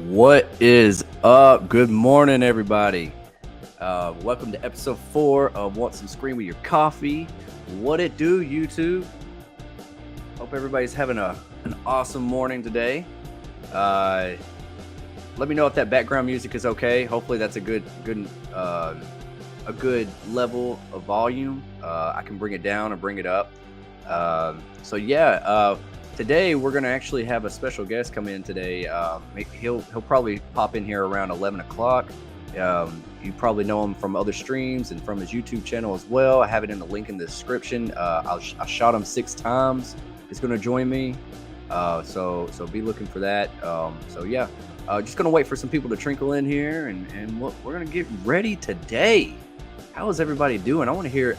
What is up? Good morning, everybody. Welcome to episode 4 of Want Some Scream with Your Coffee. What it do, YouTube? Hope everybody's having an awesome morning today. Let me know if that background music is okay. Hopefully, that's a good level of volume. I can bring it down or bring it up. Today we're gonna actually have a special guest come in today. He'll probably pop in here around 11 o'clock. You probably know him from other streams and from his YouTube channel as well. I have it in the link in the description. I shot him 6 times. He's gonna join me. So be looking for that. Just gonna wait for some people to trickle in here, and we're gonna get ready today. How is everybody doing? I want to hear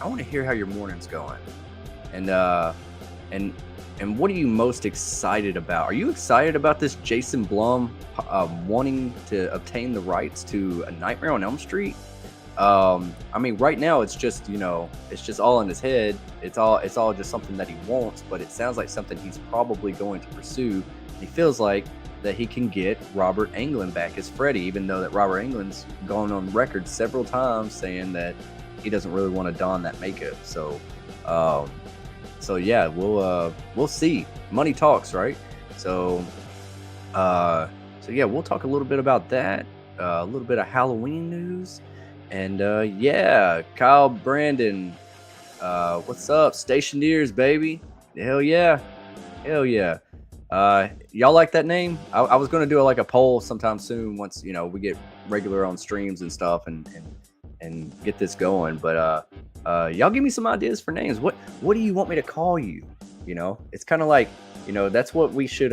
how your morning's going, and what are you most excited about? Are you excited about this Jason Blum wanting to obtain the rights to A Nightmare on Elm Street? I mean, right now it's just all in his head. It's all just something that he wants, but it sounds like something he's probably going to pursue. He feels like that he can get Robert Englund back as Freddy, even though that Robert Englund's gone on record several times saying that he doesn't really want to don that makeup. So yeah, we'll see. Money talks, right? So yeah, we'll talk a little bit about that, a little bit of Halloween news, and Kyle Brandon, what's up? Stationeers, baby. Hell yeah. Y'all like that name? I was gonna do a poll sometime soon once we get regular on streams and stuff and get this going, but y'all give me some ideas for names. What do you want me to call you? It's kind of like, that's what we should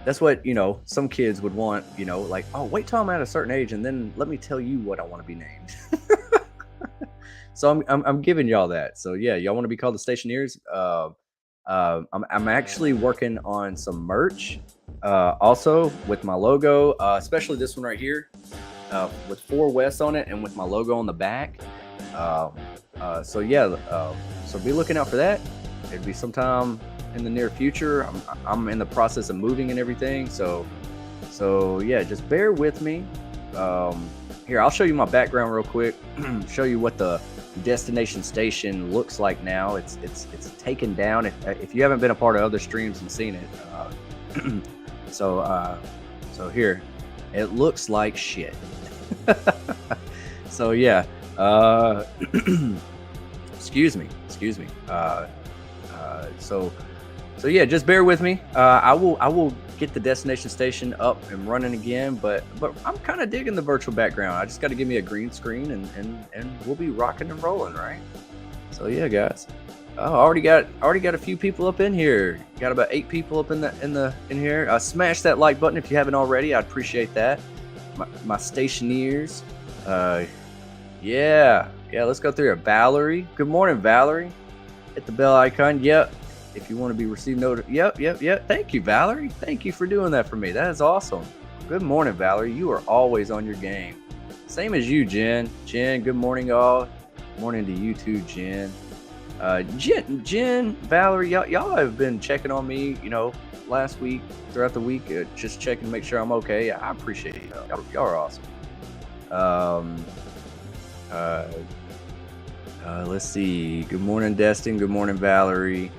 that's what some kids would want, like, oh, wait till I'm at a certain age and then let me tell you what I want to be named. So I'm giving y'all that. So yeah, y'all want to be called the Stationeers. I'm actually working on some merch also with my logo, especially this one right here, with 4 West on it and with my logo on the back. So be looking out for that. It'd be sometime in the near future. I'm in the process of moving and everything, so yeah, just bear with me. Here, I'll show you my background real quick. Show you what the destination station looks like now. It's taken down. If you haven't been a part of other streams and seen it, so here, it looks like shit. So yeah, excuse me. So yeah, just bear with me. I will get the destination station up and running again, but I'm kind of digging the virtual background. I just got to give me a green screen and we'll be rocking and rolling, right? So yeah, guys. Oh, already got a few people up in here. Got about 8 people up in here. Smash that like button if you haven't already. I'd appreciate that. My stationeers. Yeah, let's go through it. Valerie, good morning, Valerie. Hit the bell icon. Yep. If you want to be received notice. Yep. Thank you, Valerie. Thank you for doing that for me. That is awesome. Good morning, Valerie. You are always on your game. Same as you, Jen. Good morning, all. Morning to you too, Jen. Jen, Valerie, y'all have been checking on me, last week, throughout the week, just checking to make sure I'm okay. I appreciate it. Y'all are awesome. Let's see. Good morning, Destin. Good morning, Valerie.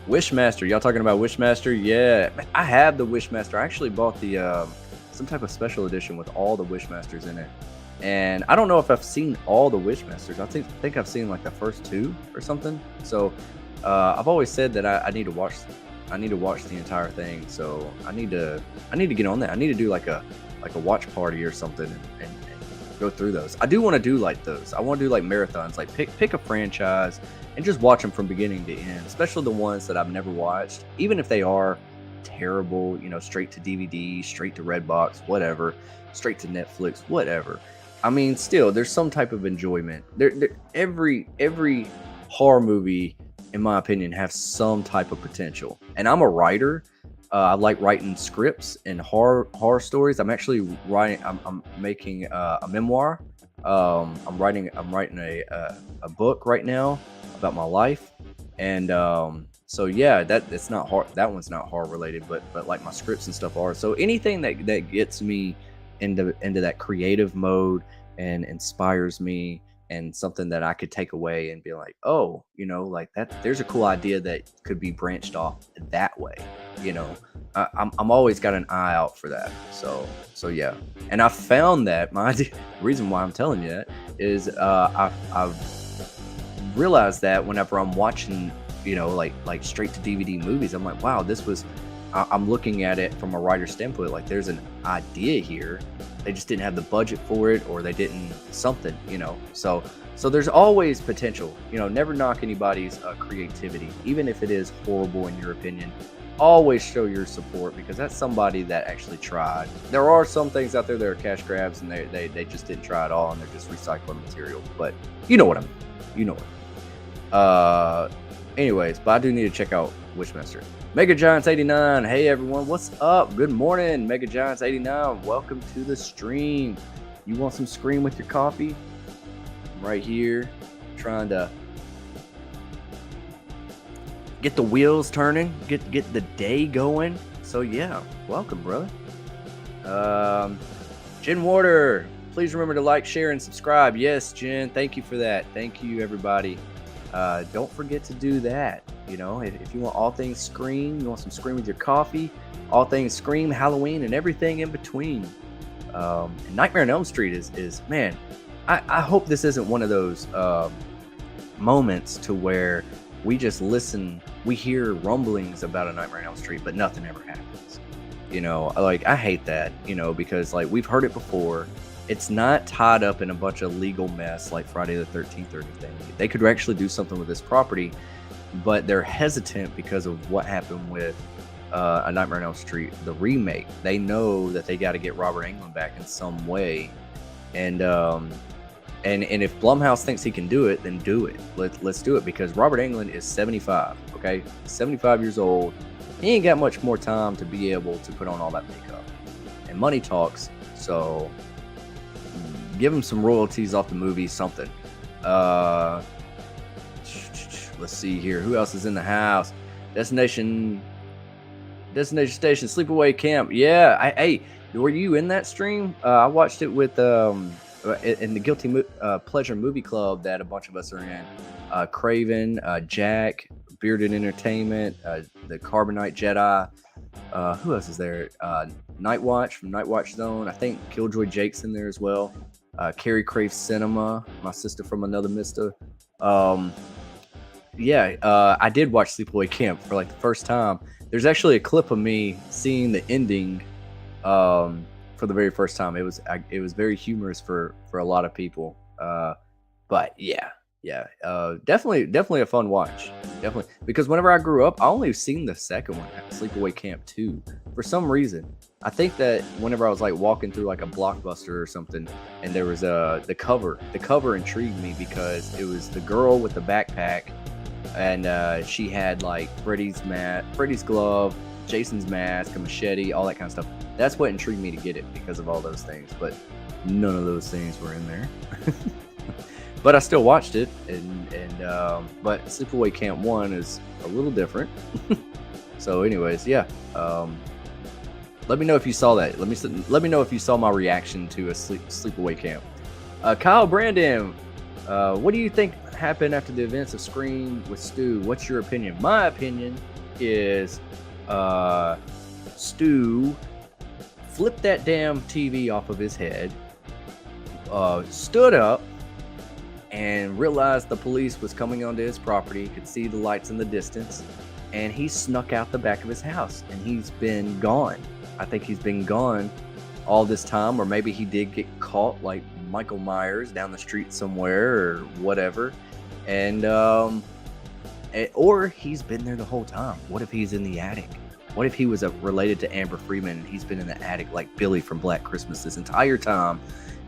Wishmaster. Y'all talking about Wishmaster? Yeah, I have the Wishmaster. I actually bought the some type of special edition with all the Wishmasters in it. And I don't know if I've seen all the Wishmasters. I think I've seen like the first 2 or something. So I've always said that I need to watch the entire thing. So I need to get on that. I need to do like a watch party or something and go through those. I do want to do like those. I want to do like marathons, like pick a franchise and just watch them from beginning to end, especially the ones that I've never watched, even if they are terrible, straight to DVD, straight to Redbox, whatever, straight to Netflix, whatever. I mean, still, there's some type of enjoyment. Every horror movie, in my opinion, has some type of potential. And I'm a writer. I like writing scripts and horror stories. I'm actually writing. I'm making a memoir. I'm writing a book right now about my life, and So yeah, it's not hard. That one's not horror related, but like my scripts and stuff are. So anything that gets me into that creative mode and inspires me, and something that I could take away and be like, oh, like that. There's a cool idea that could be branched off that way. You know, I'm always got an eye out for that. So yeah, and I found that my reason why I'm telling you that is I've realized that whenever I'm watching, like straight to DVD movies, I'm like, wow, I'm looking at it from a writer's standpoint. Like, there's an idea here. They just didn't have the budget for it, or they didn't something, So there's always potential. Never knock anybody's creativity, even if it is horrible in your opinion. Always show your support, because that's somebody that actually tried. There are some things out there that are cash grabs, and they just didn't try at all, and they're just recycling material. But you know what I mean. You know what. Anyways, but I do need to check out Wishmaster. Mega Giants 89. Hey everyone, what's up? Good morning, Mega Giants 89. Welcome to the stream. You want some Scream with your coffee? I'm right here, trying to get the wheels turning, get the day going. So yeah, welcome, brother. Jen Warder, please remember to like, share, and subscribe. Yes, Jen, thank you for that. Thank you, everybody. Don't forget to do that. If you want all things Scream, you want some Scream with your coffee, all things Scream, Halloween, and everything in between. And Nightmare on Elm Street is man, I hope this isn't one of those moments to where we just listen, we hear rumblings about a Nightmare on Elm Street, but nothing ever happens. Like, I hate that, because like we've heard it before. It's not tied up in a bunch of legal mess like Friday the 13th or anything. They could actually do something with this property, but they're hesitant because of what happened with A Nightmare on Elm Street, the remake. They know that they got to get Robert Englund back in some way, and if Blumhouse thinks he can do it, then do it. Let's do it, because Robert Englund is 75. Okay, 75 years old. He ain't got much more time to be able to put on all that makeup, and money talks. So give him some royalties off the movie, something. Let's see here. Who else is in the house? Destination Station, Sleepaway Camp. Yeah. Hey, were you in that stream? I watched it with in the Guilty Pleasure Movie Club that a bunch of us are in. Craven, Jack, Bearded Entertainment, the Carbonite Jedi. Who else is there? Night Watch from Night Watch Zone. I think Killjoy Jake's in there as well. Carrie Crave Cinema, my sister from another mister. I did watch Sleepaway Camp for like the first time. There's actually a clip of me seeing the ending for the very first time. It was very humorous for a lot of people. But definitely a fun watch. Definitely, because whenever I grew up, I only seen the second one, Sleepaway Camp 2, for some reason. I think that whenever I was like walking through like a Blockbuster or something, and there was the cover intrigued me, because it was the girl with the backpack, and she had like Freddy's glove, Jason's mask, a machete, all that kind of stuff. That's what intrigued me to get it, because of all those things. But none of those things were in there. But I still watched it, but Sleepaway Camp 1 is a little different. So anyways, yeah. Let me know if you saw that. Let me know if you saw my reaction to a Sleepaway Camp. Kyle Brandon, what do you think happened after the events of Scream with Stu? What's your opinion? My opinion is Stu flipped that damn TV off of his head, stood up, and realized the police was coming onto his property, could see the lights in the distance, and he snuck out the back of his house, and he's been gone. I think he's been gone all this time, or maybe he did get caught like Michael Myers down the street somewhere or whatever, and or he's been there the whole time. What if he's in the attic? What if he was related to Amber Freeman and he's been in the attic like Billy from Black Christmas this entire time,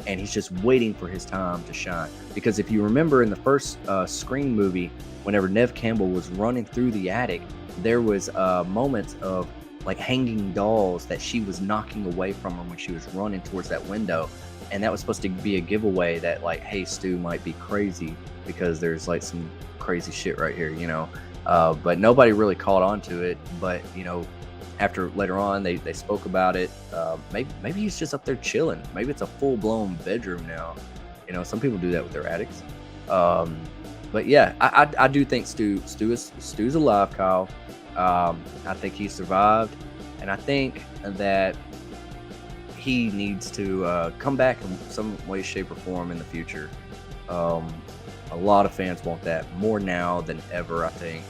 and he's just waiting for his time to shine? Because if you remember in the first Scream movie, whenever Neve Campbell was running through the attic, there was moments of like hanging dolls that she was knocking away from her when she was running towards that window, and that was supposed to be a giveaway that like, hey, Stu might be crazy because there's like some crazy shit right here, but nobody really caught on to it. But after later on they spoke about it. Maybe he's just up there chilling. Maybe it's a full blown bedroom now. Some people do that with their attics. But yeah, I do think Stu's alive, Kyle. I think he survived, and I think that he needs to come back in some way, shape, or form in the future. A lot of fans want that more now than ever, I think.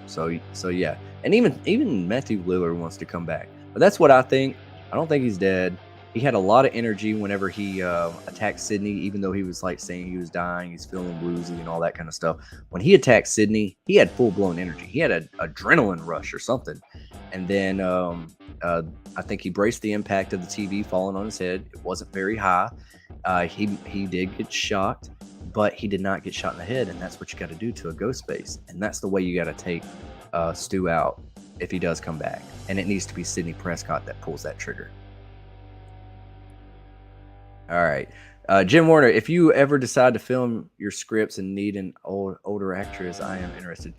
So yeah, and even Matthew Lillard wants to come back, but that's what I think. I don't think he's dead. He had a lot of energy whenever he attacked Sydney, even though he was like saying he was dying, he's feeling woozy and all that kind of stuff. When he attacked Sydney, he had full blown energy. He had an adrenaline rush or something, and then I think he braced the impact of the TV falling on his head. It wasn't very high. He did get shocked, but he did not get shot in the head, and that's what you got to do to a ghost space, and that's the way you got to take Stu out if he does come back, and it needs to be Sidney Prescott that pulls that trigger. All right, Jim Warner, if you ever decide to film your scripts and need an older actress, I am interested.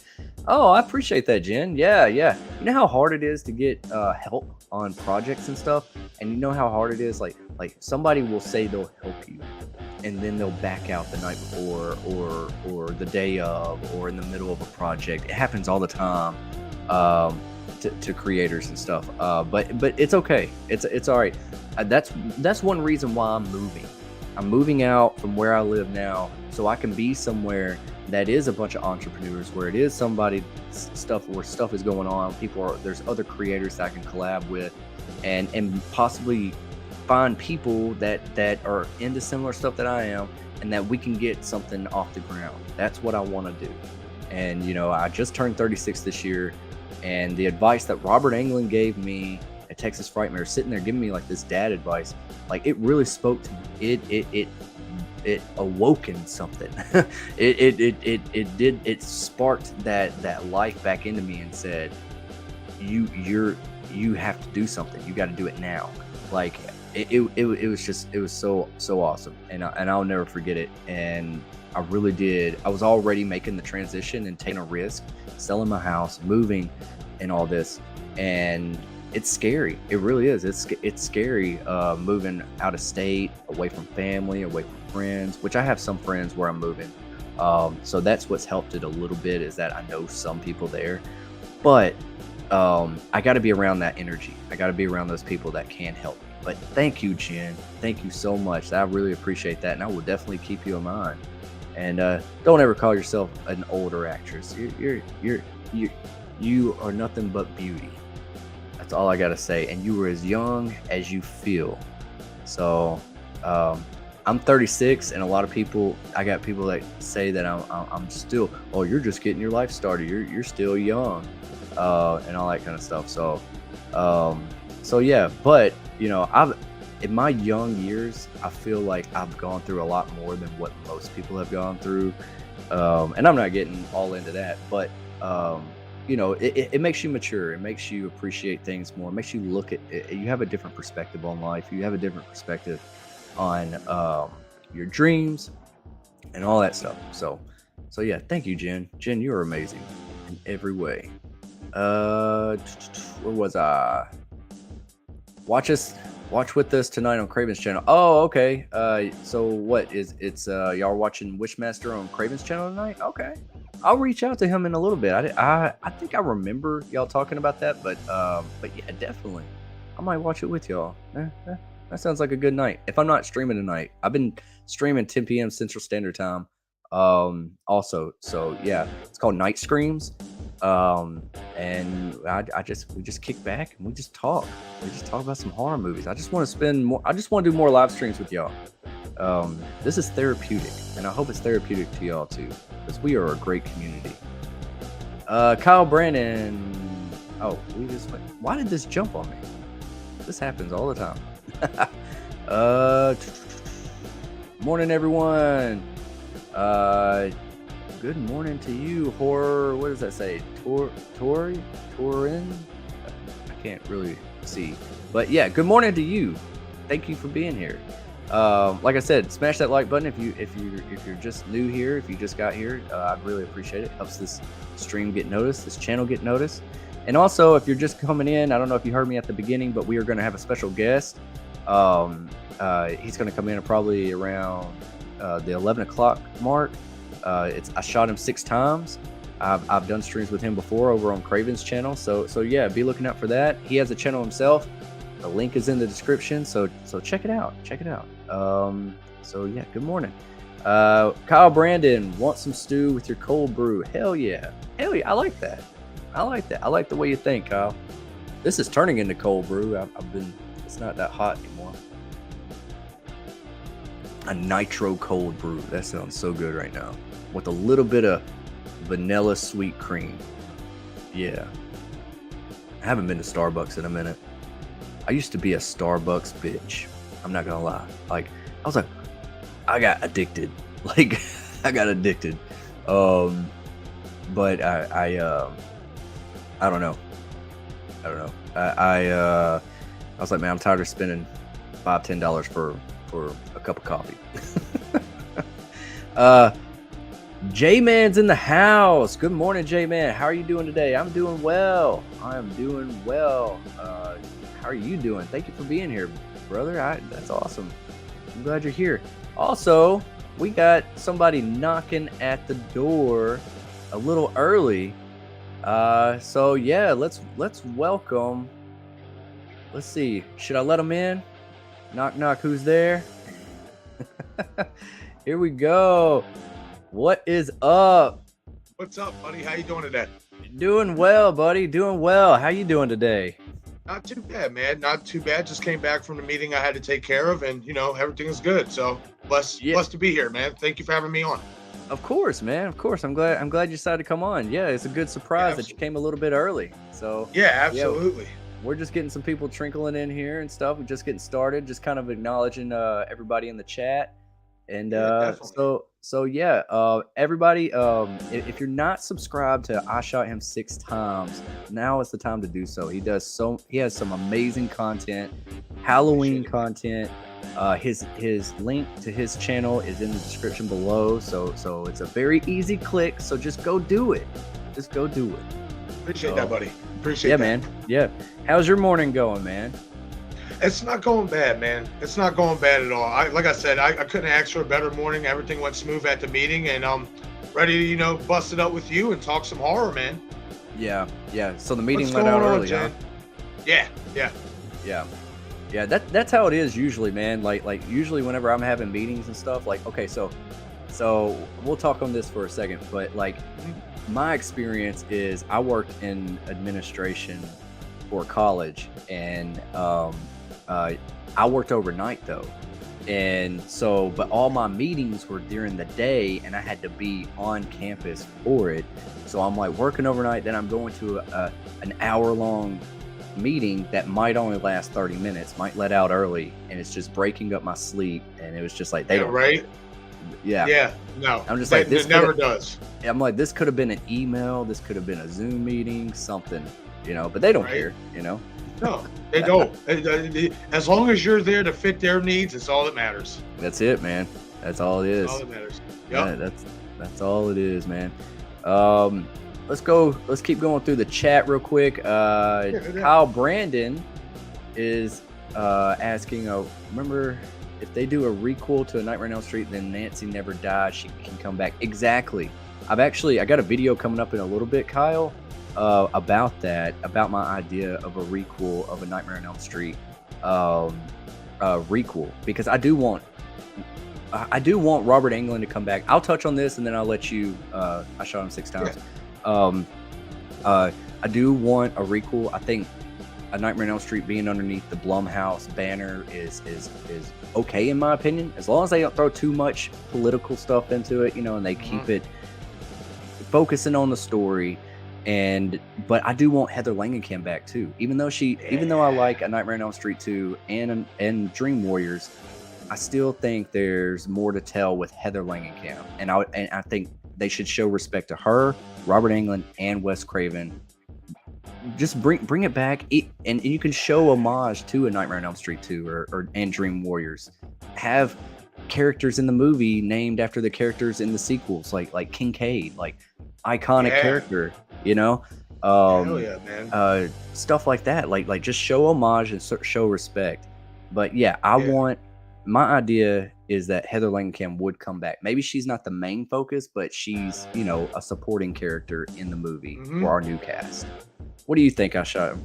Oh, I appreciate that, Jen. Yeah. You know how hard it is to get help on projects and stuff, and you know how hard it is. Like somebody will say they'll help you, and then they'll back out the night before, or the day of, or in the middle of a project. It happens all the time to creators and stuff. But it's okay. It's all right. That's one reason why I'm moving. I'm moving out from where I live now, so I can be somewhere that is a bunch of entrepreneurs, where it is somebody where stuff is going on. There's other creators that I can collab with, and possibly find people that are into similar stuff that I am, and that we can get something off the ground. That's what I want to do. And I just turned 36 this year, and the advice that Robert Englund gave me at Texas Frightmare, sitting there giving me like this dad advice, like it really spoke to me. It awoken something. It sparked that life back into me and said, you have to do something. You got to do it now. Like it was so awesome, and I'll never forget it. And I really did. I was already making the transition and taking a risk, selling my house, moving, and all this, and it's scary. It really is. It's scary moving out of state, away from family, away from friends, which I have some friends where I'm moving. So that's what's helped it a little bit, is that I know some people there, but I got to be around that energy. I got to be around those people that can help me. But thank you, Jen. Thank you so much. I really appreciate that, and I will definitely keep you in mind. And don't ever call yourself an older actress. You are nothing but beauty. That's all I gotta say. And you were as young as you feel. So I'm 36, and a lot of people, I got people that say that I'm still, oh, you're just getting your life started. You're still young, and all that kind of stuff. So yeah. But in my young years, I feel like I've gone through a lot more than what most people have gone through. And I'm not getting all into that, but it makes you mature. It makes you appreciate things more. It makes you look at it. You have a different perspective on life. You have a different perspective on your dreams and all that stuff. So yeah, thank you, Jen. Jen, you are amazing in every way. Where was I? Watch with us tonight on Craven's channel. Oh, okay. So what is it's y'all watching Wishmaster on Craven's channel tonight? Okay. I'll reach out to him in a little bit. I think I remember y'all talking about that, but yeah, definitely. I might watch it with y'all. That sounds like a good night. If I'm not streaming tonight, I've been streaming 10 p.m. Central Standard Time. Also, so yeah, it's called Night Screams. And we just kick back and we just talk. We just talk about some horror movies. I just want to do more live streams with y'all. This is therapeutic, and I hope it's therapeutic to y'all too, because we are a great community. Kyle Brandon. Oh, we just went. Why did this jump on me? This happens all the time. Morning, everyone. Good morning to you, horror. What does that say? Torin? I can't really see, but yeah, good morning to you. Thank you for being here. Like I said, smash that like button if you're just new here, if you just got here. I'd really appreciate it. Helps this stream get noticed, this channel get noticed. And also, if you're just coming in, I don't know if you heard me at the beginning, but we are going to have a special guest. He's going to come in probably around the 11 o'clock mark. I shot him 6 times. I've done streams with him before over on Craven's channel. So yeah, be looking out for that. He has a channel himself. The link is in the description. So check it out. Check it out. So yeah, good morning. Kyle Brandon, want some stew with your cold brew? Hell yeah. Hell yeah. I like that. I like that. I like the way you think, Kyle. This is turning into cold brew. It's not that hot anymore. A nitro cold brew. That sounds so good right now. With a little bit of vanilla sweet cream. Yeah. I haven't been to Starbucks in a minute. I used to be a Starbucks bitch. I'm not gonna lie. Like, I was like, I got addicted. Like, I got addicted. But I don't know. I was like, man, I'm tired of spending $5-10 for a cup of coffee. J-Man's in the house. Good morning, J-Man. How are you doing today? I'm doing well. I am doing well. How are you doing? Thank you for being here, brother. That's awesome. I'm glad you're here. Also, we got somebody knocking at the door a little early. So yeah, let's welcome. Let's see. Should I let him in? Knock knock. Who's there? Here we go. What is up? What's up, buddy? How you doing today? Doing well, buddy. Doing well. How you doing today? Not too bad, man. Not too bad. Just came back from the meeting I had to take care of, and everything is good. So blessed to be here, man. Thank you for having me on. Of course, man. Of course. I'm glad you decided to come on. Yeah, it's a good surprise that you came a little bit early. So yeah, absolutely. Yeah, we're just getting some people trickling in here and stuff. We're just getting started, just kind of acknowledging everybody in the chat. And everybody, if you're not subscribed to I Shot Him 6 Times, now is the time to do so. He has some amazing content, Halloween content. His link to his channel is in the description below. So it's a very easy click. So just go do it. Just go do it. Appreciate that, buddy. Appreciate that. Yeah, man. Yeah. How's your morning going, man? It's not going bad, man. It's not going bad at all. Like I said, I couldn't ask for a better morning. Everything went smooth at the meeting, and I'm ready to, bust it up with you and talk some horror, man. Yeah. So the meeting went out early, huh? Yeah. That's how it is usually, man. Like usually whenever I'm having meetings and stuff, like, okay, so we'll talk on this for a second, but like my experience is I worked in administration for college, and I worked overnight though, and so but all my meetings were during the day, and I had to be on campus for it. So I'm like working overnight, then I'm going to an hour-long meeting that might only last 30 minutes, might let out early, and it's just breaking up my sleep. And it was just like, they don't right. No, I'm just like, this never does. I'm like, this could have been an email, this could have been a Zoom meeting, something, but they don't care, No, they don't. As long as you're there to fit their needs, it's all that matters. That's it, man. That's all it is. That's all that matters. Yep. Yeah, that's all it is, man. Let's keep going through the chat real quick. Kyle Brandon is asking, remember, if they do a requel to A Nightmare on Elm Street, then Nancy never dies, she can come back. Exactly. I got a video coming up in a little bit, Kyle, about my idea of a requel of A Nightmare on Elm Street requel, because I do want Robert Englund to come back. I'll touch on this and then I'll let you. I shot him 6 times. I do want a requel. I think A Nightmare on Elm Street being underneath the Blumhouse banner is okay in my opinion, as long as they don't throw too much political stuff into it, and they keep it focusing on the story. But I do want Heather Langenkamp back too, even though I like A Nightmare on Elm Street 2 and Dream Warriors, I still think there's more to tell with Heather Langenkamp, and I think they should show respect to her, Robert Englund, and Wes Craven. Just bring it back, and you can show homage to A Nightmare on Elm Street 2 and Dream Warriors. have characters in the movie named after the characters in the sequels, like Kincaid, like iconic Yeah. character, you know, Hell yeah, man. stuff like that. Like just show homage and show respect. But yeah, Yeah. my idea is that Heather Langenkamp would come back. Maybe she's not the main focus, but she's, you know, a supporting character in the movie Hmm. for our new cast. What do you think, I shot?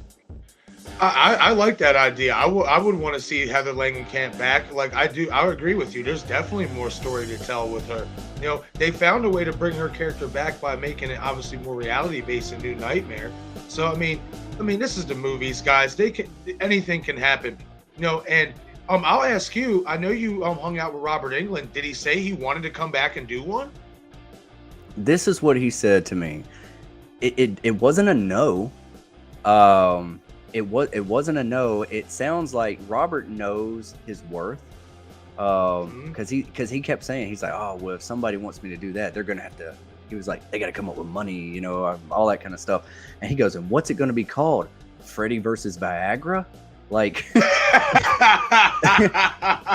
I like that idea. I would want to see Heather Langenkamp back. Like I do, I would agree with you. There's definitely more story to tell with her. You know, they found a way to bring her character back by making it obviously more reality based in New Nightmare. So I mean, this is the movies, guys. They can anything can happen. You know, and I'll ask you. I know you hung out with Robert Englund. Did he say he wanted to come back and do one? This is what he said to me. It wasn't a no. It wasn't a no. It sounds like Robert knows his worth. Hmm. Because he kept saying, he's like, oh well, if somebody wants me to do that, they're gonna have to. He was like, they got to come up with money, you know, all that kind of stuff. And he goes, and what's it gonna be called? Freddy versus Viagra? Like,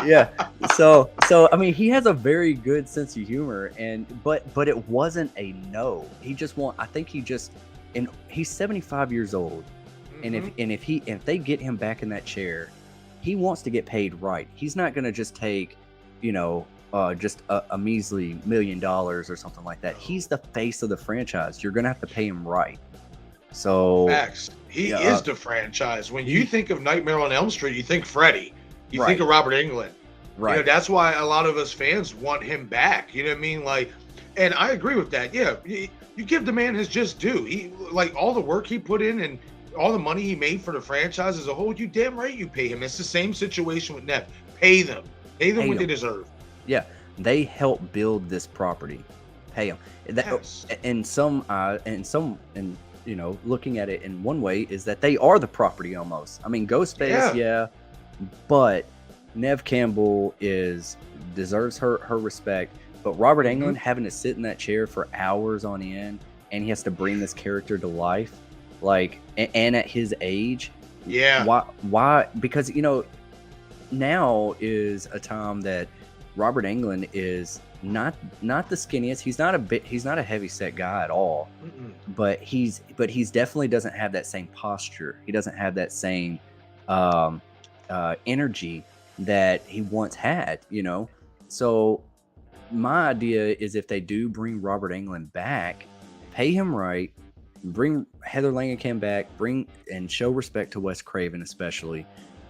yeah. So I mean, he has a very good sense of humor, and but it wasn't a no. He just I think he just, and he's 75 years old. And Mhm. if they get him back in that chair, he wants to get paid right. He's not going to just take, you know, just a measly $1 million or something like that. He's the face of the franchise. You're going to have to pay him right. So Facts. He yeah, is the franchise. When you he think of Nightmare on Elm Street, you think Freddy. You think right, of Robert Englund. You know, right. that's why a lot of us fans want him back. You know what I mean? Like, and I agree with that. Yeah, you give the man his just due. He like all the work he put in and all the money he made for the franchise as a whole. You damn right you pay him. It's the same situation with Nev. Pay them Pay what they him. deserve. Yeah, they help build this property. Pay him. Yes. And you know, looking at it in one way is that they are the property almost. I mean, Ghostface, Yeah. yeah, but Nev Campbell deserves her respect. But Robert Hmm. Englund having to sit in that chair for hours on end, and he has to bring this character to life, like, and at his age, Yeah. why? Because you know, now is a time that Robert Englund is not the skinniest. He's not a heavy set guy at all. Mm-mm. But he's definitely doesn't have that same posture. He doesn't have that same um, energy that he once had. You know, so my idea is if they do bring Robert Englund back, pay him right, bring Heather Langenkamp back, bring and show respect to Wes Craven especially,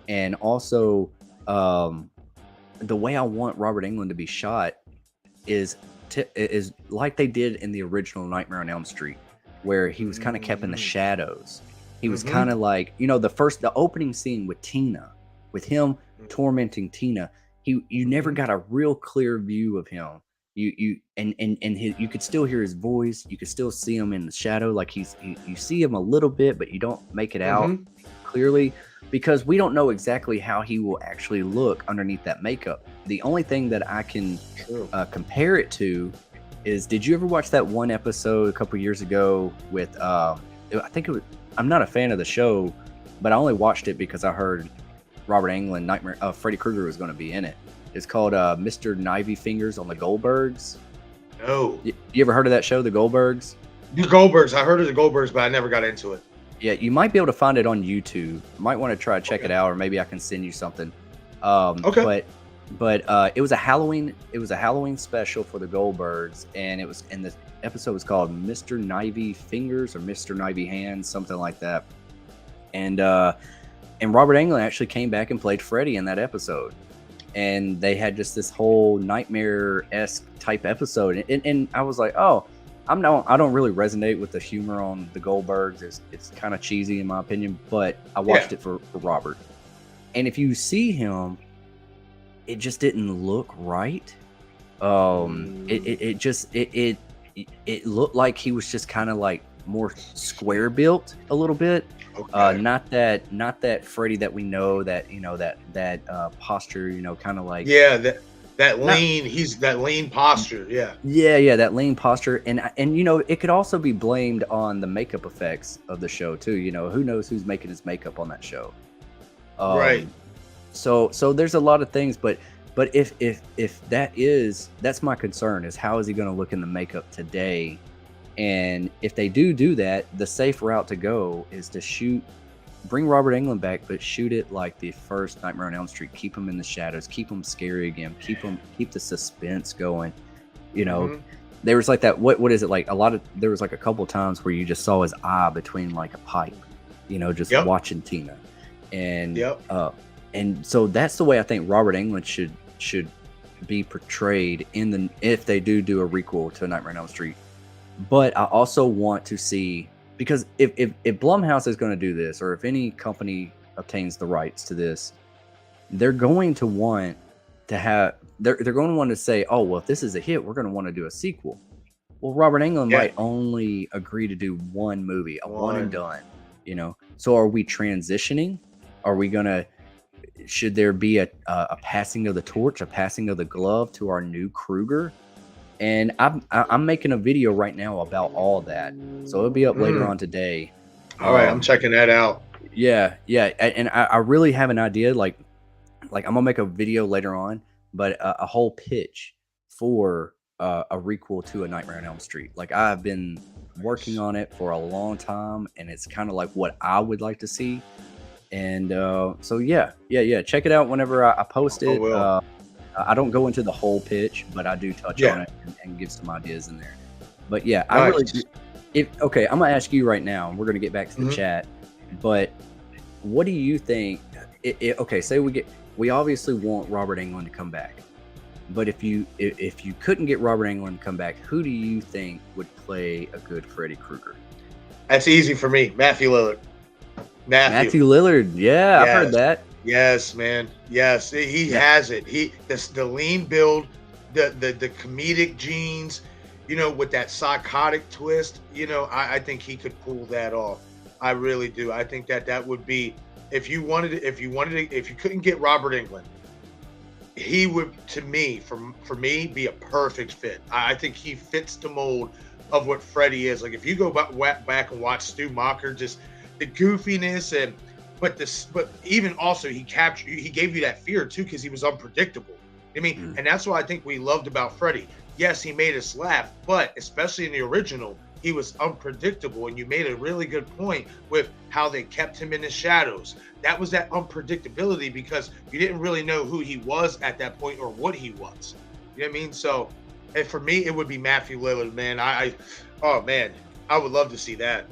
and also the way I want Robert Englund to be shot is like they did in the original Nightmare on Elm Street, where he was kind of kept in the Mm. shadows. He was Mhm. kind of like, you know, the opening scene with Tina, with him tormenting Tina. You never Mhm. got a real clear view of him. You could still hear his voice. You could still see him in the shadow, like you see him a little bit, but you don't make it out Mhm. clearly because we don't know exactly how he will actually look underneath that makeup. The only thing that I can True. compare it to is, did you ever watch that one episode a couple years ago with I think it was, I'm not a fan of the show, but I only watched it because I heard Robert Englund Nightmare Freddy Krueger was going to be in it. It's called Mr. Knivey Fingers on the Goldbergs. No. You ever heard of that show, The Goldbergs? The Goldbergs. I heard of the Goldbergs, but I never got into it. Yeah, you might be able to find it on YouTube. Might want to try to check Okay. it out, or maybe I can send you something. Okay. But it was a Halloween special for the Goldbergs, and the episode was called Mr. Knivey Fingers or Mr. Knivey Hands, something like that. And Robert Englund actually came back and played Freddy in that episode. And they had just this whole nightmare-esque type episode. And I was like, oh, I don't really resonate with the humor on the Goldbergs. It's kind of cheesy in my opinion, but I watched it for Robert. And if you see him, it just didn't look right. It looked like he was just kind of like more square built a little bit. Okay. Not that Freddy that we know, that you know, that posture, you know, kind of like, Yeah, that not, lean. He's that lean posture. Yeah. yeah, that lean posture, and you know, it could also be blamed on the makeup effects of the show too. You know, who knows who's making his makeup on that show? Right. So there's a lot of things, but But if that's my concern, is how is he going to look in the makeup today? And if they do that, the safe route to go is to bring Robert Englund back, but shoot it like the first Nightmare on Elm Street. Keep him in the shadows, keep him scary again, keep the suspense going. You know, Mhm. there was like that. What is it like? There was like a couple times where you just saw his eye between like a pipe. You know, just Yep. watching Tina, and Yep. and so that's the way I think Robert Englund should be portrayed if they do a requel to Nightmare on Elm Street. But I also want to see, because if Blumhouse is going to do this, or if any company obtains the rights to this, they're going to want to have they're going to want to say, oh well, if this is a hit, we're going to want to do a sequel. Well, Robert Englund Yeah. might only agree to do one movie, a one and One. done. You know, so are we transitioning? Are we gonna? Should there be a passing of the torch, a passing of the glove to our new Krueger? And I'm making a video right now about all that, so it'll be up later on today. All right, I'm checking that out. Yeah, and I really have an idea. Like I'm gonna make a video later on, but a whole pitch for a requel to A Nightmare on Elm Street. Like I've been working on it for a long time, and it's kind of like what I would like to see. And so yeah. Check it out whenever I post it. will. I don't go into the whole pitch, but I do touch on it and give some ideas in there. But yeah, I Nice. really do. Okay, I'm gonna ask you right now, and we're gonna get back to the chat. But what do you think? Okay, say we obviously want Robert Englund to come back, but if you couldn't get Robert Englund to come back, who do you think would play a good Freddy Krueger? That's easy for me. Matthew Lillard. Matthew Lillard. Yeah, I've heard that. Yes, man. Yes, he has it. The lean build, the comedic genes, you know, with that psychotic twist. You know, I think he could pull that off. I really do. I think that would be, if you couldn't get Robert Englund, he would, to me, for me, be a perfect fit. I think he fits the mold of what Freddy is. Like if you go back and watch Stu Macher, just the goofiness but even also he gave you that fear too, because he was unpredictable. I mean, and that's what I think we loved about Freddy. Yes, he made us laugh, but especially in the original, he was unpredictable. And you made a really good point with how they kept him in the shadows. That was that unpredictability, because you didn't really know who he was at that point or what he was. You know what I mean? So, and for me, it would be Matthew Lillard, man. Oh man, I would love to see that.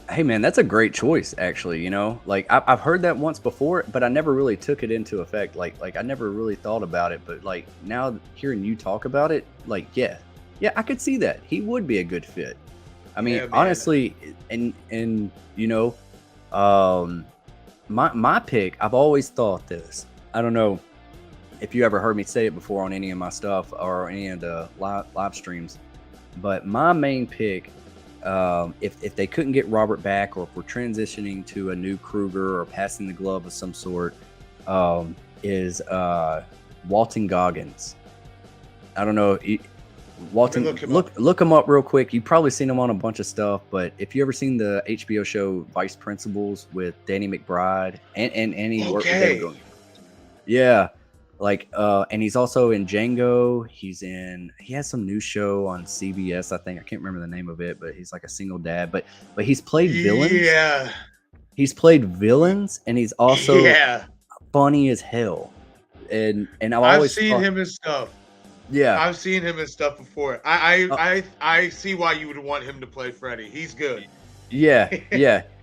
Hey man, that's a great choice, actually. You know, like I've heard that once before, but I never really took it into effect. Like I never really thought about it, but like now hearing you talk about it, like yeah, I could see that he would be a good fit. I mean, honestly, and you know, my pick. I've always thought this. I don't know if you ever heard me say it before on any of my stuff or any of the live streams, but my main pick. If they couldn't get Robert back, or if we're transitioning to a new Krueger or passing the glove of some sort, is Walton Goggins. I don't know. Walton, look him up real quick. You've probably seen him on a bunch of stuff, but if you ever seen the HBO show Vice Principals with Danny McBride and he worked with David. Yeah. Like, and he's also in Django. He has some new show on CBS, I think. I can't remember the name of it, but he's like a single dad. But he's played villains. Yeah. He's played villains, and he's also funny as hell. And I've seen him in stuff. Yeah. I've seen him in stuff before. I see why you would want him to play Freddy. He's good. Yeah.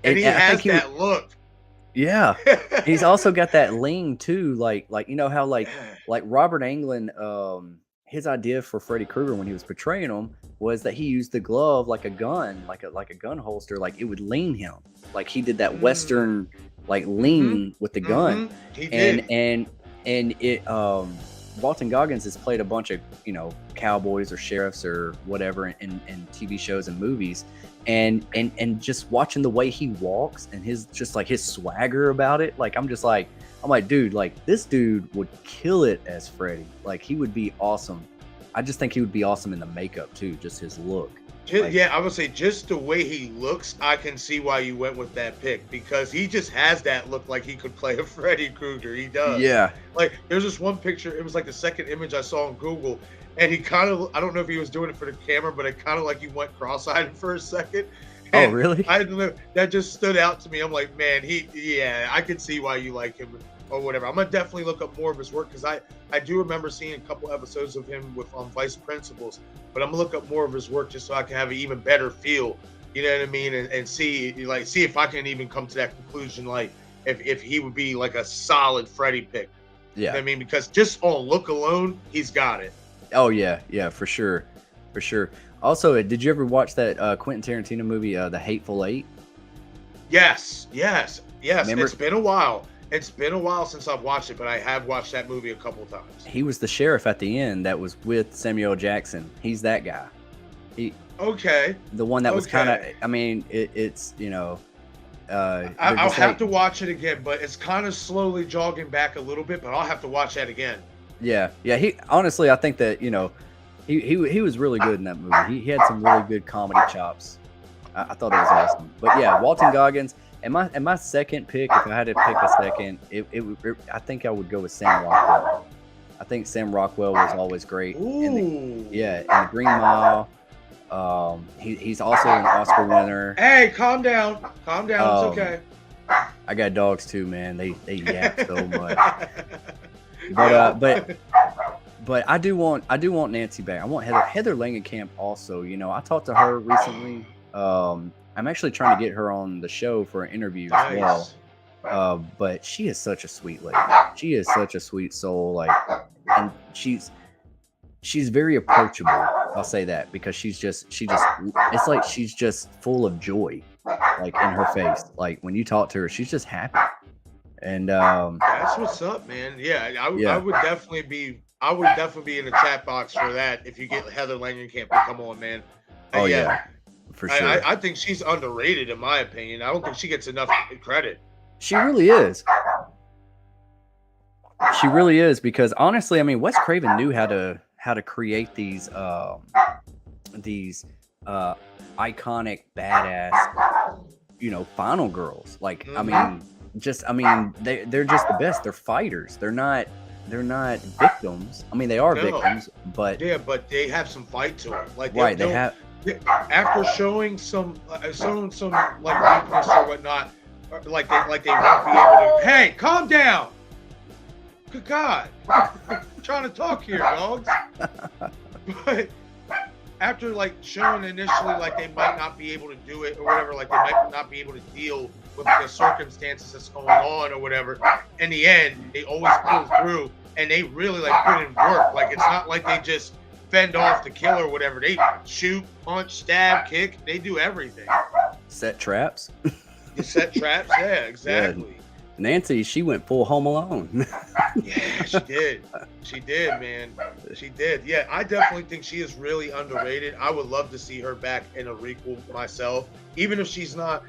and he has that look. Yeah, he's also got that lean too, like you know how like Robert Englund, his idea for Freddy Krueger when he was portraying him was that he used the glove like a gun, like a gun holster, like it would lean him, like he did that Western like lean with the gun, He did. and it Walton Goggins has played a bunch of, you know, cowboys or sheriffs or whatever in TV shows and movies. And just watching the way he walks and his swagger about it, like I'm like, dude, like this dude would kill it as Freddy. Like he would be awesome. I just think he would be awesome in the makeup too, just his look. Like, Yeah, I would say just the way he looks, I can see why you went with that pick because he just has that look like he could play a Freddy Krueger. He does. yeah. Like, there's this one picture. It was like the second image I saw on Google, and he kind of, I don't know if he was doing it for the camera, but it kind of like he went cross-eyed for a second. Oh, And really? I don't know, that just stood out to me. I'm like, man, yeah, I can see why you like him or whatever. I'm gonna definitely look up more of his work because I do remember seeing a couple episodes of him with Vice Principals, but I'm gonna look up more of his work just so I can have an even better feel. You know what I mean? And see if I can even come to that conclusion. Like if he would be like a solid Freddy pick. You know Yeah. what I mean? Because just on look alone, he's got it. Oh yeah, yeah, for sure, for sure. Also, did you ever watch that Quentin Tarantino movie, The Hateful Eight? Yes. Remember, It's been a while. It's been a while since I've watched it, but I have watched that movie a couple of times. he was the sheriff at the end that was with Samuel Jackson. He's that guy. He, Okay. the one that was kind of. Okay. I mean, it's you know, they're I'll just have like, to watch it again, but it's kind of slowly jogging back a little bit, but I'll have to watch that again. yeah, yeah. He honestly, I think that he was really good in that movie. He had some really good comedy chops. I thought it was awesome. But yeah, Walton Goggins. And my second pick, if I had to pick a second, I think I would go with Sam Rockwell. I think Sam Rockwell was always great. Ooh. In the Green Mile. He's also an Oscar winner. Hey, calm down. Calm down. It's okay. I got dogs too, man. They yap so much. But I do want Nancy back. I want Heather Langenkamp also. I talked to her recently. I'm actually trying to get her on the show for an interview as well. But she is such a sweet lady. She is such a sweet soul. Like, and she's very approachable. I'll say that because it's like she's just full of joy, like in her face. Like when you talk to her, she's just happy. And that's what's up, man. Yeah, I would definitely be in the chat box for that if you get Heather Langenkamp to come on, man. Oh yeah, for sure. I think she's underrated in my opinion. I don't think she gets enough credit. She really is. She really is because honestly, I mean, Wes Craven knew how to create these iconic badass, final girls. Like, Mm-hmm. I mean, they're just the best. They're fighters. They're not victims. I mean, they are victims, but yeah, but they have some fight to them. Like they have. After showing some like weakness or whatnot, like they won't be able to. Hey, calm down. Good God, I'm trying to talk here, dogs. But after like showing initially like they might not be able to do it or whatever, like they might not be able to deal with the circumstances that's going on or whatever. In the end, they always pull through and they really like put in work. Like it's not like they just fend off the kill or whatever. They shoot, punch, stab, kick. They do everything. Set traps. You set traps. Yeah, exactly. Yeah. Nancy, she went full Home Alone. Yeah, she did. She did, man. She did. Yeah, I definitely think she is really underrated. I would love to see her back in a requel myself. Even if she's not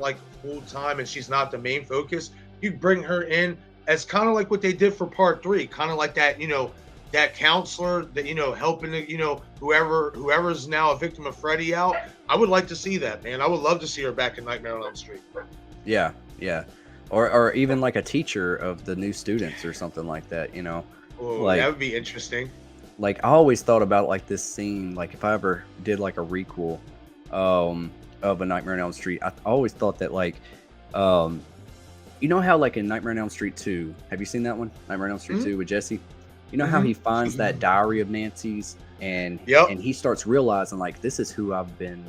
like full time and she's not the main focus, you bring her in as kind of like what they did for part 3, kind of like that, that counselor that, helping, whoever's now a victim of Freddy out. I would like to see that, man. I would love to see her back in Nightmare on Elm Street. Yeah. Or even like a teacher of the new students or something like that, Oh, like, that would be interesting. Like I always thought about like this scene, like if I ever did like a requel of a Nightmare on Elm Street, I always thought that like how like in Nightmare on Elm Street 2, have you seen that one? Nightmare on Elm Street 2 with Jesse? You know how he finds that diary of Nancy's and he starts realizing like this is who I've been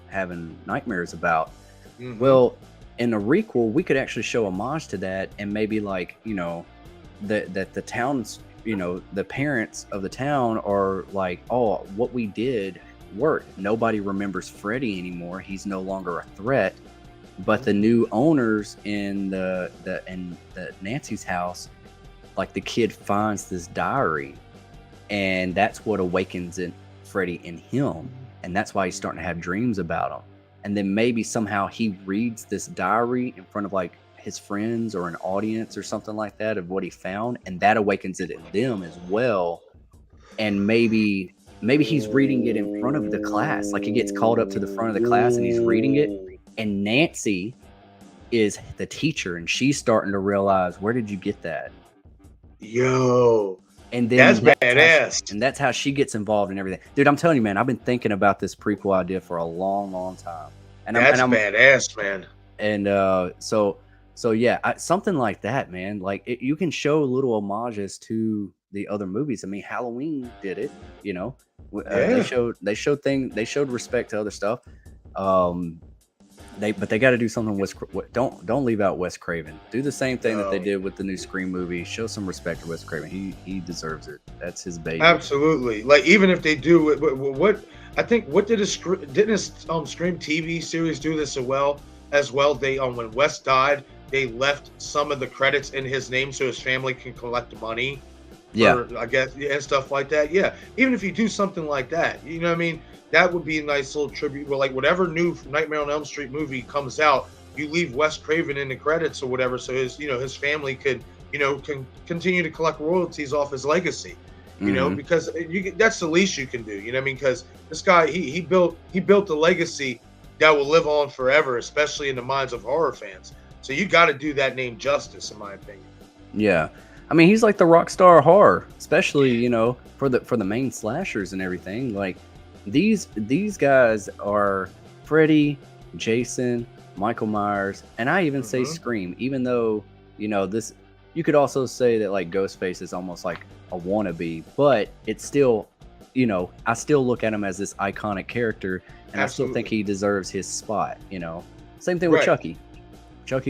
having nightmares about. Mm-hmm. Well, in a requel, we could actually show homage to that and maybe like, that the town's, the parents of the town are like, oh, what we did worked. Nobody remembers Freddy anymore. He's no longer a threat. But the new owners in the Nancy's house, like the kid finds this diary and that's what awakens Freddy in him. And that's why he's starting to have dreams about him. And then maybe somehow he reads this diary in front of like his friends or an audience or something like that of what he found. And that awakens it in them as well. And maybe maybe he's reading it in front of the class. Like he gets called up to the front of the class and he's reading it. And Nancy is the teacher and she's starting to realize, where did you get that? Yo, And then that's badass. And that's how she gets involved in everything. Dude, I'm telling you, man, I've been thinking about this prequel idea for a long, long time. And That's I'm badass, man. And so yeah, something like that, man. Like you can show little homages to the other movies. I mean, Halloween did it. You know, Yeah. they showed respect to other stuff. They got to do something with don't leave out Wes Craven. Do the same thing that they did with the new Scream movie. Show some respect to Wes Craven. He deserves it. That's his baby. Absolutely. Like even if they do what I think what didn't a Scream TV series do this as well? They when Wes died, they left some of the credits in his name so his family can collect the money. Yeah, I guess, and stuff like that. Yeah, even if you do something like that, you know what I mean? That would be a nice little tribute. Well, like whatever new Nightmare on Elm Street movie comes out, you leave Wes Craven in the credits or whatever, so his family could can continue to collect royalties off his legacy. You know, because that's the least you can do. You know what I mean? Because this guy he built a legacy that will live on forever, especially in the minds of horror fans. So you got to do that name justice, in my opinion. Yeah. I mean, he's like the rock star of horror, especially, for the main slashers and everything. Like these guys are Freddy, Jason, Michael Myers, and I even say Scream, even though, this, you could also say that like Ghostface is almost like a wannabe, but it's still, I still look at him as this iconic character, and I still think he deserves his spot, Same thing with Chucky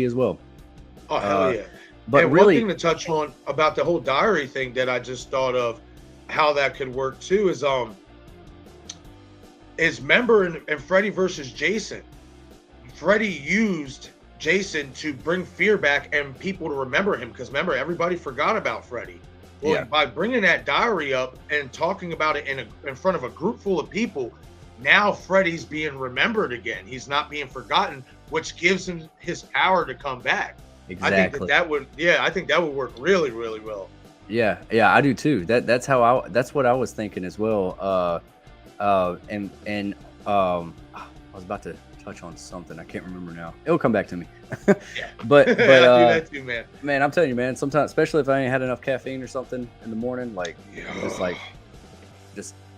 as well. Oh, hell yeah. But and really, one thing to touch on about the whole diary thing that I just thought of, how that could work too, is remember in Freddy versus Jason, Freddy used Jason to bring fear back and people to remember him, because remember, everybody forgot about Freddy. Well, by bringing that diary up and talking about it in front of a group full of people, now Freddy's being remembered again. He's not being forgotten, which gives him his power to come back. Exactly. I think that would work really, really well. Yeah, I do too. That's what I was thinking as well. I was about to touch on something. I can't remember now. It'll come back to me. but I do that too, man. Man, I'm telling you, man. Sometimes, especially if I ain't had enough caffeine or something in the morning, like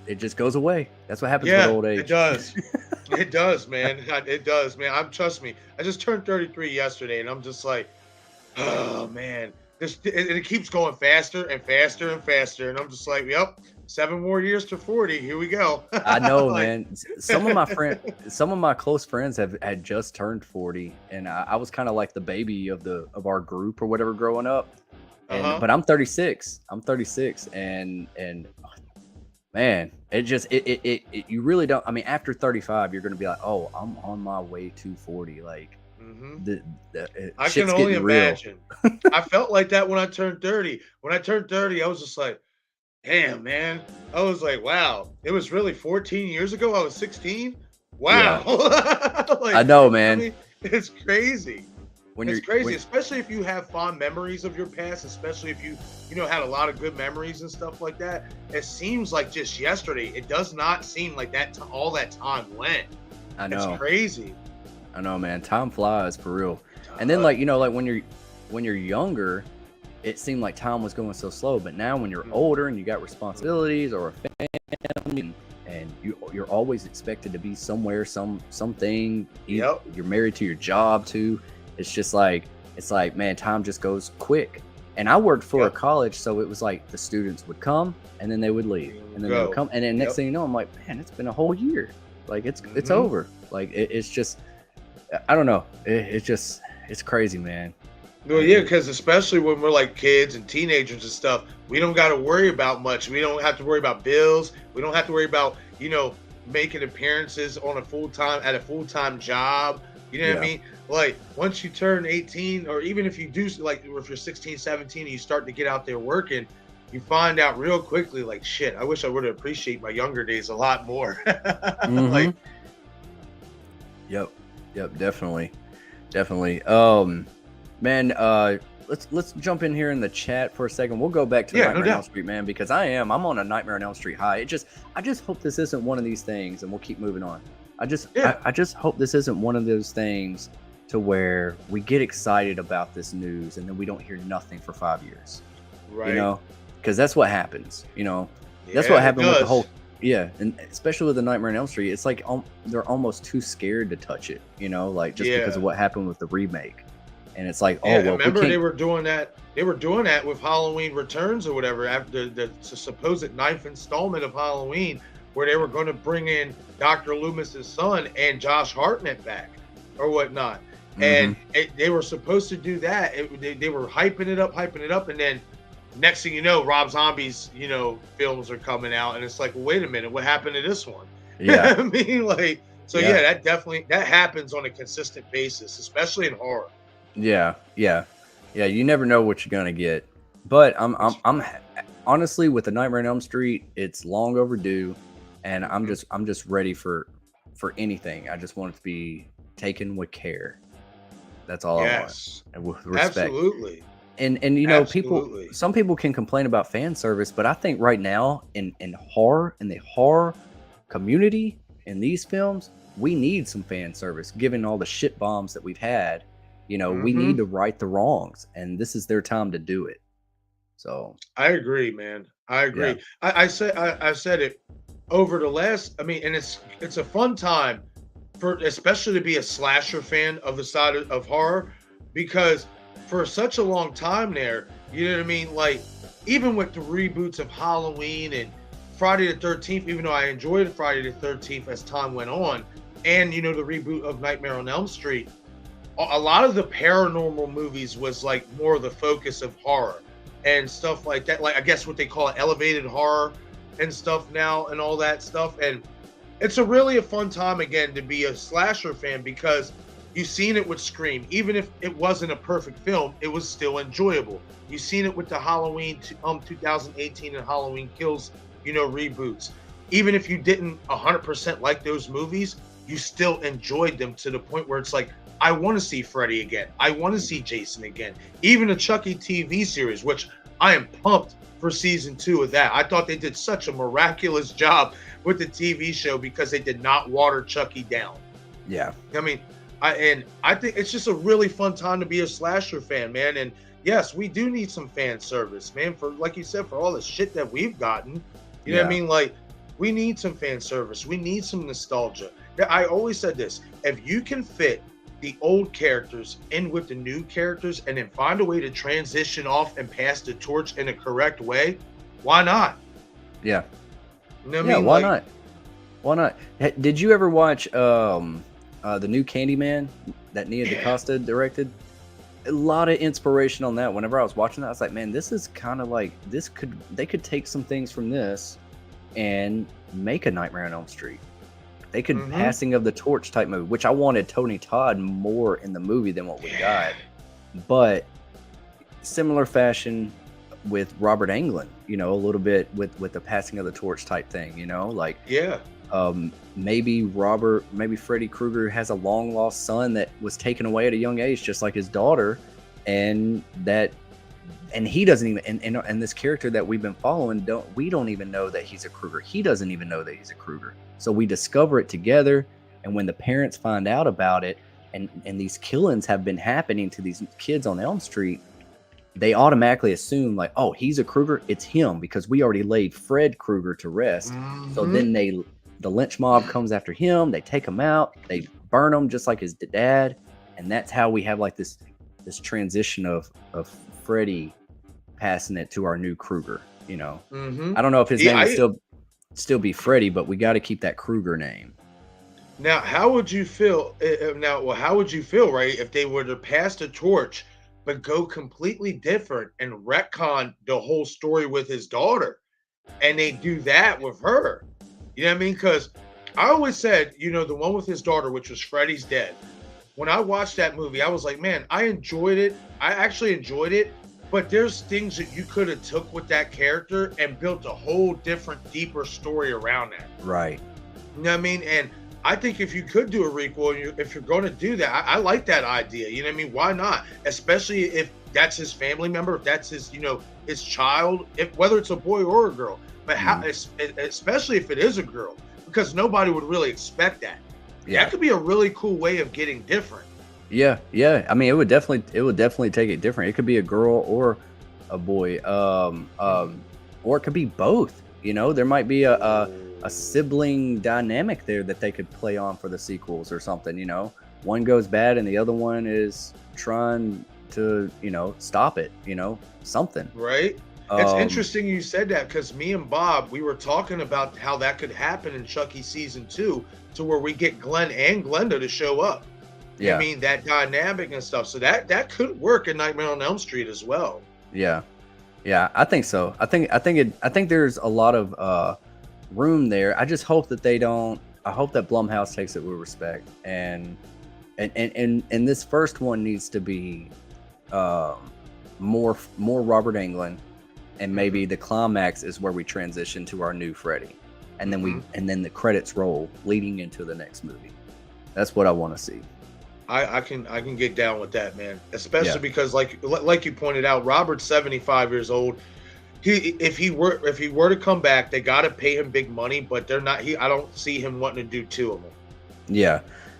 it just goes away. That's what happens with old age. It does. It does, man. It does, man. Trust me. I just turned 33 yesterday, and I'm just like, oh man, it keeps going faster and faster and faster, and I'm just like, yep, 7 more years to 40. Here we go. I know, man. Some of my close friends had just turned 40, and I was kind of like the baby of our group or whatever growing up. But I'm 36. And man, you really don't. I mean, after 35, you're gonna be like, oh, I'm on my way to 40. Like, I can only imagine. I felt like that when I turned 30. When I turned 30, I was just like, damn, man. I was like, wow, it was really 14 years ago. I was 16. Wow. Yeah. I know, man. I mean, it's crazy. It's crazy, especially if you have fond memories of your past, especially if you had a lot of good memories and stuff like that. It seems like just yesterday. It does not seem like that all that time went. I know. It's crazy. I know, man. Time flies for real. And then like when you're younger, it seemed like time was going so slow. But now when you're older and you got responsibilities or a family, and you're always expected to be somewhere, something. You're married to your job too. It's just like, man, time just goes quick. And I worked for a college, so it was like the students would come and then they would leave, and then they would come, and then next thing you know, I'm like, man, it's been a whole year. Like it's over. Like it's just, I don't know. It's crazy, man. Well, yeah, because especially when we're like kids and teenagers and stuff, we don't got to worry about much. We don't have to worry about bills. We don't have to worry about making appearances at a full-time job. You know what I mean? Like once you turn 18, or even if you do, like if you're 16, 17, and you start to get out there working, you find out real quickly, like, shit, I wish I would appreciate my younger days a lot more. Like, Yep, definitely. Man, let's jump in here in the chat for a second. We'll go back to Yeah, no Nightmare on Elm doubt. Street, man, because I'm on a Nightmare on Elm Street high. I just hope this isn't one of these things, and we'll keep moving on. Yeah. I just hope this isn't one of those things to where we get excited about this news and then we don't hear nothing for 5 years. Right. You know, because that's what happens. You know, that's Yeah, what it happened with the does. whole. Yeah, and especially with the Nightmare on Elm Street, it's like they're almost too scared to touch it. You know, like just because Yeah. of what happened with the remake, and it's like, oh Yeah, well, we remember they can't. were doing that. They were doing that with Halloween Returns or whatever after the supposed ninth installment of Halloween, where they were going to bring in Dr. Loomis's son and Josh Hartnett back or whatnot. Mhm. And they were supposed to do that. They were hyping it up, and then next thing you know, Rob Zombie's films are coming out, and it's like, well, wait a minute, what happened to this one? Yeah, I mean, like, so yeah, yeah, that happens on a consistent basis, especially in horror. yeah, yeah, yeah. You never know what you're gonna get, but I'm honestly with the Nightmare on Elm Street, it's long overdue, and I'm just ready for anything. I just want it to be taken with care. That's all I want, Yes, and with respect. absolutely, And absolutely. some people can complain about fan service, but I think right now in horror, in the horror community, in these films, we need some fan service. Given all the shit bombs that we've had, we need Hmm. to right the wrongs, and this is their time to do it. So I agree, man. I yeah, agree. I said it over the last. I mean, and it's a fun time for especially to be a slasher fan of the side of horror, because for such a long time there, you know what I mean? Like, even with the reboots of Halloween and Friday the 13th, even though I enjoyed Friday the 13th as time went on, and the reboot of Nightmare on Elm Street, a lot of the paranormal movies was like more of the focus of horror and stuff like that. Like, I guess what they call it, elevated horror and stuff now and all that stuff. And it's a fun time again to be a slasher fan, because you've seen it with Scream. Even if it wasn't a perfect film, it was still enjoyable. You've seen it with the Halloween 2018 and Halloween Kills, reboots. Even if you didn't 100% like those movies, you still enjoyed them to the point where it's like, I want to see Freddy again. I want to see Jason again. Even the Chucky TV series, which I am pumped for season 2 of that. I thought they did such a miraculous job with the TV show because they did not water Chucky down. yeah, I mean, I think it's just a really fun time to be a slasher fan, man. And yes, we do need some fan service, man. For, like you said, for all the shit that we've gotten, you know what I yeah, mean? Like, we need some fan service. We need some nostalgia. I always said this: if you can fit the old characters in with the new characters and then find a way to transition off and pass the torch in a correct way, why not? yeah, You know what I yeah. mean? Why Like, not? Why not? Did you ever watch the new Candyman that Nia yeah, DaCosta directed? A lot of inspiration on that. Whenever I was watching that, I was like, man, this is kind of like they could take some things from this and make a Nightmare on Elm Street. They could mm-hmm. passing of the torch type movie, which I wanted Tony Todd more in the movie than what we Yeah, got. But similar fashion with Robert Englund, a little bit with the passing of the torch type thing, like yeah, maybe Freddy Krueger has a long lost son that was taken away at a young age, just like his daughter, and he doesn't even, and this character that we've been following, don't even know that he's a Krueger. He doesn't even know that he's a Krueger. So we discover it together, and when the parents find out about it, and these killings have been happening to these kids on Elm Street, they automatically assume like, oh, he's a Krueger, it's him, because we already laid Fred Krueger to rest. So mm-hmm. then the lynch mob comes after him, they take him out, they burn him just like his dad, and that's how we have like this transition of Freddy passing it to our new Krueger. Mm-hmm. I don't know if his Yeah, name would still be Freddy, but we got to keep that Krueger name. now, how would you feel? How would you feel, right, if they were to pass the torch, but go completely different and retcon the whole story with his daughter, and they do that with her? You know what I mean? Because I always said, the one with his daughter, which was Freddy's Dead. When I watched that movie, I was like, man, I enjoyed it. I actually enjoyed it. But there's things that you could have took with that character and built a whole different, deeper story around that. Right. You know what I mean? And I think if you could do a requel, if you're going to do that, I like that idea. You know what I mean? Why not? Especially if that's his family member, if that's his, his child, if whether it's a boy or a girl. But how, Mhm. especially if it is a girl, because nobody would really expect that. Yeah. That could be a really cool way of getting different. Yeah, yeah. I mean, it would definitely take it different. It could be a girl or a boy, Mhm. or it could be both. There might be a Oh, sibling dynamic there that they could play on for the sequels or something. One goes bad and the other one is trying to stop it. Something. right? It's Um, interesting you said that because me and Bob, we were talking about how that could happen in Chucky season 2 to where we get Glenn and Glenda to show up. I yeah, mean, that dynamic and stuff. So that could work in Nightmare on Elm Street as well. yeah, yeah. I think so. I think there's a lot of room there. I just hope that they don't. I hope that Blumhouse takes it with respect, and this first one needs to be um, more Robert Englund, and maybe Mhm. the climax is where we transition to our new Freddy, and then Mhm. the credits roll leading into the next movie. That's what I want to see. I can get down with that, man. Yeah, Especially because like you pointed out, Robert's 75 years old. If he were to come back, they got to pay him big money, but they're not. I don't see him wanting to do two of them. yeah,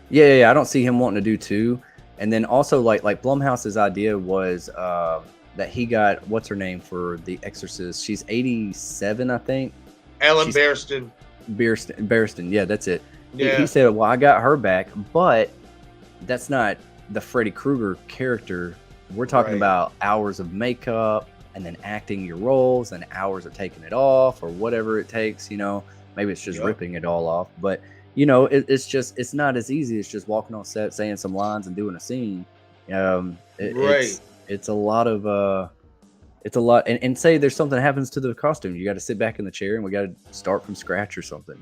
yeah. I don't see him wanting to do two, and then also like Blumhouse's idea was that he got what's her name for The Exorcist. She's 87, I think. Ellen She's Barristan. Barristan. Yeah, that's it. He Yeah. said, "Well, I got her back, but that's not the Freddy Krueger character. We're talking Right. about hours of makeup and then acting your roles and hours of taking it off or whatever it takes. Maybe it's just Yep. ripping it all off, but it's not as easy as just walking on set, saying some lines and doing a scene. It, Right. it's a lot of it's a lot, and say there's something happens to the costume, you got to sit back in the chair and we got to start from scratch or something.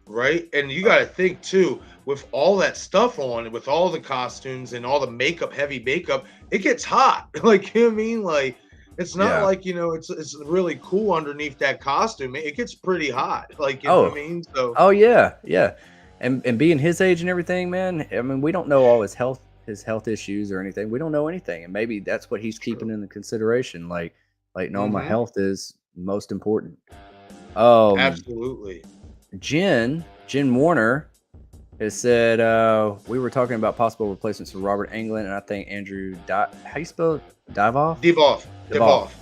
Right. And you Uh, got to think too, with all that stuff on, with all the costumes and all the makeup, heavy makeup, it gets hot. Like, you know what I mean? Like, it's not yeah. like, it's really cool underneath that costume. It gets pretty hot. Like, you know what I Oh, mean? So, oh yeah, yeah. And being his age and everything, man. I mean, we don't know all his health issues or anything. We don't know anything, and maybe that's what he's keeping true. into consideration. Like, no, my Hmm. health is most important. Um, Absolutely. Jen Warner has said we were talking about possible replacements for Robert Englund, and I think Andrew how you spell it? Divoff? Devolve. Divoff, Devolve.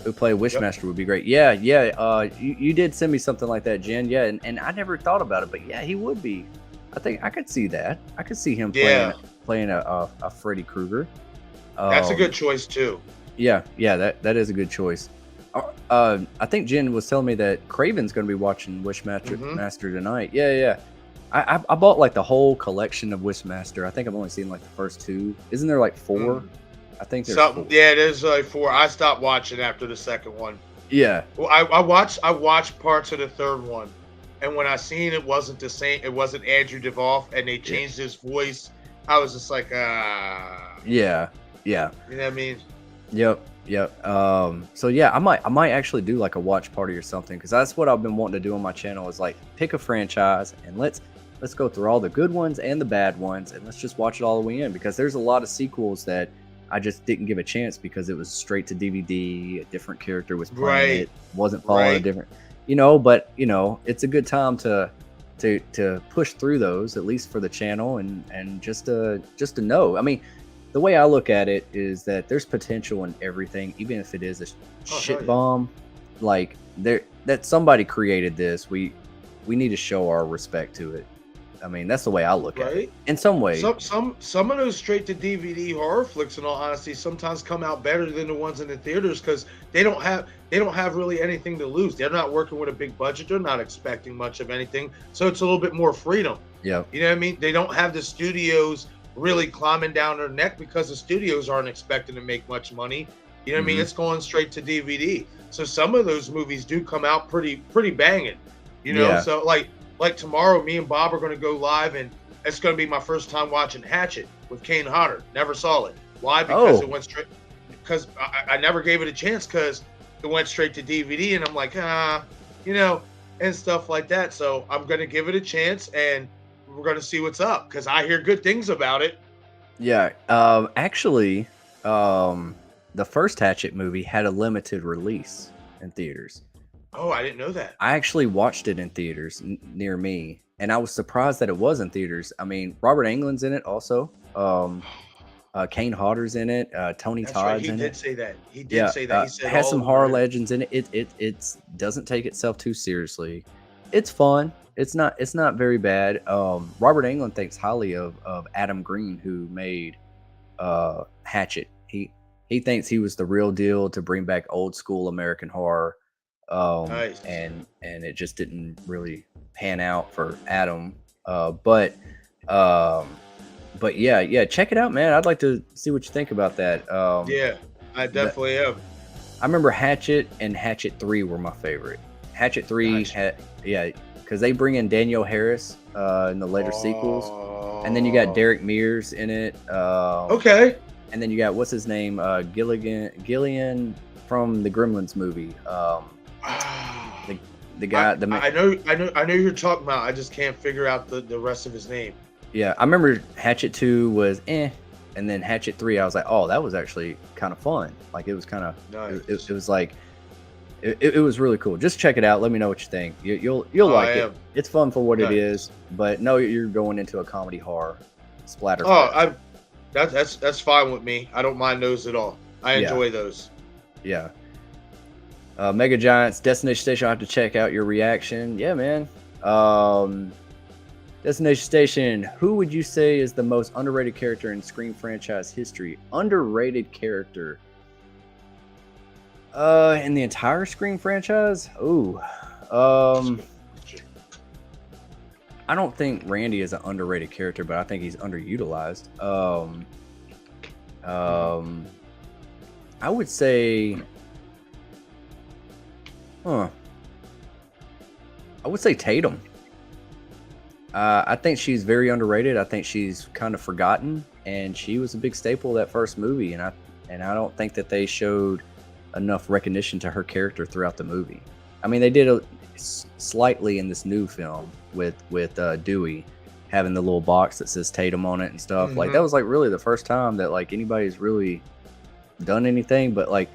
who play Yep. Wishmaster would be great. Yeah, yeah. You did send me something like that, Jen. Yeah, and I never thought about it, but yeah, he would be. I think I could see that. I could see him playing Yeah. playing a Freddy Krueger. That's a good Um, choice too. yeah, yeah, that is a good choice. I think Jen was telling me that Craven's going to be watching Wishmaster Hmm. Master tonight. Yeah, yeah. I bought like the whole collection of Wishmaster. I think I've only seen like the first two. Isn't there like four? I think there's Something, four. yeah, it is like four. I stopped watching after the second one. Yeah, Well, I watched parts of the third one, and when I seen it wasn't the same, it wasn't Andrew Devolf, and they yeah, changed his voice. I was just like, yeah, yeah. you know what I mean? Yep, yep. So yeah, I might actually do like a watch party or something because that's what I've been wanting to do on my channel is like pick a franchise and let's go through all the good ones and the bad ones and let's just watch it all the way in because there's a lot of sequels that I just didn't give a chance because it was straight to DVD. A different character was playing Right, it, wasn't following a right. different, but it's a good time to push through those at least for the channel and just to know. I mean, the way I look at it is that there's potential in everything, even if it is a Oh hell shit yeah. bomb. Like there, that somebody created this. We need to show our respect to it. I mean, that's the way I look at it. Right. In some way, Some of those straight to DVD horror flicks, in all honesty, sometimes come out better than the ones in the theaters because they don't have really anything to lose. They're not working with a big budget. They're not expecting much of anything, so it's a little bit more freedom. yeah, You know what I mean? They don't have the studios really climbing down their neck because the studios aren't expecting to make much money. You know what I mean? hmm It's going straight to DVD. So some of those movies do come out pretty banging. yeah. So like tomorrow, me and Bob are going to go live, and it's going to be my first time watching Hatchet with Kane Hodder. Never saw it. Why? Because it Oh, went straight. Because I never gave it a chance because it went straight to DVD, and I'm like, you know, and stuff like that. So I'm going to give it a chance, and we're going to see what's up because I hear good things about it. yeah. Actually, um, the first Hatchet movie had a limited release in theaters. Oh, I didn't know that. I actually watched it in theaters near me, and I was surprised that it was in theaters. I mean, Robert Englund's in it also. Kane Hodder's in it. Tony That's right. Todd's He in did it. say that. He did Yeah, say that. He said has all some of them horror are in it. legends in it. It doesn't take itself too seriously. It's fun. It's not very bad. Robert Englund thinks highly of Adam Green, who made Hatchet. He thinks he was the real deal to bring back old school American horror. Nice. And it just didn't really pan out for Adam. But yeah, check it out, man. I'd like to see what you think about that. Yeah, I definitely am. I remember Hatchet and Hatchet 3 were my favorite. Hatchet 3 Gotcha. because they bring in Danielle Harris in the later sequels, and then you got Oh. Derek Mears in it. Okay. And then you got what's his name, Gillian from the Gremlins movie. The guy, I know who you're talking about. I just can't figure out the rest of his name. yeah, I remember Hatchet 2 was and then Hatchet 3, I was like, oh, that was actually kind of fun. Like it was kind of, Nice. it was like, it was really cool. Just check it out. Let me know what you think. You'll like it. am. It's fun for what it Nice. is, but no, you're going into a comedy horror splatter. Oh, that's fine with me. I don't mind those at all. I Yeah. enjoy those. Yeah. Mega Giants, Destination Station, I'll have to check out your reaction. Yeah, man. Destination Station, who would you say is the most underrated character in Scream franchise history? Underrated character. In the entire Scream franchise? Ooh. I don't think Randy is an underrated character, but I think he's underutilized. I would say, I would say Tatum. I think she's very underrated. I think she's kind of forgotten, and she was a big staple of that first movie. And I don't think that they showed enough recognition to her character throughout the movie. I mean, they did slightly in this new film with Dewey having the little box that says Tatum on it and stuff. Like that was like really the first time that like anybody's really done anything. But like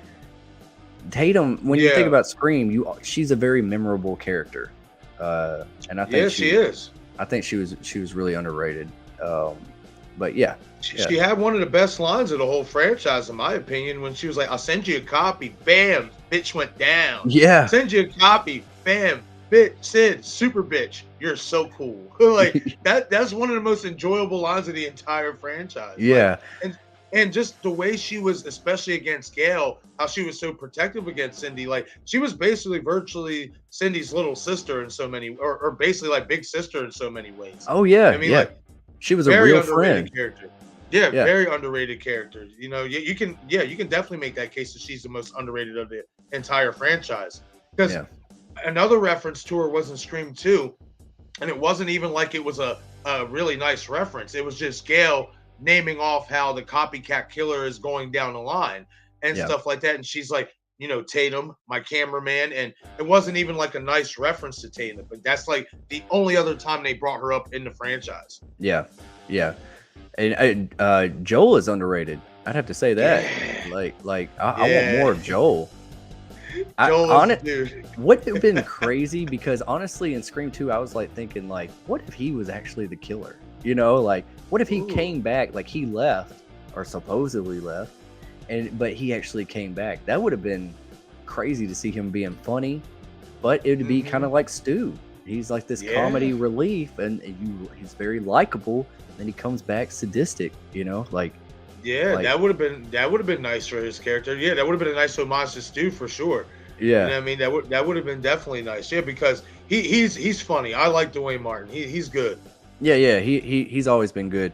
Tatum, when you think about Scream, she's a very memorable character, and I think she is. I think she was really underrated. But yeah, She had one of the best lines of the whole franchise, in my opinion, when she was like, "I'll send you a copy." Bam, bitch went down. yeah, Send you a copy. Bam, bitch, Sid, super bitch. You're so cool. Like that's one of the most enjoyable lines of the entire franchise. yeah, And just the way she was, especially against Gail, how she was so protective against Cindy. Like she was basically virtually Cindy's little sister in so many, or basically like big sister in so many ways. oh yeah, I mean, yeah. like She was a very real underrated friend. character. Yeah, Yeah. very underrated character. You know, you can definitely make that case that she's the most underrated of the entire franchise. Because another reference to her was in Scream 2, and it wasn't even like it was a really nice reference. It was just Gail naming off how the copycat killer is going down the line and stuff like that. And she's like, you know, Tatum, my cameraman. And it wasn't even like a nice reference to Tatum, but that's like the only other time they brought her up in the franchise. Yeah, yeah. And Joel is underrated. I'd have to say that. Yeah. I want more of Joel. Dude. Would have been crazy because honestly, in Scream 2, I was like thinking, like, what if he was actually the killer? You know, like, what if he came back, like he left or supposedly left, but he actually came back? That would have been crazy to see him being funny, but it would be kind of like Stu. He's like this comedy relief, and he's very likable. Then he comes back sadistic, you know, like. Yeah, that would have been nice for his character. Yeah, that would have been a nice homage to Stu for sure. Yeah, You know what I mean, that would have been definitely nice. Yeah, because he's funny. I like Dwayne Martin. He's good. yeah. He's always been good,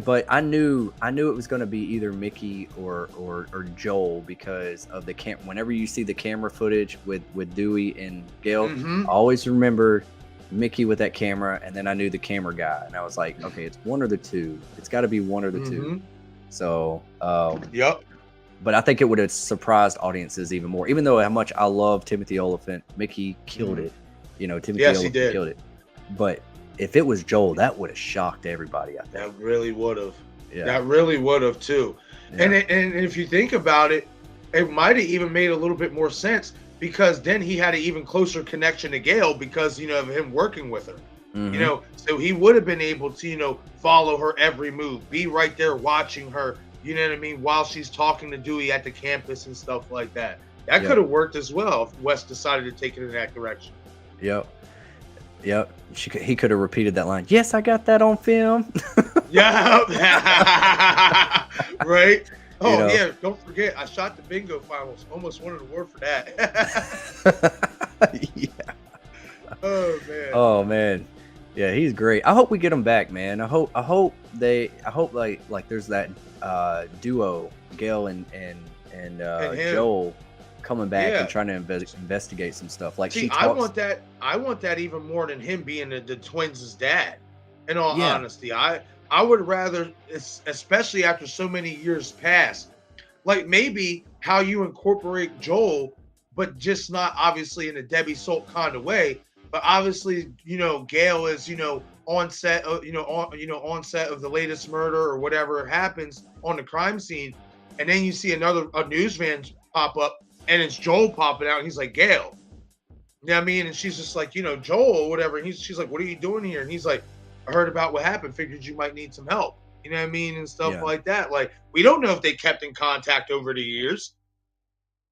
but I knew it was going to be either Mickey or Joel because of the whenever you see the camera footage with Dewey and Gail, I always remember Mickey with that camera, and then I knew the camera guy, and I was like, okay, it's one or the two. It's got to be one or the two. So, Yep. but I think it would have surprised audiences even more. Even though how much I love Timothy Olyphant, Mickey killed it. You know, Timothy Olyphant killed it. But if it was Joel, that would have shocked everybody, I think. That really would have. Yeah. That really would have too. Yeah. And if you think about it, it might have even made a little bit more sense because then he had an even closer connection to Gail because of him working with her. Mm-hmm. So he would have been able to, follow her every move, be right there watching her, you know what I mean, while she's talking to Dewey at the campus and stuff like that. That could Yep. have worked as well if West decided to take it in that direction. Yep. Yep. He could have repeated that line. Yes, I got that on film. Yeah. Right. You Oh know. yeah, don't forget I shot the bingo finals. Almost won an award for that. Yeah. Oh man. Oh man. Yeah, he's great. I hope we get him back, man. I hope like there's that duo, Gail and And him. Joel coming back Yeah. and trying to investigate some stuff. Like See, she I talks. want that. I want that even more than him being the twins' dad. In all Yeah. honesty, I would rather, especially after so many years pass, like maybe how you incorporate Joel, but just not obviously in a Debbie Salt kind of way. But obviously, Gail is on set, on set of the latest murder or whatever happens on the crime scene, and then you see a news van pop up, and it's Joel popping out, and he's like, Gail. You know what I mean? And she's just like, Joel or whatever. And she's like, what are you doing here? And he's like, I heard about what happened. Figured you might need some help. You know what I mean? And stuff Yeah. like that. Like, we don't know if they kept in contact over the years.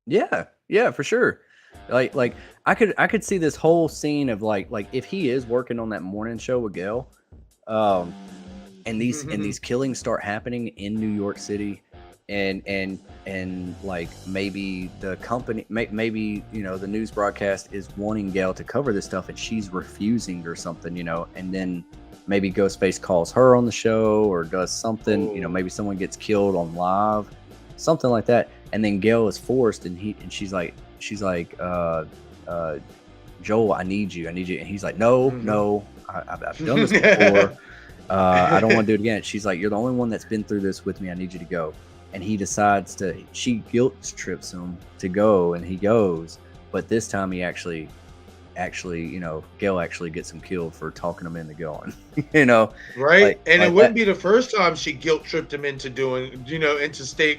Yeah, yeah, for sure. Like I could see this whole scene of like if he is working on that morning show with Gail, um, and these killings start happening in New York City, and like maybe the company, maybe the news broadcast is wanting Gail to cover this stuff and she's refusing or something, and then maybe Ghostface calls her on the show or does something, maybe someone gets killed on live, something like that, and then Gail is forced and she's like Joel, I need you, and he's like, no, I've done this before. I don't want to do it again. She's like, you're the only one that's been through this with me. I need you to go. And he decides she guilt trips him to go, and he goes. But this time he actually, Gail actually gets him killed for talking him into going, Right. And it wouldn't that. be the first time she guilt tripped him into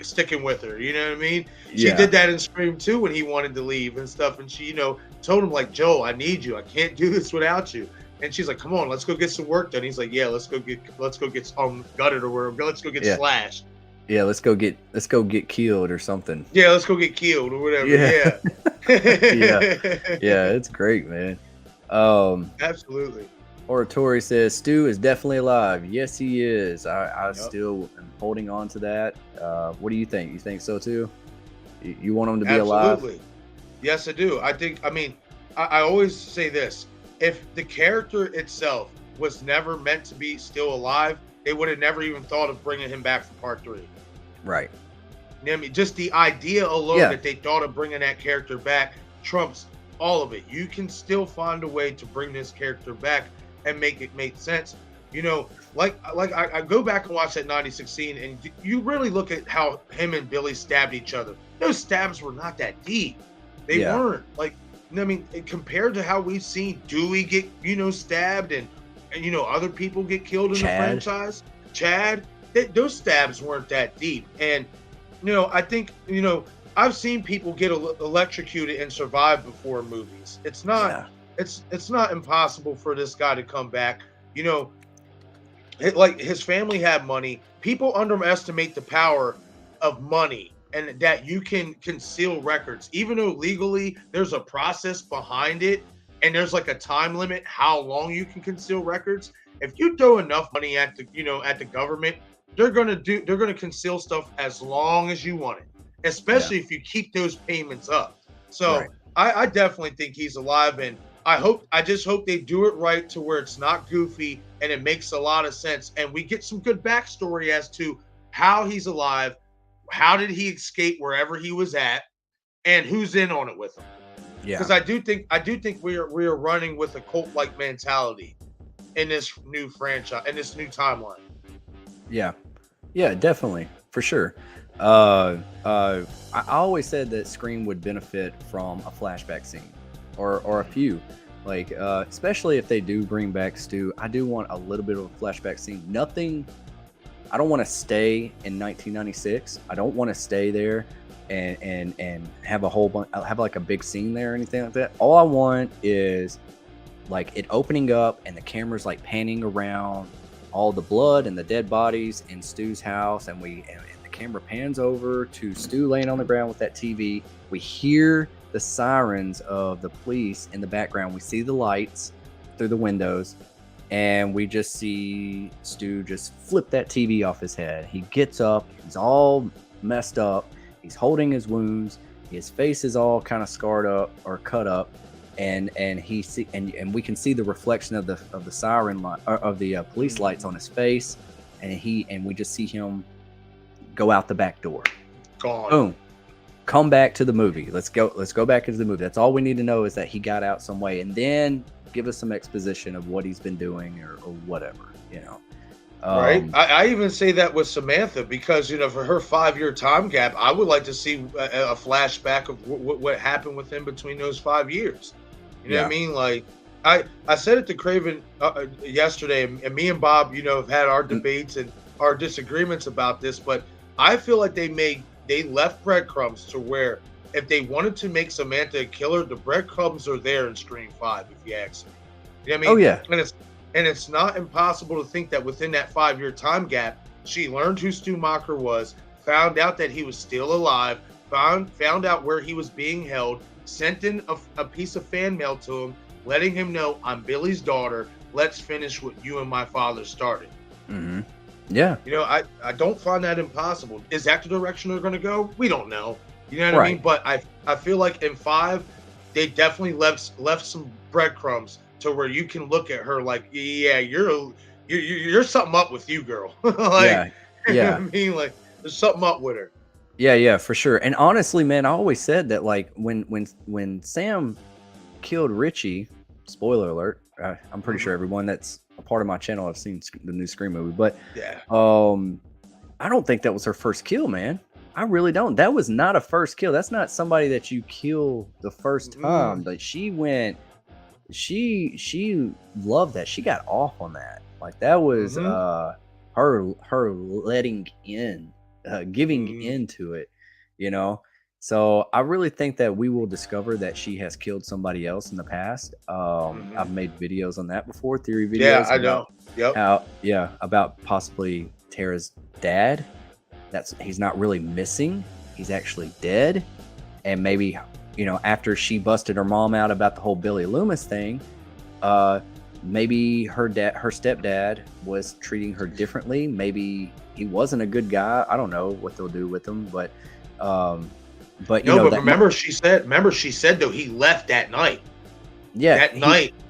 sticking with her. You know what I mean? She Yeah. did that in Scream 2 when he wanted to leave and stuff. And she, told him like, Joel, I need you. I can't do this without you. And she's like, come on, let's go get some work done. He's like, yeah, let's go get gutted or whatever. Let's go get slashed. Yeah, let's go get killed or something. Yeah, let's go get killed or whatever. Yeah. Yeah. Yeah, it's great, man. Absolutely. Oratori says Stu is definitely alive. Yes, he is. I still am holding on to that. What do you think? You think so too? You want him to be alive? Absolutely. Yes, I do. I always say this. If the character itself was never meant to be still alive, they would have never even thought of bringing him back for part 3. Right. You know what I mean? Just the idea alone that they thought of bringing that character back trumps all of it. You can still find a way to bring this character back and make it make sense. Like I go back and watch that 96 scene, and you really look at how him and Billy stabbed each other. Those stabs were not that deep. They weren't. Like, compared to how we've seen Dewey get, stabbed and other people get killed in the franchise. Chad, those stabs weren't that deep. And, I think, I've seen people get electrocuted and survive before movies. It's not, it's not impossible for this guy to come back. Like his family had money. People underestimate the power of money and that you can conceal records, even though legally there's a process behind it. And there's like a time limit how long you can conceal records. If you throw enough money at the government, they're gonna conceal stuff as long as you want it, especially if you keep those payments up. So I definitely think he's alive, and I just hope they do it right to where it's not goofy and it makes a lot of sense, and we get some good backstory as to how he's alive, how did he escape wherever he was at, and who's in on it with him. Because I do think we are running with a cult-like mentality in this new franchise, in this new timeline. Yeah, definitely, for sure. I always said that Scream would benefit from a flashback scene, or a few, like especially if they do bring back Stu. I do want a little bit of a flashback scene. Nothing I don't want to stay in 1996. I don't want to stay there and have a whole bunch, have like a big scene there or anything like that. All I want is like it opening up and the camera's like panning around all the blood and the dead bodies in Stu's house, and the camera pans over to Stu laying on the ground with that TV. We hear the sirens of the police in the background. We see the lights through the windows, and we just see Stu just flip that TV off his head. He gets up, he's all messed up, he's holding his wounds, his face is all kind of scarred up or cut up, and we can see the reflection of the siren light, of the police lights on his face, and we just see him go out the back door. Gone. Boom. Come back to the movie. Let's go back into the movie. That's all we need to know, is that he got out some way, and then give us some exposition of what he's been doing or whatever, you know. Right. I even say that with Samantha, because, you know, for her 5-year time gap, I would like to see a flashback of what happened with him between those 5 years. You know what I mean? Like, I said it to Craven yesterday, and me and Bob, you know, have had our debates and our disagreements about this, but I feel like they left breadcrumbs to where if they wanted to make Samantha a killer, the breadcrumbs are there in Scream 5, if you ask me. You know what I mean? Oh yeah. And it's not impossible to think that within that 5-year time gap, she learned who Stu Macher was, found out that he was still alive, found out where he was being held, sent in a piece of fan mail to him, letting him know, I'm Billy's daughter. Let's finish what you and my father started. Mm-hmm. Yeah. You know, I don't find that impossible. Is that the direction they're going to go? We don't know. You know what I mean? But I feel like in 5, they definitely left some breadcrumbs to where you can look at her like, yeah, you're something up with you, girl. Like, yeah. You know what I mean? Like, there's something up with her. Yeah, for sure. And honestly, man, I always said that, like, when Sam killed Richie, spoiler alert, I'm pretty sure everyone that's a part of my channel have seen the new Scream movie, but yeah, I don't think that was her first kill, man. I really don't. That was not a first kill. That's not somebody that you kill the first time. Like, she loved that. She got off on that. Like, that was her letting in, giving into it, you know. So I really think that we will discover that she has killed somebody else in the past. I've made videos on that before, theory videos. Yeah, I know. Yep. About possibly Tara's dad. He's not really missing. He's actually dead. And maybe, you know, after she busted her mom out about the whole Billy Loomis thing, maybe her stepdad was treating her differently. Maybe he wasn't a good guy. I don't know what they'll do with him, but you know, remember she said though he left that night. Yeah,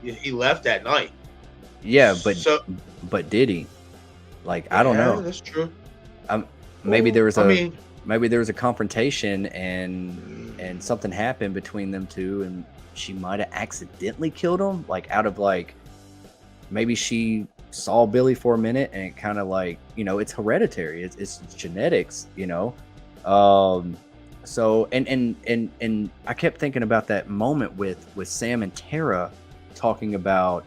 he left that night. Yeah, but did he? Like, I don't know. That's true. Maybe there was a confrontation and something happened between them two, and she might have accidentally killed him. Like, out of, like, maybe she saw Billy for a minute and it kind of, like, you know, it's hereditary. It's genetics, you know. So and I kept thinking about that moment with Sam and Tara talking about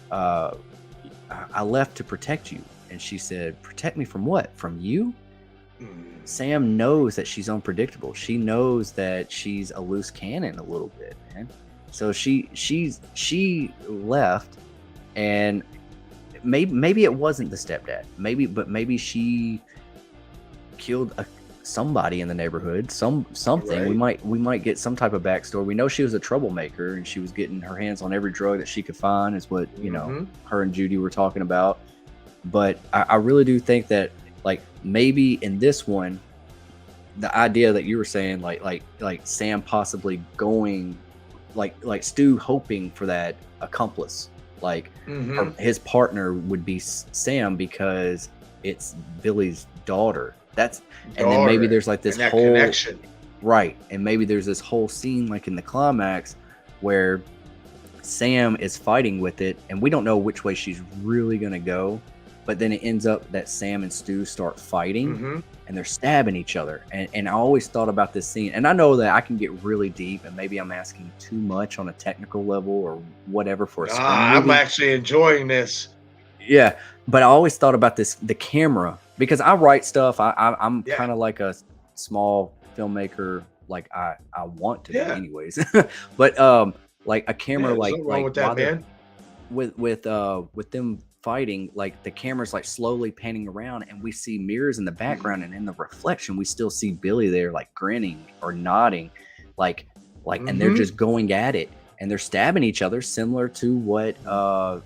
I left to protect you, and she said, protect me from what? From you? Sam knows that she's unpredictable. She knows that she's a loose cannon a little bit, man. So she left, and maybe it wasn't the stepdad. Maybe she killed somebody in the neighborhood. Something. Right. We might get some type of backstory. We know she was a troublemaker, and she was getting her hands on every drug that she could find, is what, you know, her and Judy were talking about. But I really do think that, like, maybe in this one, the idea that you were saying, like Sam possibly going, like Stu hoping for that accomplice, like his partner would be Sam because it's Billy's daughter. And then maybe there's like this whole connection, right? And maybe there's this whole scene, like in the climax, where Sam is fighting with it, and we don't know which way she's really gonna go. But then it ends up that Sam and Stu start fighting, and they're stabbing each other. And I always thought about this scene, and I know that I can get really deep, and maybe I'm asking too much on a technical level or whatever for a Scream movie. I'm actually enjoying this. Yeah, but I always thought about the camera because I write stuff. I'm Yeah, kind of like a small filmmaker, like I want to be yeah, anyways. But like a yeah. camera, There's nothing wrong like with that, while they're man. with them fighting, like the camera's like slowly panning around and we see mirrors in the background, and in the reflection we still see Billy there like grinning or nodding, like and they're Hmm. just going at it, and they're stabbing each other similar to what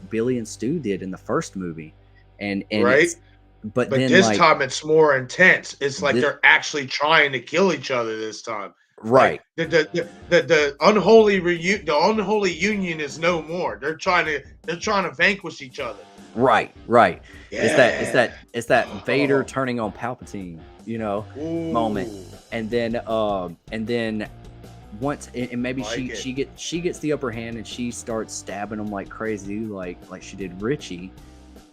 Billy and Stu did in the first movie. And Right. it's but But then this like time it's more intense. It's like the they're actually trying to kill each other this time. Like right, the unholy the unholy union is no more. They're trying to vanquish each other. right. Yeah. It's that Vader Oh. turning on Palpatine, moment. Ooh. And then once, and maybe Like it. she gets the upper hand and she starts stabbing them like crazy, like she did Richie.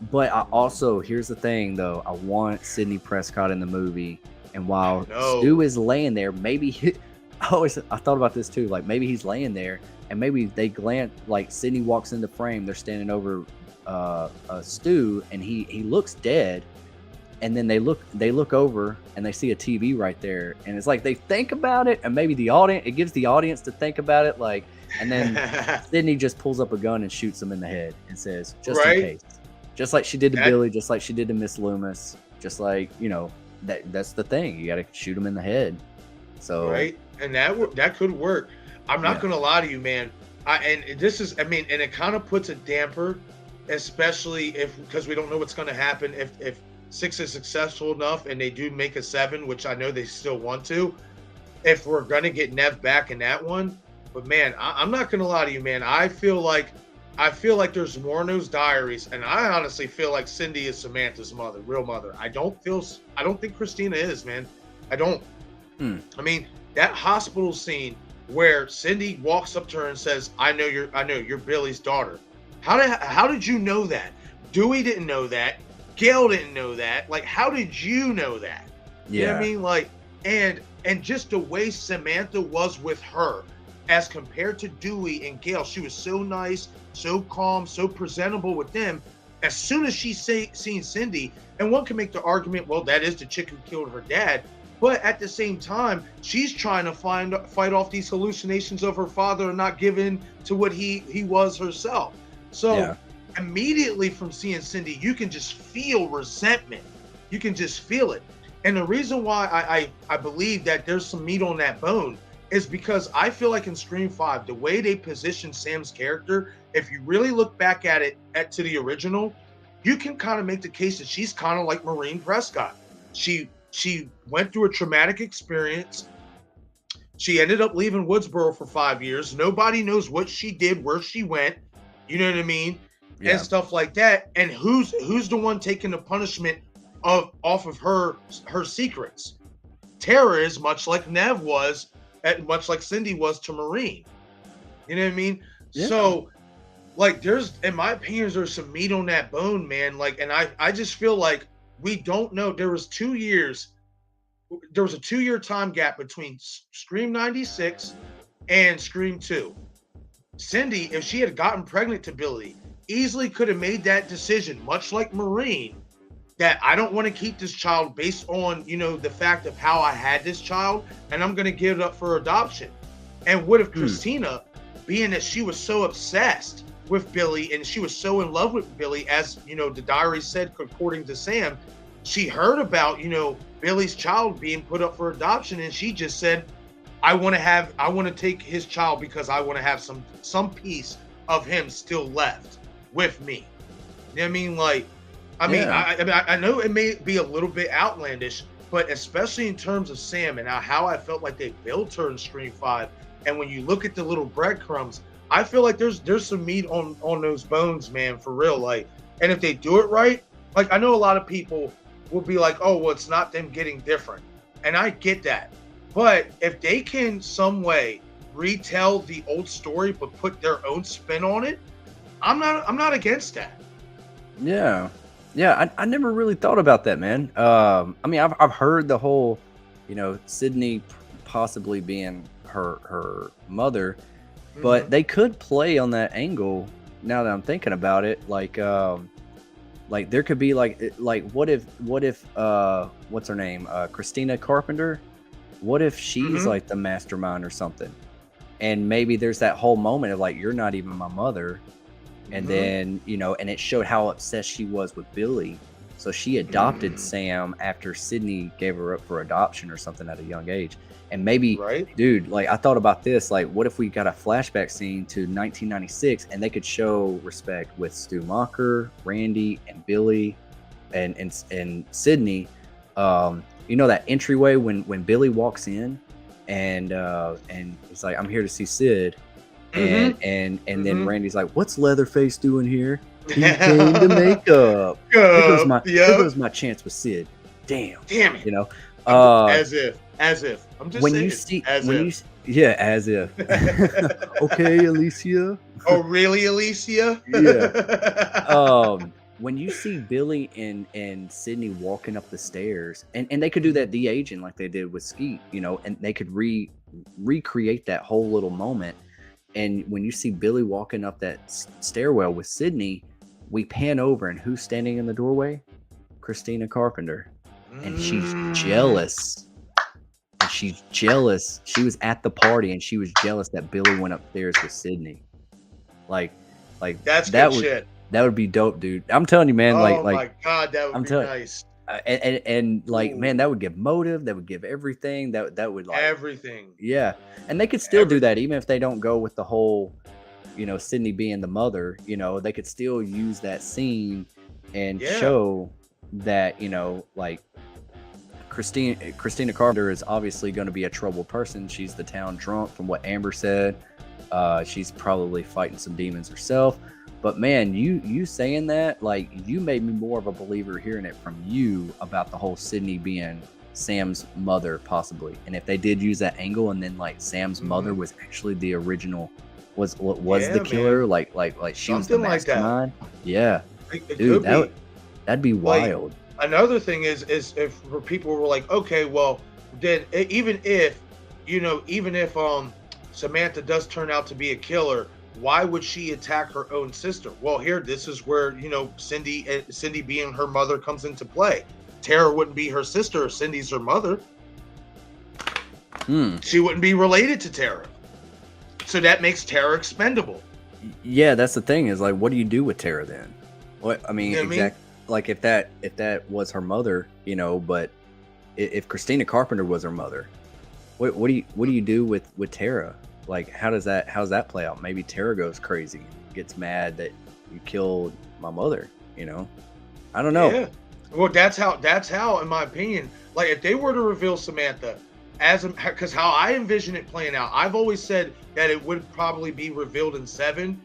But I also, here's the thing though, I want Sidney Prescott in the movie, and I while Stu know. is laying there, maybe I thought about this too, like maybe he's laying there and maybe they glance, like Sidney walks into frame, they're standing over Stu, and he looks dead, and then they look over and they see a TV right there, and it's like they think about it, and maybe the audience, it gives the audience to think about it, like, and then Sydney just pulls up a gun and shoots him in the head and says, just in Right? case, just like she did to That Billy, just like she did to Miss Loomis, just like, that's the thing, you got to shoot him in the head. So right? And that could work. I'm not yeah, gonna lie to you, man. And this is, I mean, and it kind of puts a damper, especially if, because we don't know what's gonna happen if six is successful enough and they do make a seven, which I know they still want to. If we're gonna get Nev back in that one, but man, I'm not gonna lie to you, man. I feel like there's more in those diaries, and I honestly feel like Cindy is Samantha's mother, real mother. I don't think Christina is, man. I don't. hmm, I mean, that hospital scene where Cindy walks up to her and says, I know you're Billy's daughter." How did you know that? Dewey didn't know that. Gail didn't know that. Like, how did you know that? You know what I yeah, mean? Like, and just the way Samantha was with her as compared to Dewey and Gail, she was so nice, so calm, so presentable with them. As soon as she seen Cindy, and one can make the argument, well, that is the chick who killed her dad. But at the same time, she's trying to fight off these hallucinations of her father and not giving to what he was herself. So yeah, immediately from seeing Cindy, you can just feel resentment. You can just feel it. And the reason why I believe that there's some meat on that bone is because I feel like in Scream 5, the way they position Sam's character, if you really look back at it to the original, you can kind of make the case that she's kind of like Maureen Prescott. She went through a traumatic experience. She ended up leaving Woodsboro for 5 years. Nobody knows what she did, where she went. You know what I mean? And yeah, stuff like that. And who's the one taking the punishment off of her secrets? Tara is, much like Nev was, much like Cindy was to Maureen. You know what I mean? yeah, So, like, there's, in my opinion, there's some meat on that bone, man. Like, and I just feel like we don't know. There was a 2 year time gap between Scream 96 and Scream 2. Cindy, if she had gotten pregnant to Billy, easily could have made that decision, much like Maureen, that I don't want to keep this child based on, the fact of how I had this child, and I'm going to give it up for adoption. And what if hmm, Christina, being that she was so obsessed with Billy and she was so in love with Billy, as the diary said, according to Sam, she heard about, Billy's child being put up for adoption, and she just said, I want to take his child because I want to have some piece of him still left with me. You know what I mean? Like, yeah, I know it may be a little bit outlandish, but especially in terms of Sam and how I felt like they built her in Scream 5, and when you look at the little breadcrumbs, I feel like there's some meat on those bones, man, for real. Like, and if they do it right, like, I know a lot of people will be like, oh, well, it's not them getting different, and I get that, but if they can some way retell the old story but put their own spin on it, I'm not against that. yeah, yeah. I never really thought about that, man. I mean, I've heard the whole, Sydney possibly being her mother, but Hmm. they could play on that angle now that I'm thinking about it. Like, Like there could be like what if what's her name? Christina Carpenter? What if she's Mhm. like the mastermind or something? And maybe there's that whole moment of like, you're not even my mother. And Mhm. then, and it showed how obsessed she was with Billy. So she adopted Mm. Sam after Sydney gave her up for adoption or something at a young age. And maybe, Right? dude, like I thought about this, like, what if we got a flashback scene to 1996 and they could show respect with Stu Macher, Randy, and Billy and Sydney. That entryway when Billy walks in and he's like, I'm here to see Sid. And Mhm. and and then Mhm. Randy's like, "What's Leatherface doing here? He came to make up. There goes my there Yep. goes my chance with Sid. Damn." Damn it. You know. Uh As if. I'm just when you saying, see as when you if. s- yeah, as if. Okay, Alicia. Oh, really, Alicia? Yeah. When you see Billy and Sydney walking up the stairs, and they could do that Mhm. de-aging like they did with Skeet, and they could recreate that whole little moment. And when you see Billy walking up that stairwell with Sydney, we pan over, and who's standing in the doorway? Christina Carpenter. And she's Mm. jealous. And she's jealous. She was at the party and she was jealous that Billy went upstairs with Sydney. Like, like That's that good would shit. that would be dope, dude. I'm telling you, man. Oh my god, that would I'm be telling, nice. and like, man, Ooh, that would give motive. That would give everything. That would like, everything. yeah. And they could still do that Everything. even if they don't go with the whole Sydney being the mother. They could still use that scene and Yeah. show that, like Christina Carpenter is obviously going to be a troubled person. She's the town drunk, from what Amber said. She's probably fighting some demons herself. But man, you saying that, like, you made me more of a believer hearing it from you about the whole Sydney being Sam's mother, possibly. And if they did use that angle, and then like Sam's mother Mhm. was actually the original, was the Yeah, man. killer, like she was the Something like that. mastermind. Yeah, It dude, could be. that'd be Like, wild. another thing is if where people were like, okay, well, then even if Samantha does turn out to be a killer, why would she attack her own sister? Well, here, this is where Cindy being her mother comes into play. Tara wouldn't be her sister if Cindy's her mother. Hmm. She wouldn't be related to Tara. So that makes Tara expendable. Yeah, that's the thing, is like, what do you do with Tara then? What I You mean, know what I mean? exact like, if that was her mother, but if Christina Carpenter was her mother, what do you do with Tara? Like, how's that play out? Maybe Tara goes crazy, gets mad that you killed my mother. I don't know. Yeah. Well, that's how, in my opinion, like if they were to reveal Samantha as because how I envision it playing out, I've always said that it would probably be revealed in seven.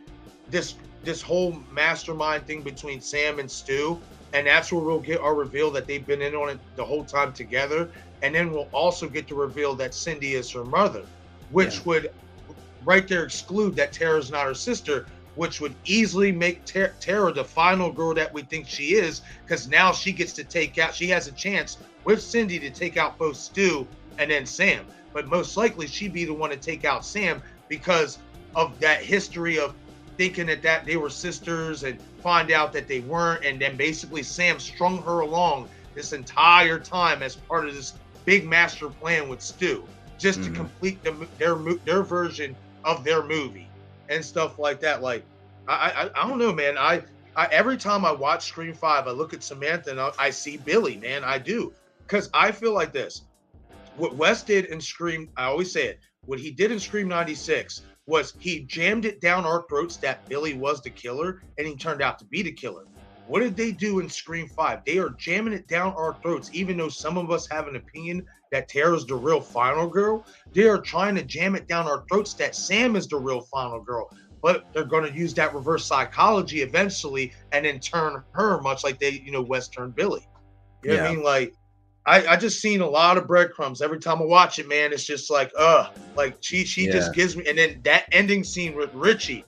This this whole mastermind thing between Sam and Stu, and that's where we'll get our reveal that they've been in on it the whole time together, and then we'll also get to reveal that Cindy is her mother, Yeah, which would right there exclude that Tara's not her sister, which would easily make Tara the final girl that we think she is, because now she gets to take out, she has a chance with Cindy to take out both Stu and then Sam. But most likely she'd be the one to take out Sam because of that history of thinking that they were sisters and find out that they weren't. And then basically Sam strung her along this entire time as part of this big master plan with Stu, just to hmm, complete their version of their movie and stuff like that. Like, I don't know, man. I every time I watch Scream 5, I look at Samantha and I see Billy, man. I do, because I feel like this. What Wes did in Scream, I always say it. What he did in Scream '96 was he jammed it down our throats that Billy was the killer, and he turned out to be the killer. What did they do in Scream 5? They are jamming it down our throats, even though some of us have an opinion that Tara's the real final girl. They are trying to jam it down our throats that Sam is the real final girl. But they're going to use that reverse psychology eventually and then turn her, much like Wes turned Billy. You know what I yeah, mean? Like, I just seen a lot of breadcrumbs. Every time I watch it, man, it's just like she just yeah, gives me. And then that ending scene with Richie,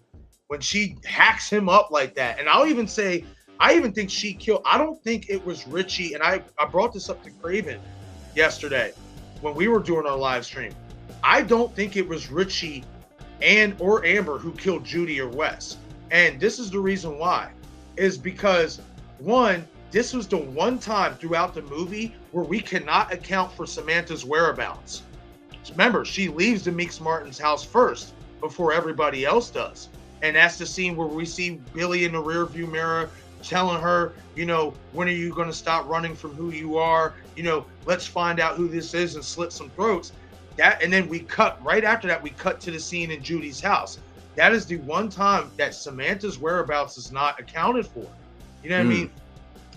when she hacks him up like that, and I'll even say, I even think she killed. I don't think it was Richie, and I brought this up to Craven yesterday when we were doing our live stream. I don't think it was Richie and or Amber who killed Judy or Wes, and this is the reason why, is because one, this was the one time throughout the movie where we cannot account for Samantha's whereabouts. Remember, she leaves Demeeks Martin's house first before everybody else does. And that's the scene where we see Billy in the rearview mirror telling her, you know, when are you going to stop running from who you are? You know, let's find out who this is and slit some throats. That, and then we cut right after that, we cut to the scene in Judy's house. That is the one time that Samantha's whereabouts is not accounted for. You know what I mean?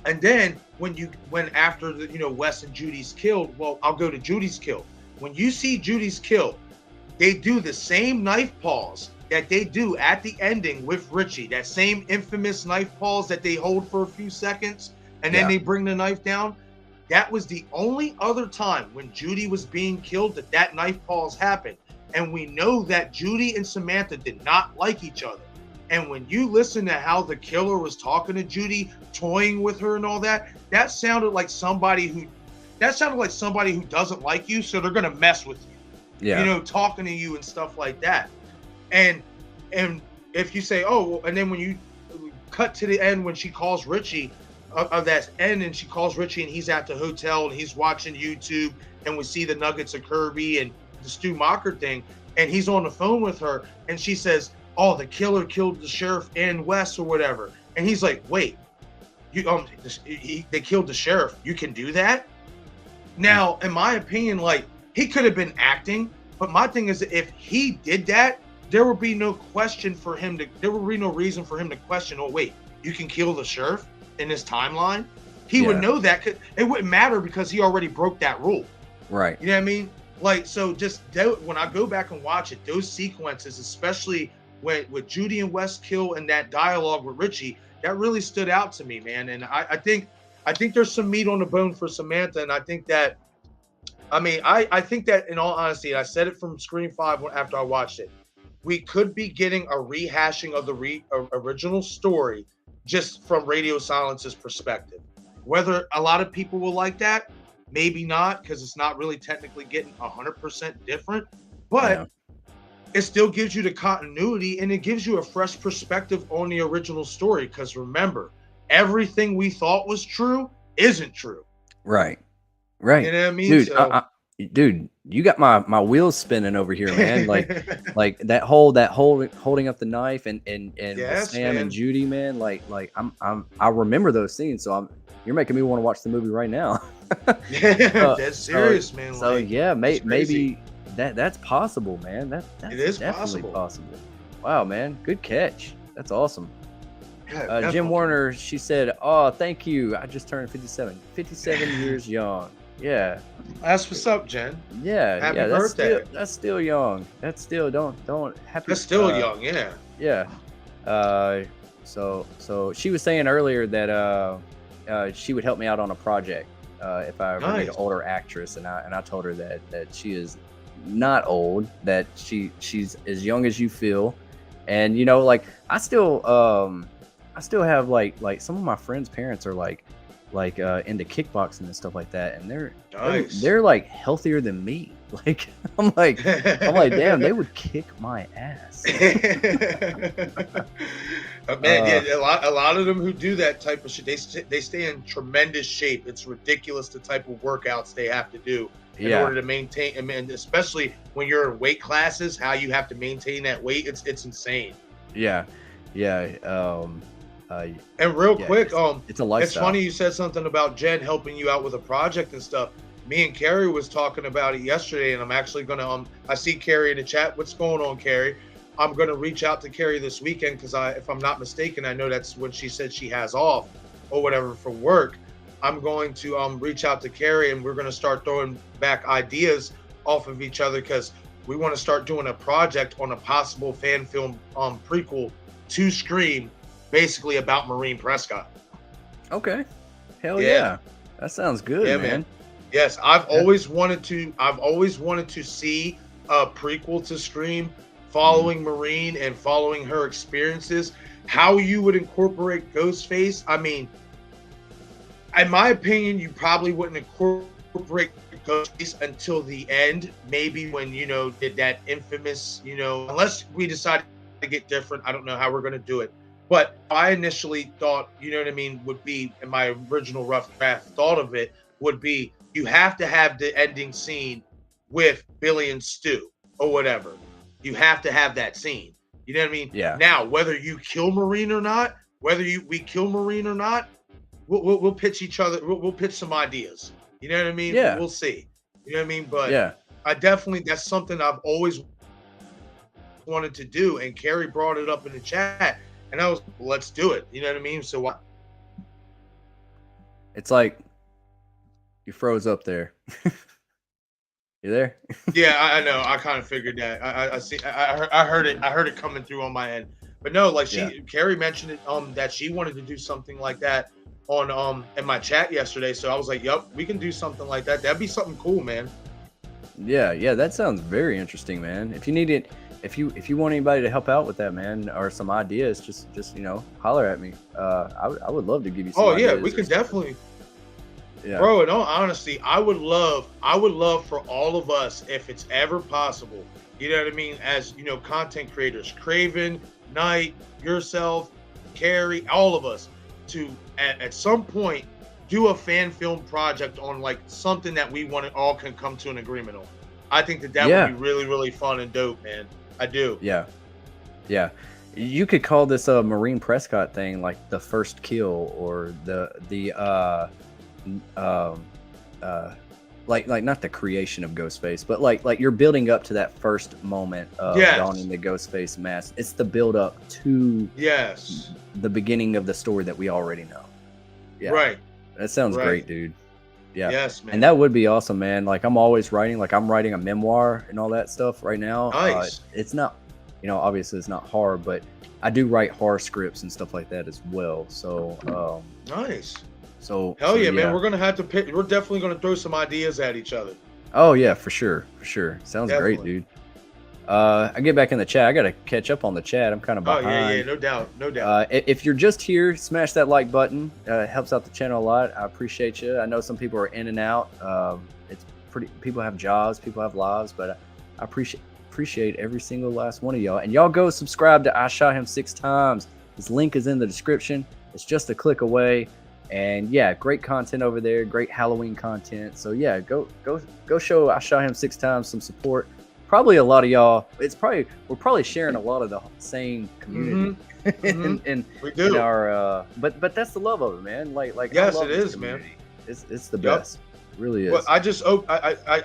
And then when after the, you know, Wes and Judy's killed, well, I'll go to Judy's kill. When you see Judy's kill, they do the same knife pause that they do at the ending with Richie. That same infamous knife pause that they hold for a few seconds and then they bring the knife down. That was the only other time when Judy was being killed that knife pause happened. And we know that Judy and Samantha did not like each other. And when you listen to how the killer was talking to Judy, toying with her and all that, that sounded like somebody who doesn't like you, so they're gonna mess with you. Yeah. You know, talking to you and stuff like that. And if you say, oh, well, and then when you cut to the end when she calls Richie of that end, and she calls Richie and he's at the hotel and he's watching YouTube, and we see the nuggets of Kirby and the Stu Macher thing, and he's on the phone with her, and she says, oh, the killer killed the sheriff and Wes or whatever. And he's like, wait, they killed the sheriff. You can do that? Now, in my opinion, like, he could have been acting, but my thing is that if he did that, there would be no reason for him to question, oh, wait, you can kill the sheriff in this timeline? He would know that. It wouldn't matter because he already broke that rule. Right. You know what I mean? Like, so just when I go back and watch it, those sequences, especially with Judy and Wes kill and that dialogue with Richie, that really stood out to me, man. And I think there's some meat on the bone for Samantha. And I think that, I think that in all honesty, and I said it from Scream 5 after I watched it, we could be getting a rehashing of the original story just from Radio Silence's perspective. Whether a lot of people will like that, maybe not, because it's not really technically getting 100% different, but it still gives you the continuity and it gives you a fresh perspective on the original story. Because remember, everything we thought was true isn't true. Right. Right. You know what I mean? Dude, dude, you got my wheels spinning over here, man. like that holding up the knife and yes, Sam man. And Judy, man. I remember those scenes, so you're making me want to watch the movie right now. That's serious, man. So yeah, maybe that's possible, man. That's it is definitely possible. Wow, man, good catch. That's awesome. Yeah, Jim Warner, she said, "Oh, thank you. I just turned 57. 57 years young." Yeah, that's what's up, Jen. Yeah, happy birthday. That's still young. That's still don't happy. That's still young, yeah. Yeah. So she was saying earlier that she would help me out on a project if I ever need an older actress, and I told her that she is not old, that she's as young as you feel, and you know, like I still have like some of my friends' parents are like into kickboxing and stuff like that, and they're like healthier than me. Like I'm like damn, they would kick my ass. Man, yeah, a lot of them who do that type of shit, they stay in tremendous shape. It's ridiculous the type of workouts they have to do in order to maintain, and especially when you're in weight classes, how you have to maintain that weight. It's insane. Yeah. And real quick, it's a lifestyle. It's funny you said something about Jen helping you out with a project and stuff. Me and Carrie was talking about it yesterday, and I'm actually gonna I see Carrie in the chat. What's going on, Carrie? I'm gonna reach out to Carrie this weekend because if I'm not mistaken, I know that's when she said she has off or whatever for work. I'm going to reach out to Carrie, and we're gonna start throwing back ideas off of each other because we want to start doing a project on a possible fan film prequel to Scream, basically about Maureen Prescott. Okay. Hell yeah. That sounds good, man. Yes, I've always wanted to see a prequel to Scream following Maureen and following her experiences. How you would incorporate Ghostface? I mean, in my opinion, you probably wouldn't incorporate Ghostface until the end. Maybe when, you know, did that infamous, you know, unless we decide to get different. I don't know how we're going to do it. But I initially thought, you know what I mean, would be in my original rough draft thought of it would be you have to have the ending scene with Billy and Stu or whatever. You have to have that scene. You know what I mean? Yeah. Now, whether you kill Marine or not, whether we kill Marine or not, we'll pitch each other. We'll pitch some ideas. You know what I mean? Yeah. We'll see. You know what I mean? But Yeah. I definitely, that's something I've always wanted to do. And Carrie brought it up in the chat, and I was, let's do it. You know what I mean? So It's like you froze up there. You there? yeah, I know. I kind of figured that. I see. I heard it. I heard it coming through on my end. But no, like Carrie mentioned it. That she wanted to do something like that on in my chat yesterday. So I was like, "Yep, we can do something like that. That'd be something cool, man." Yeah, that sounds very interesting, man. If you need it, if you want anybody to help out with that, man, or some ideas, just holler at me. I would love to give you some ideas. Oh yeah, we can definitely. Yeah. Bro, in all honesty, I would love for all of us, if it's ever possible, you know what I mean, as content creators, Craven, Knight, yourself, Carrie, all of us, to at some point do a fan film project on like something that we want to all can come to an agreement on. I think that would be really, really fun and dope, man. I do. Yeah. You could call this a Marine Prescott thing, like the first kill, or like not the creation of Ghostface, but like you're building up to that first moment of donning the Ghostface mask. It's the build up to the beginning of the story that we already know. Yeah, right. That sounds great, dude. Yeah, yes, man. And that would be awesome, man. Like I'm always writing, like I'm writing a memoir and all that stuff right now. Nice. It's not, obviously it's not horror, but I do write horror scripts and stuff like that as well. So nice. So hell yeah, man. We're gonna have to pick. We're definitely gonna throw some ideas at each other. Oh yeah, for sure. Sounds Definitely. great, dude. I get back in the chat. I gotta catch up on the chat. I'm kind of behind. Oh yeah, no doubt. If you're just here, smash that like button. It helps out the channel a lot. I appreciate you. I know some people are in and out. It's pretty. People have jobs. People have lives, but I appreciate every single last one of y'all. And y'all go subscribe to I Shot Him 6 Times. His link is in the description. It's just a click away. And yeah, great content over there. Great Halloween content. So yeah, go show I Shot Him 6 Times some support. Probably a lot of y'all. We're probably sharing a lot of the same community. in our but that's the love of it, man. Like yes, it is, man. It's the best. It really is. But I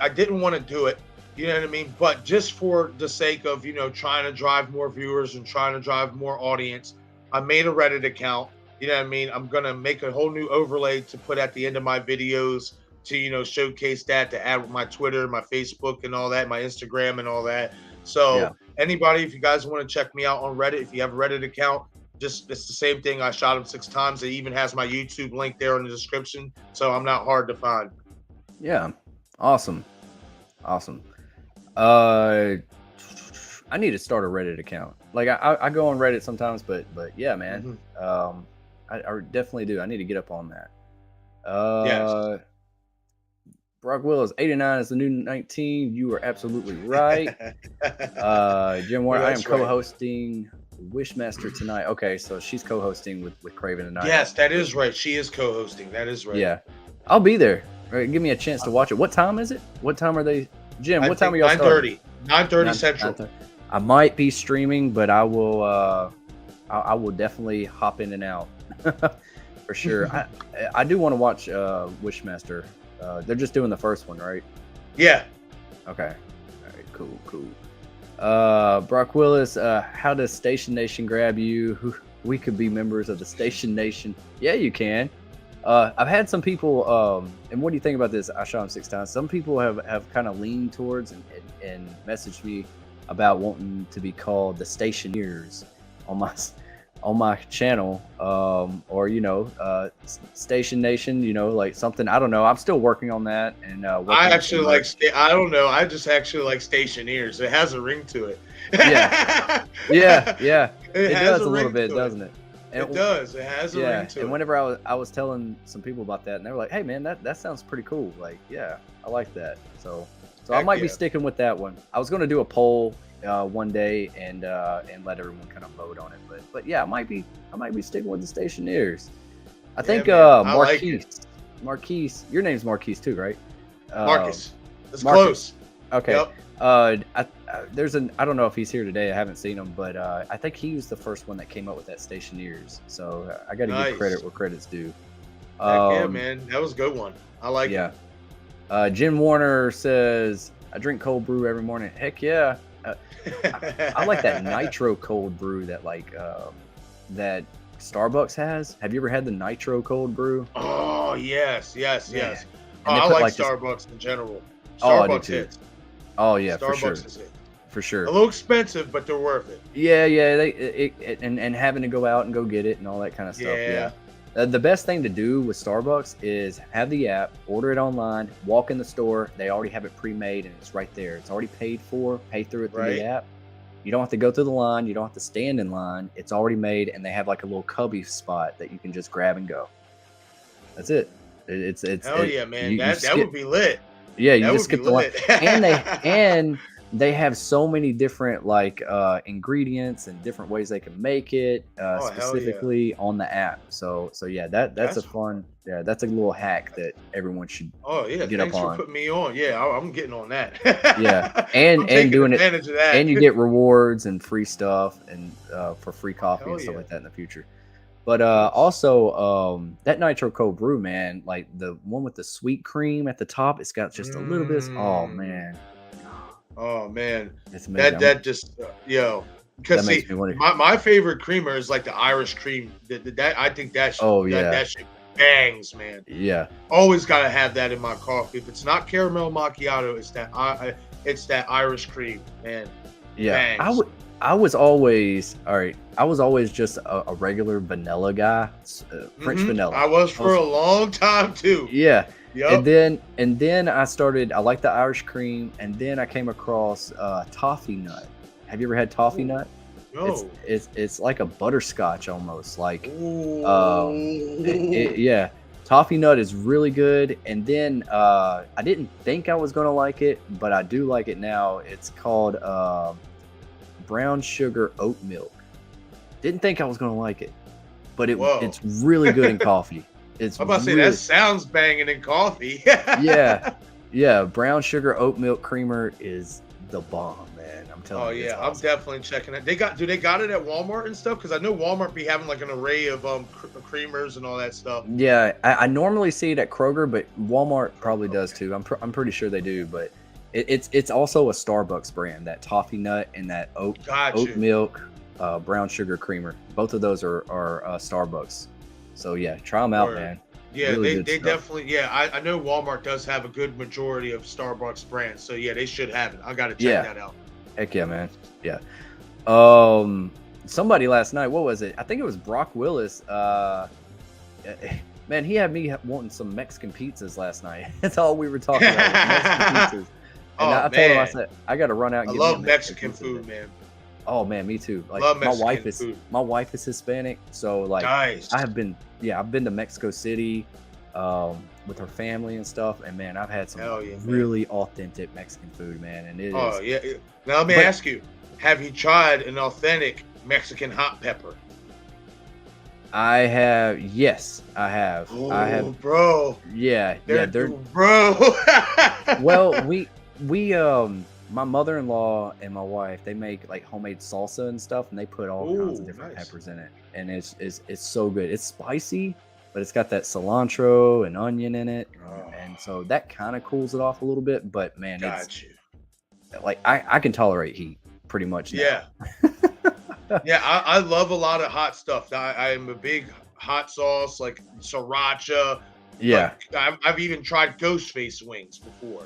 didn't want to do it. You know what I mean? But just for the sake of trying to drive more viewers and trying to drive more audience, I made a Reddit account. You know what I mean? I'm gonna make a whole new overlay to put at the end of my videos to showcase that, to add with my Twitter, my Facebook, and all that, my Instagram, and all that. So anybody, if you guys want to check me out on Reddit, if you have a Reddit account, it's the same thing. I Shot Him 6 Times. It even has my YouTube link there in the description, so I'm not hard to find. Yeah, awesome. I need to start a Reddit account. Like I go on Reddit sometimes, but yeah, man. I definitely do. I need to get up on that. Yes. Brock Willis, 89 is the new 19. You are absolutely right. Jim Warner, I am co-hosting Wishmaster tonight. Okay, so she's co-hosting with Craven tonight. Yes, that is right. She is co-hosting. That is right. Yeah, I'll be there. Right, give me a chance to watch it. What time is it? What time are they? Jim, what time are y'all starting? 9:30 Central. 9:30. I might be streaming, but I will. I will definitely hop in and out for sure. I do want to watch Wishmaster. They're just doing the first one, right? Yeah. Okay. All right. Cool. Brock Willis, how does Station Nation grab you? We could be members of the Station Nation. Yeah, you can. I've had some people, and what do you think about this? I Shot Him 6 Times. Some people have kind of leaned towards and messaged me about wanting to be called the Stationeers on my channel, or Station Nation, like something. I don't know. I'm still working on that. And I actually like. I don't know. I just actually like Stationeers. It has a ring to it. Yeah. It does a little bit, doesn't it? And it does. It has a ring to it. And whenever I was telling some people about that, and they were like, "Hey, man, that sounds pretty cool." Like, yeah, I like that. So So I Heck might be yeah. sticking with that one. I was going to do a poll one day and let everyone kind of vote on it, but yeah, I might be sticking with the Stationeers. I Yeah, think man. I like it. Marquise, your name's Marquise too, right? Marcus. That's Marcus. close. Okay. Yep. I don't know if he's here today. I haven't seen him, but I think he was the first one that came up with that Stationeers. So I got to give Nice. credit where credit's due. Heck yeah, man. That was a good one. I like Yeah. it. Jim Warner says, I drink cold brew every morning. Heck yeah. I like that nitro cold brew that that Starbucks has. Have you ever had the nitro cold brew? Oh, yes. Yes. Man. Yes. And they I put like like this. Starbucks in general. Oh, I do Starbucks too. hits. Oh yeah, for sure, Starbucks is it. for sure. A little expensive, but they're worth it. Yeah, and having to go out and go get it and all that kind of stuff. Yeah. The best thing to do with Starbucks is have the app, order it online, walk in the store. They already have it pre-made and it's right there. It's already paid for. Pay through it through Right. the app. You don't have to go through the line. You don't have to stand in line. It's already made, and they have like a little cubby spot that you can just grab and go. That's it. Hell yeah, man. You That skip, would be lit. yeah, you That just would be skip the line, lit. and they have so many different like ingredients and different ways they can make it Oh, hell yeah. specifically on the app. So yeah, that's That's a fun, yeah, that's a little hack that everyone should Oh yeah, get up thanks for on. putting me on. Yeah, I'm getting on that. Yeah, I'm and taking doing it, advantage of that. and you get rewards and free stuff and for free coffee Hell and stuff yeah. like that in the future. But Nice. also that nitro cold brew, man, like the one with the sweet cream at the top, it's got just a little bit. Oh Mm. man, Oh man, it's amazing. that just yo. That Because makes see, me wonder. my favorite creamer is like the Irish cream. That I think Oh yeah, that shit bangs, man. yeah. Always gotta have that in my coffee. If it's not caramel macchiato, it's that Irish cream, man. Yeah, Bangs. I was always all right. I was always just a regular vanilla guy, French Mhm. vanilla. I was I for a long time too. yeah, Yep. and then I started. I like the Irish cream, and then I came across toffee nut. Have you ever had toffee Ooh, nut? no. It's like a butterscotch almost. Like Ooh. yeah, toffee nut is really good. And then I didn't think I was gonna like it, but I do like it now. It's called brown sugar oat milk. Didn't think I was gonna like it, but Whoa. it's really good in coffee. It's I'm about to say really, that sounds banging in coffee. yeah. Brown sugar oat milk creamer is the bomb, man. I'm telling Oh you. It's yeah, I'm awesome. definitely checking it. Do they got it at Walmart and stuff? Because I know Walmart be having like an array of creamers and all that stuff. Yeah, I normally see it at Kroger, but Walmart probably does too. I'm pretty sure they do, but it's also a Starbucks brand, that toffee nut and that Got oat you. milk brown sugar creamer. Both of those are Starbucks. So yeah, try them out, Word. man. Yeah, Really good they stuff. definitely. Yeah, I know Walmart does have a good majority of Starbucks brands. So yeah, they should have it. I got to check Yeah. that out. Heck yeah, man. Yeah. Somebody last night, what was it? I think it was Brock Willis. Man, he had me wanting some Mexican pizzas last night. That's all we were talking about, was Mexican pizzas. And Oh I told him, I man, said, I got to run out and I get me a love Mexican pizza, food, man. man. Oh man, me too. Like Love my wife Mexican is food. my wife is Hispanic, so like Nice. I've been to Mexico City with her family and stuff, and man, I've had some Hell yeah, man. really authentic Mexican food, man, and it Oh is. yeah. Now let me But ask you: have you tried an authentic Mexican hot pepper? I have, yes, I have. I have, Oh, bro. yeah, they're Bro. well, my mother-in-law and my wife, they make like homemade salsa and stuff, and they put all kinds of Ooh, different nice. peppers in it, and it's so good. It's spicy, but it's got that cilantro and onion in it, and so that kind of cools it off a little bit. But man, it's Got you. like I can tolerate heat pretty much now. Yeah. Yeah, I love a lot of hot stuff. I am a big hot sauce, like sriracha. Yeah, Like I've even tried ghost face wings before.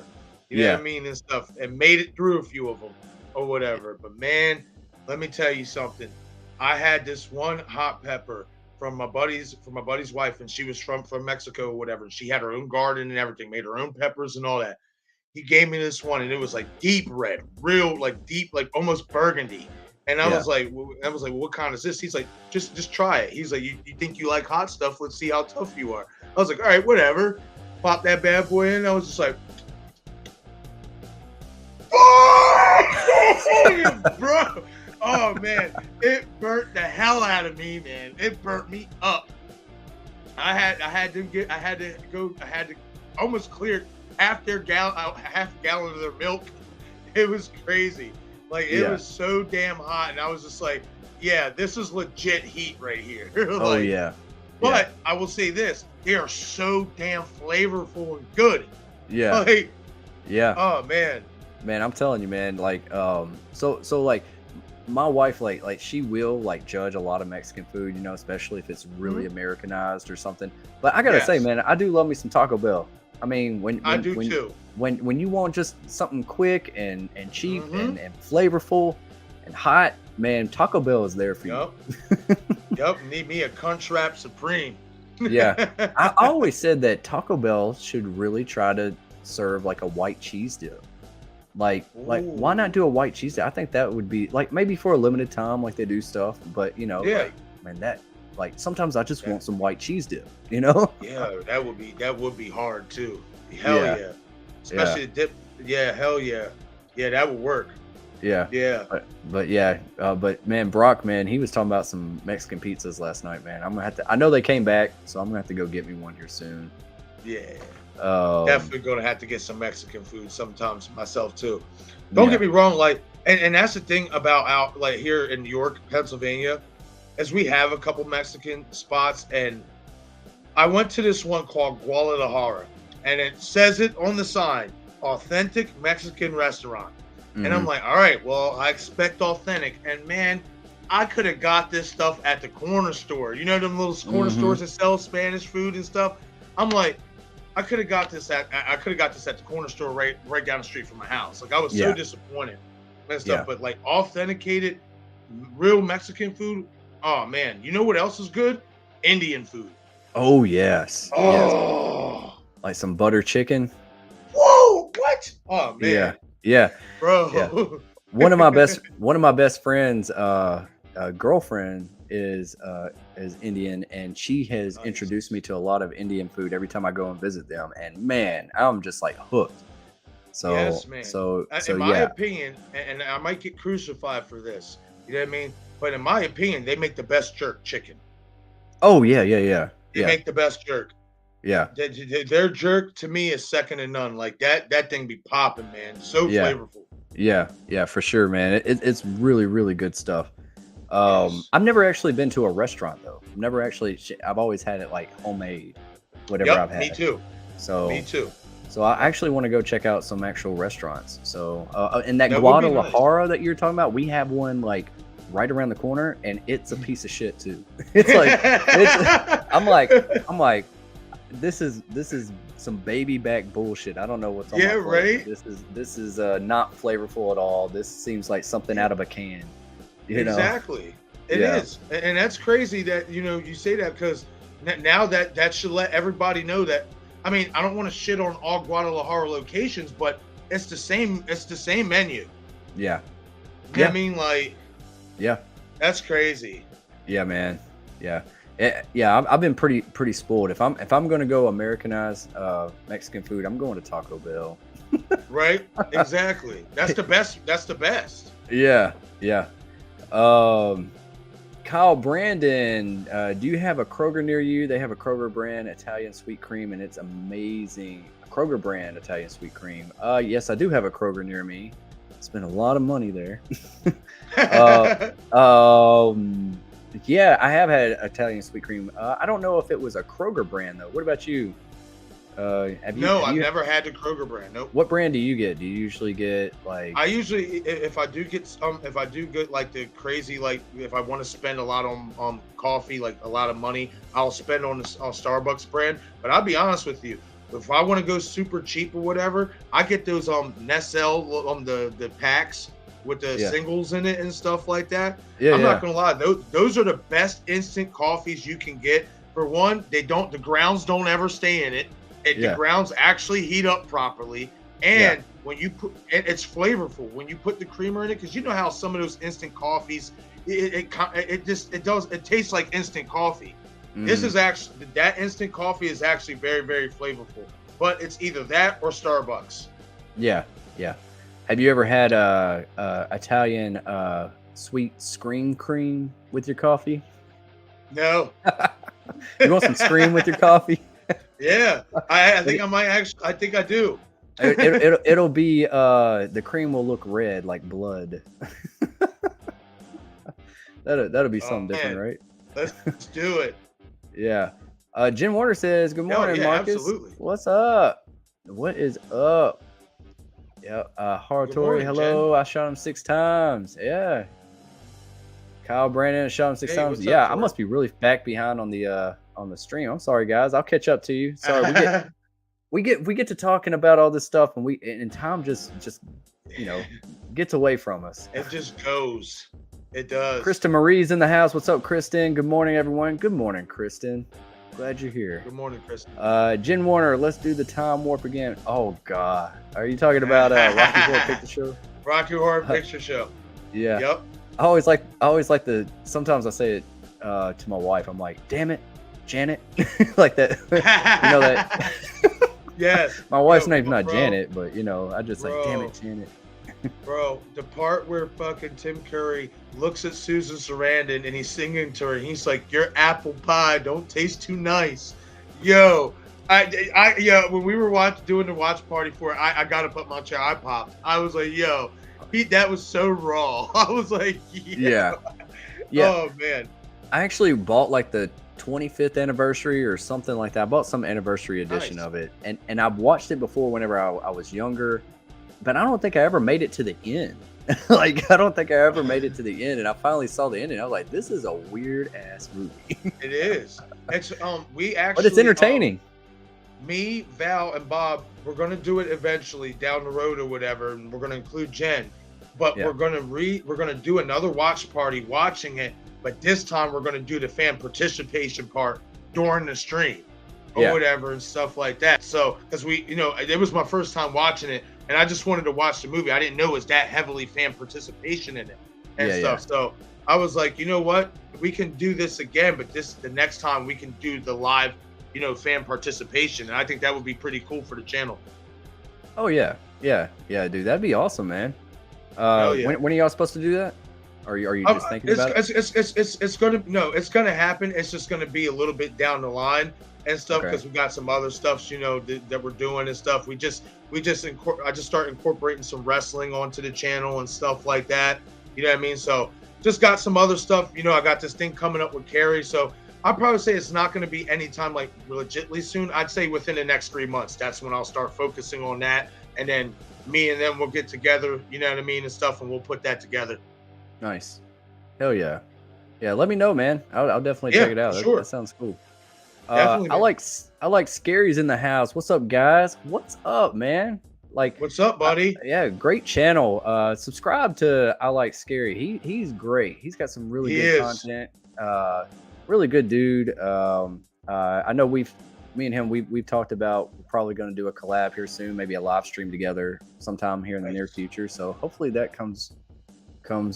You know yeah, what I mean and stuff, and made it through a few of them or whatever. But man, let me tell you something. I had this one hot pepper from my buddy's wife, and she was from Mexico or whatever. And she had her own garden and everything, made her own peppers and all that. He gave me this one, and it was like deep red, real like deep, like almost burgundy. And I yeah. was like, well, what kind is this? He's like, just try it. He's like, you think you like hot stuff? Let's see how tough you are. I was like, all right, whatever. Pop that bad boy in. I was just like, Oh, bro. Oh man, it burnt the hell out of me, man. It burnt me up. I had to almost clear half gallon of their milk. It was crazy. Like it Yeah. was so damn hot, and I was just like, yeah, this is legit heat right here. Oh Like, yeah. but I will say this: they are so damn flavorful and good. Yeah. Like, Yeah. oh man, Man, I'm telling you, man, like so like my wife like she will like judge a lot of Mexican food, you know, especially if it's really Americanized or something. But I gotta say, yes, man, I do love me some Taco Bell. I mean, I do too. when you want just something quick and cheap Mm-hmm. and flavorful and hot, man, Taco Bell is there for you. Yup, yup. Need me a Crunchwrap Supreme. Yeah. I always said that Taco Bell should really try to serve like a white cheese dip. Like why not Ooh. do a white cheese dip? I think that would be like maybe for a limited time, like they do stuff, but you know, Yeah. like man, that like sometimes I just Yeah. want some white cheese dip, you know? Yeah, that would be hard too. Hell Yeah. yeah. Yeah. Especially the dip. Yeah, hell yeah. Yeah, that would work. Yeah. Yeah. But yeah, but man, Brock, man, he was talking about some Mexican pizzas last night, man. I'm gonna have to. I know they came back, so I'm gonna have to go get me one here soon. Yeah. Um, Definitely gonna have to get some Mexican food sometimes myself too. Don't yeah, get me wrong, like and that's the thing about out like here in New York, Pennsylvania, is we have a couple Mexican spots, and I went to this one called Guadalajara, and it says it on the sign, authentic Mexican restaurant. And I'm mhm, like, all right, well, I expect authentic. And man, I could have got this stuff at the corner store. You know them little corner mhm, stores that sell Spanish food and stuff. I'm like, I could have got this at the corner store right down the street from my house. Like I was so yeah, disappointed and yeah. stuff. But like authenticated, real Mexican food. Oh man, you know what else is good? Indian food. Oh yes, yes. Oh, Like some butter chicken. whoa, what? Oh Yeah, man, yeah, yeah. bro. One of my best friends, girlfriend is Indian, and she has Nice. introduced me to a lot of Indian food every time I go and visit them. And man, I'm just like hooked. Yes, man. So In my yeah. opinion, and I might get crucified for this, you know what I mean? But in my opinion, they make the best jerk chicken. Oh yeah, yeah, yeah, They yeah, make the best jerk. yeah, Their jerk to me is second to none. Like that thing be popping, man. So yeah, flavorful. yeah, yeah, for sure, man. It's really really good stuff. Yes. I've never actually been to a restaurant though. I've never actually. I've always had it like homemade, whatever I've Yep. Me had. too. Me So too. So I actually want to go check out some actual restaurants. So and that That would be nice. Guadalajara that you're talking about, we have one like right around the corner, and it's a piece of shit too. It's like it's. I'm like, this is some baby back bullshit. I don't know what's on my Yeah. plate. Right. This is not flavorful at all. This seems like something out of a can. You know? Exactly. It Yeah. is, and that's crazy that you say that because now that should let everybody know that. I mean, I don't want to shit on all Guadalajara locations, but it's the same. It's the same menu. Yeah. You know what Yeah. I mean, like Yeah. that's crazy, Yeah, man. Yeah. Yeah, I've been pretty spoiled. If I'm gonna go Americanize Mexican food, I'm going to Taco Bell. right? Exactly. That's the best. That's the best. Yeah, yeah. Um, Kyle Brandon, do you have a Kroger near you? They have a Kroger brand Italian sweet cream, and it's amazing. A Kroger brand Italian sweet cream. Yes, I do have a Kroger near me. Spent a lot of money there. uh, yeah, I have had Italian sweet cream. I don't know if it was a Kroger brand though. What about you? No, Have I've you never had the Kroger brand. Nope. what brand do you get? Do you usually get like I usually, if I do get if I do get like the crazy, like if I want to spend a lot on coffee, like a lot of money, I'll spend on Starbucks brand. But I'll be honest with you, if I want to go super cheap or whatever, I get those Nestle the packs with the Yeah. singles in it and stuff like that. yeah, I'm yeah, not gonna lie, those are the best instant coffees you can get. For one, the grounds don't ever stay in it. Yeah. The grounds actually heat up properly, and when you put it's flavorful when you put the creamer in it, because you know how some of those instant coffees it tastes like instant coffee. This Mhm. is actually that instant coffee is actually very very flavorful, but it's either that or Starbucks. Yeah, yeah. Have you ever had Italian sweet scream cream with your coffee? No. You want some scream with your coffee? Yeah, I think It, I might actually. I think I do. it'll be the cream will look red like blood. That'll be Oh something different, man, right? let's do it. Yeah. Jen Warner says, "Good Oh morning, yeah, Marcus. absolutely. What's up? What is up?" Yeah. Good Haratori, morning, Jen. hello. I shot him 6 times. Yeah. Kyle Brandon shot him six Hey, times. what's up, Yeah, I Tori? must be really back behind on the stream. I'm sorry, guys. I'll catch up to you. Sorry, we get to talking about all this stuff, and time just you know gets away from us. It just goes. It does. Kristen Marie's in the house. What's up, Kristen? Good morning, everyone. Good morning, Kristen. Glad you're here. Good morning, Chris. Jen Warner, let's do the time warp again. Oh God, are you talking about Rocky Horror Picture Show? Rocky Horror Picture Show. Yeah. Yep. I always like the. Sometimes I say it to my wife. I'm like, damn it, Janet, like that. You know that. Yes. My wife's Yo, name's not bro, Janet, but I just like, damn bro. it, Janet. Bro, the part where fucking Tim Curry looks at Susan Sarandon and he's singing to her, and he's like, "Your apple pie don't taste too nice." Yo, yeah, when we were doing the watch party for it, I gotta put my chair. I popped. I was like, "Yo, that was so raw." I was like, Yeah. Yeah. Oh man. I actually bought like the 25th anniversary or something like that. I bought some anniversary edition Nice. of it, and I've watched it before whenever I was younger, but I don't think I ever made it to the end. Like I don't think I ever made it to the end, and I finally saw the end, and I was like, "This is a weird ass movie." It is. It's we actually. But it's entertaining. Me, Val, and Bob, we're gonna do it eventually down the road or whatever, and we're gonna include Jen. But Yeah. we're gonna do another watch party watching it, but this time we're gonna do the fan participation part during the stream or Yeah. whatever and stuff like that. So because it was my first time watching it, and I just wanted to watch the movie. I didn't know it was that heavily fan participation in it and Yeah, stuff. So I was like, you know what? We can do this again, but the next time we can do the live, fan participation. And I think that would be pretty cool for the channel. Oh yeah, dude, that'd be awesome, man. Hell yeah. When are y'all supposed to do that? Or are you just thinking about it? It's gonna happen. It's just gonna be a little bit down the line and stuff Okay. because we got some other stuff, that we're doing and stuff. I just start incorporating some wrestling onto the channel and stuff like that. You know what I mean? So just got some other stuff. I got this thing coming up with Carrie. So I'd probably say it's not going to be anytime like legitly soon. I'd say within the next 3 months. That's when I'll start focusing on that. And then me and them will get together, you know what I mean, and stuff, and we'll put that together. Nice. Hell yeah. Yeah, let me know, man. I'll definitely check it out. Sure. That sounds cool. Definitely, I like Scary's in the house. What's up, guys? What's up, man? Like, What's up, buddy? yeah, great channel. Subscribe to I Like Scary. He's great. He's got some really good content. Really good dude. I know me and him we've talked about we're probably going to do a collab here soon, maybe a live stream together sometime here in the near future. So hopefully that comes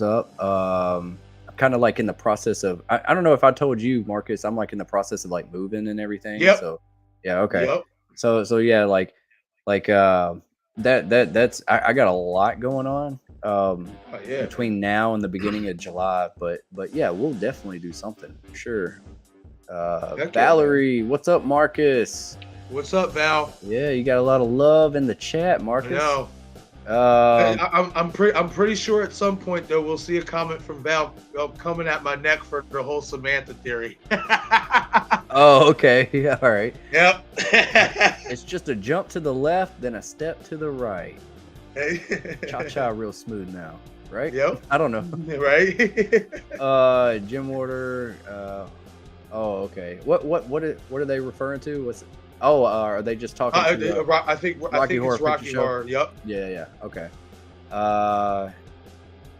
up. I'm kind of like in the process of I don't know if I told you, Marcus, I'm like in the process of like moving and everything. Yep. So yeah, okay. Yep. So yeah, like that's I got a lot going on between now and the beginning of July, but yeah, we'll definitely do something for sure. Valerie, what's up, Marcus? What's up, Val? Yeah, you got a lot of love in the chat, Marcus. No. I'm pretty sure at some point though we'll see a comment from Val coming at my neck for the whole Samantha theory. Oh, okay. Yeah, all right. Yep. It's just a jump to the left, then a step to the right. Cha-cha real smooth now, right? Yep. I don't know. Right. Jim Order. Oh, okay. What are they referring to? What's it? Oh, are they just talking? I think it's Rocky Horror. Yep. Yeah. Okay.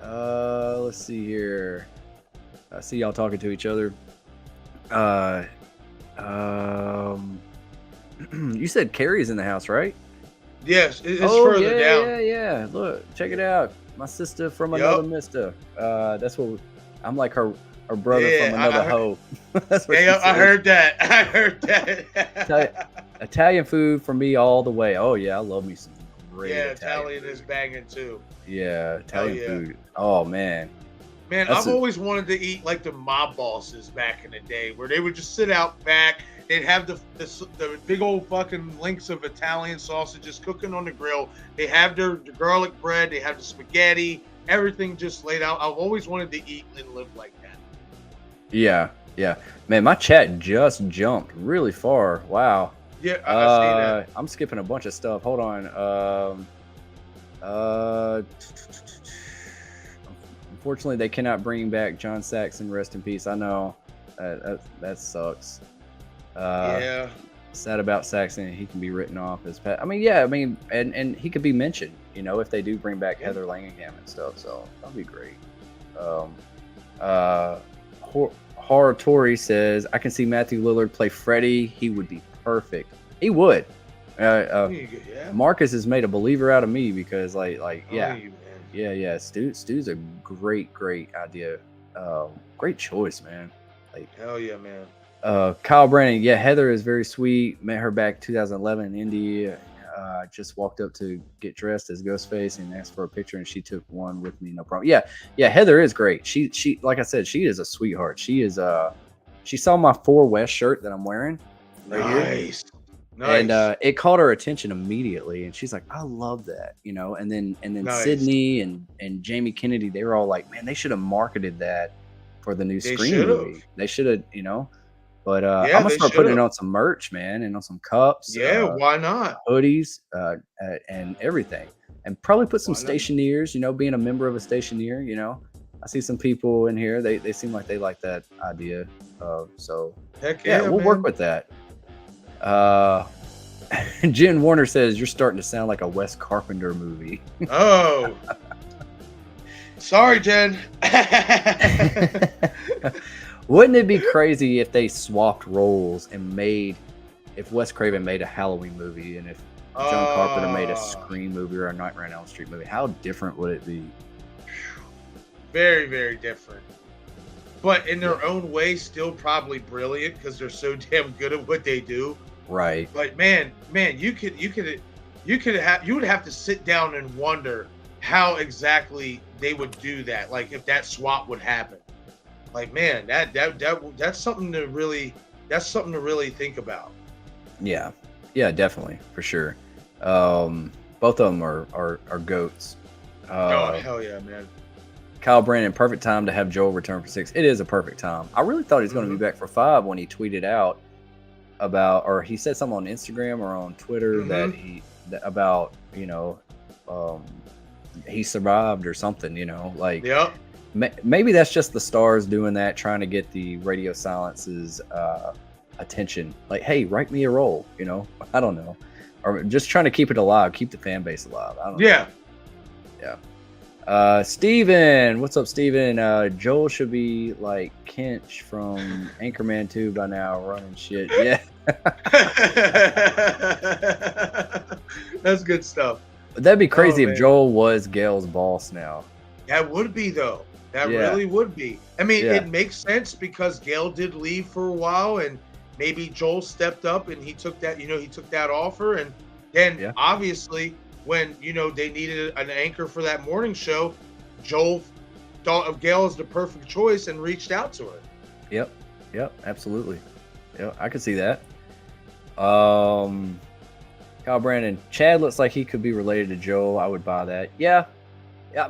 Let's see here. I see y'all talking to each other. You said Carrie's in the house, right? Yes, it's further down. Yeah. Look, check it out. My sister from another mister. That's what I'm like her brother from another hoe. That's what I heard that. Italian food for me all the way. Oh yeah, I love me some great Yeah, Italian Italian is food. banging too. Yeah, Hell Italian yeah. food. Oh man, Man, that's I've a always wanted to eat like the mob bosses back in the day, where they would just sit out back. They'd have the big old fucking links of Italian sausages cooking on the grill. They have the garlic bread. They have the spaghetti. Everything just laid out. I've always wanted to eat and live like that. yeah, yeah. Man, my chat just jumped really far. Wow. Yeah, I see that. I'm skipping a bunch of stuff. Hold on. Uh, Unfortunately, they cannot bring back John Saxon. Rest in peace. I know. That sucks. Uh, Yeah, Sad about Saxon. He can be written off as pet. I mean, yeah. I mean, and he could be mentioned. You know, if they do bring back yeah. Heather Langenkamp and stuff. So that'd be great. Um, uh, Horror Tori says I can see Matthew Lillard play Freddy. He would be perfect. He would. Yeah. Marcus has made a believer out of me because, yeah. You, man. Yeah. Stu's a great idea. Great choice, man. Like, Hell yeah, man. Kyle Brandon, yeah, Heather is very sweet. Met her back 2011 in Indy. Just walked up to get dressed as Ghostface and asked for a picture, and she took one with me, no problem. Yeah, Heather is great. She like I said, she is a sweetheart. She is she saw my 4 West shirt that I'm wearing right here. Nice. And it caught her attention immediately, and she's like, "I love that," you know. And then Nice. Sydney and Jamie Kennedy, they were all like, "Man, they should have marketed that for the new They Scream should've. movie. They should have, you know." But Yeah, I'm gonna they start putting it should've. on some merch, man, and on some cups, Yeah, why not? hoodies, and everything, and probably put some Why not? stationeers. You know, being a member of a stationeer, you know, I see some people in here. They seem like they like that idea. So Heck yeah, yeah, we'll man. work with that. Jen Warner says you're starting to sound like a Wes Carpenter movie. Oh. Sorry, Jen. Wouldn't it be crazy if they swapped roles and if Wes Craven made a Halloween movie and if John Carpenter made a Scream movie or a Nightmare on Elm Street movie? How different would it be? Very, very different. But in their own way, still probably brilliant because they're so damn good at what they do. Right. But man, you would have to sit down and wonder how exactly they would do that. Like if that swap would happen. Like man, that's something to really think about. Yeah, definitely, for sure. Both of them are goats. Oh hell yeah, man! Kyle Brandon, perfect time to have Joel return for 6. It is a perfect time. I really thought he was going to be back for 5 when he tweeted out or he said something on Instagram or on Twitter about he survived or something. You know, like Yep. Maybe that's just the stars doing that, trying to get the Radio Silence's attention. Like, hey, write me a role, you know? I don't know. Or just trying to keep it alive, keep the fan base alive. I don't know. Yeah. Steven, what's up, Steven? Joel should be like Kench from Anchorman 2 by now, running shit. Yeah. That's good stuff. That'd be crazy if man. Joel was Gail's boss now. That would be though. That really would be. I mean, Yeah. it makes sense because Gail did leave for a while, and maybe Joel stepped up and he took that offer, and then obviously when they needed an anchor for that morning show, Joel thought of Gail as the perfect choice and reached out to her. Yep, absolutely. Yeah, I could see that. Kyle Brandon, Chad looks like he could be related to Joel. I would buy that. Yeah.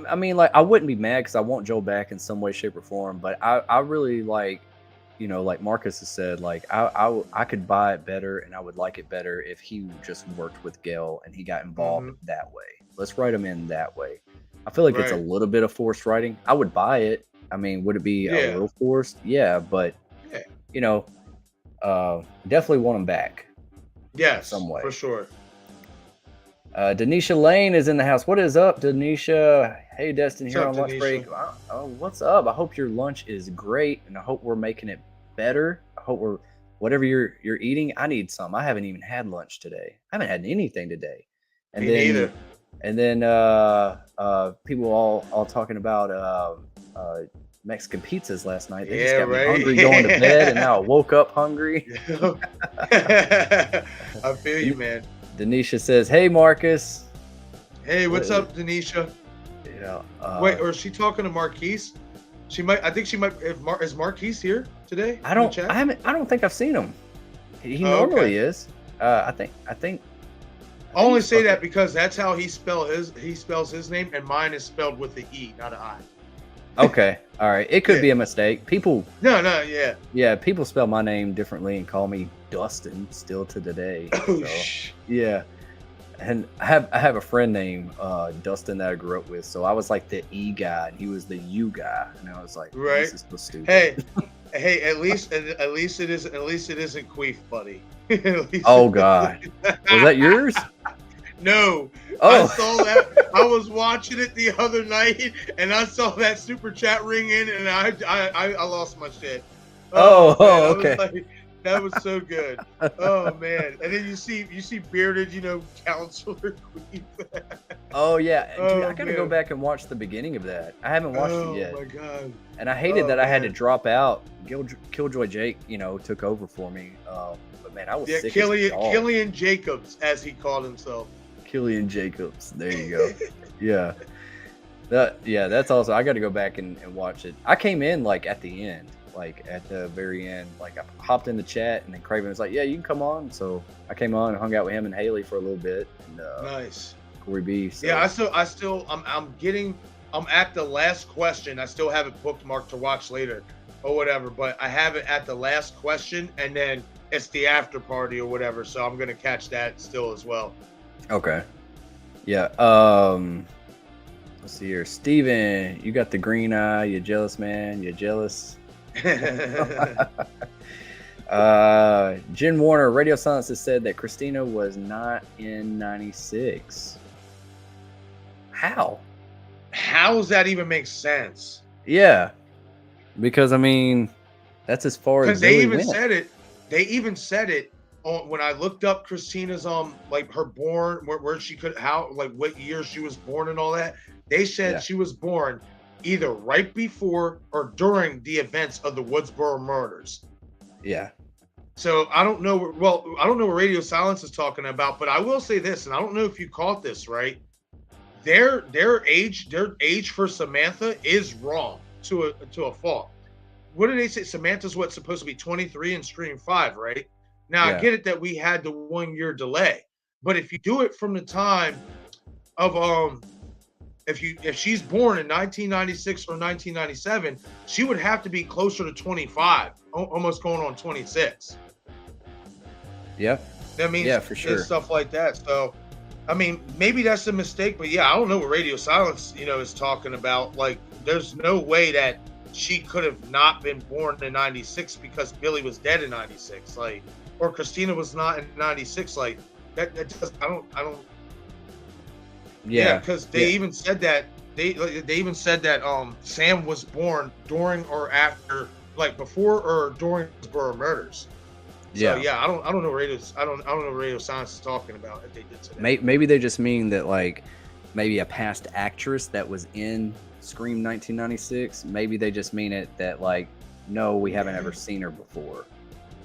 I mean, like, I wouldn't be mad because I want Joel back in some way, shape, or form. But I really like, like Marcus has said, like I could buy it better and I would like it better if he just worked with Gail and he got involved that way. Let's write him in that way. I feel like it's a little bit of forced writing. I would buy it. I mean, would it be a little forced? Yeah, but definitely want him back. Yes, some way for sure. Denisha Lane is in the house. What is up, Denisha? Hey, Destin here on lunch break. Oh, what's up? I hope your lunch is great, and I hope we're making it better. I hope whatever you're eating. I need some. I haven't even had lunch today. I haven't had anything today. And Me neither. And then people all talking about Mexican pizzas last night. They just got me hungry going to bed, and now I woke up hungry. I feel you, man. Denisha says, "Hey, Marcus." Hey, what's What- up, Denisha? Yeah. Wait, or is she talking to Marquise? She might. I think she might. Is Marquise here today I in the don't. I chat? haven't. I don't think I've seen him. He Oh, okay. normally is. I think. I think. I I think only he's say supposed that because that's how he spells his name, and mine is spelled with the E, not an I. to. Okay. All right. It could Yeah. be a mistake. People. No, no, yeah. Yeah. People spell my name differently and call me Dustin still to today. Oh, So yeah. And I have a friend named Dustin that I grew up with. So I was like the E guy, and he was the U guy, and I was like, right. this is so stupid. Hey, hey. At least it is. At least it isn't Queef, buddy. At least Oh God. Was that yours? No, I Oh. saw that. I was watching it the other night, and I saw that super chat ring in, and I lost my shit. Oh, Man, I okay. was like, that was so good. Oh man! And then you see bearded, counselor Queen. Oh yeah, dude, Oh, I gotta go man. back and watch the beginning of that. I haven't watched Oh it yet, my god! and I hated Oh, that I had to man. drop out. Killjoy Jake, took over for me. But man, I was Yeah, sick as a dog. Killian Jacobs, as he called himself. Killian Jacobs. There you go. Yeah. That's also. I got to go back and watch it. I came in like at the end, like at the very end. Like I hopped in the chat, and then Craven was like, "Yeah, you can come on." So I came on and hung out with him and Haley for a little bit, and Nice. Corey B. So. Yeah, I'm at the last question. I still have it bookmarked to watch later or whatever, but I have it at the last question, and then it's the after party or whatever. So I'm gonna catch that still as well. Okay. Yeah. Let's see here. Steven, you got the green eye. You jealous, man. You jealous. Jen Warner, Radio Silence has said that Christina was not in 96. How? How does that even make sense? Yeah. Because, I mean, that's as far as Because they Billy even went. said it. They even said it on when I looked up Christina's like her born where she could what year she was born and all that. They said Yeah. she was born either right before or during the events of the Woodsboro murders. Yeah. So I don't know. Well, I don't know what Radio Silence is talking about, but I will say this, and I don't know if you caught this right. Their age for Samantha is wrong to a fault. What did they say? Samantha's what's supposed to be 23 in Stream 5, right? Now Yeah. I get it that we had the 1 year delay, but if you do it from the time of if she's born in 1996 or 1997, she would have to be closer to 25, almost going on 26. Yeah. That means Yeah, for sure. and stuff like that. So, I mean, maybe that's a mistake, but yeah, I don't know what Radio Silence, is talking about. Like, there's no way that she could have not been born in 96 because Billy was dead in 96, like, or Christina was not in 96. Like, that does, I don't. Yeah, because they even said that they even said that Sam was born during or after, like before or during the Borough murders. So yeah, I don't know what Radio Silence is talking about if they did say that. Maybe they just mean that, like, maybe a past actress that was in Scream 1996. Maybe they just mean it that, like, no, we haven't ever seen her before.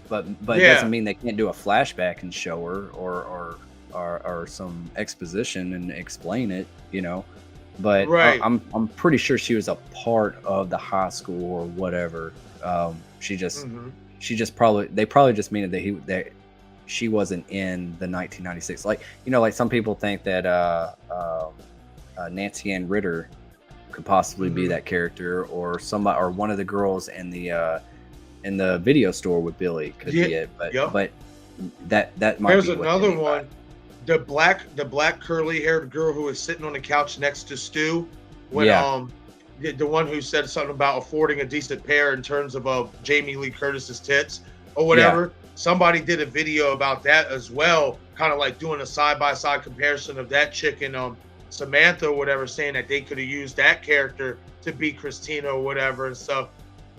But it doesn't mean they can't do a flashback and show her or some exposition and explain it, But Right. I'm pretty sure she was a part of the high school or whatever. She just they probably just mean that she wasn't in the 1996. Like, like some people think that Nancy Ann Ritter could possibly be that character, or somebody, or one of the girls in the video store with Billy could be it. But that might There's be what another they mean by one. The black curly haired girl who was sitting on the couch next to Stu when the one who said something about affording a decent pair in terms of Jamie Lee Curtis's tits or whatever. Somebody did a video about that as well, kind of like doing a side-by-side comparison of that chick and Samantha or whatever, saying that they could have used that character to be Christina or whatever and stuff.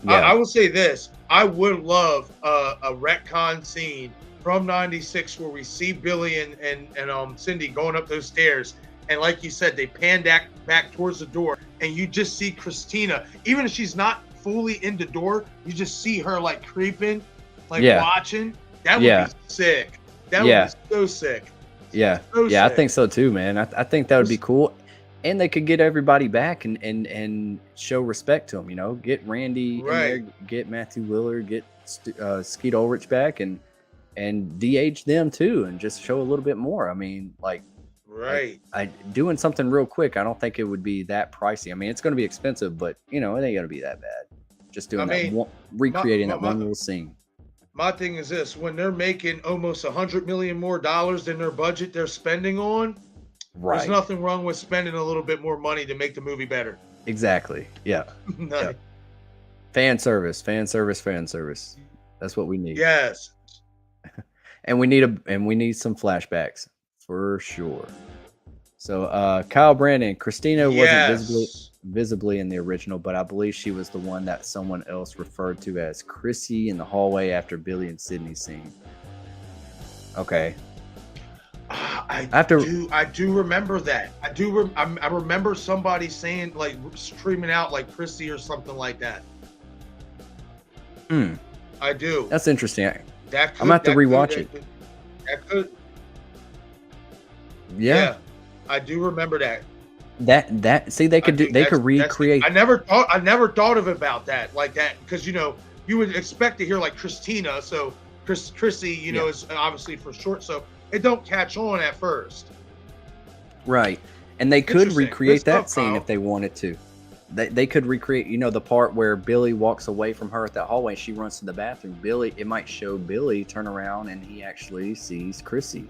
I will say this. I would love a retcon scene from 96 where we see Billy and Cindy going up those stairs, and like you said, they pan back towards the door, and you just see Christina, even if she's not fully in the door, you just see her like creeping, like watching. That would be sick. That would be so sick. Yeah, So yeah, I sick. think so too, man. I think that would be This- cool, and they could get everybody back and show respect to them. You know, get Randy in there, Right, get Matthew Willard, get Skeet Ulrich back, and DH them too, and just show a little bit more. I mean, like right. I doing something real quick. I don't think it would be that pricey. I mean, it's going to be expensive, but you know, it ain't going to be that bad. Just I doing that mean, one, my recreating my that my, one little scene. my thing is this: when they're making almost 100 million more dollars than their budget they're spending on, there's Right. nothing wrong with spending a little bit more money to make the movie better. Exactly. Yeah. Yeah. Like, Fan service, fan service, fan service. That's what we need. yes. And we need some flashbacks for sure. So Kyle Brandon, Christina wasn't Yes. visibly in the original, but I believe she was the one that someone else referred to as Chrissy in the hallway after Billy and Sydney scene. Okay. I After I do remember that. I remember somebody saying like screaming out like Chrissy or something like that. hmm, I do. that's interesting. That I'm gonna have to that rewatch it. that could Yeah. yeah. I do remember that. That see they I could do think they could recreate. I never thought of it about that like that because you know you would expect to hear like Christina, so Chrissy, you know, Yeah. is obviously for short, so it don't catch on at first. Right. And they could Interesting. recreate Good that stuff, scene Kyle. if they wanted to. They could recreate, you know, the part where Billy walks away from her at that hallway. She runs to the bathroom. It might show Billy turn around and he actually sees Christina.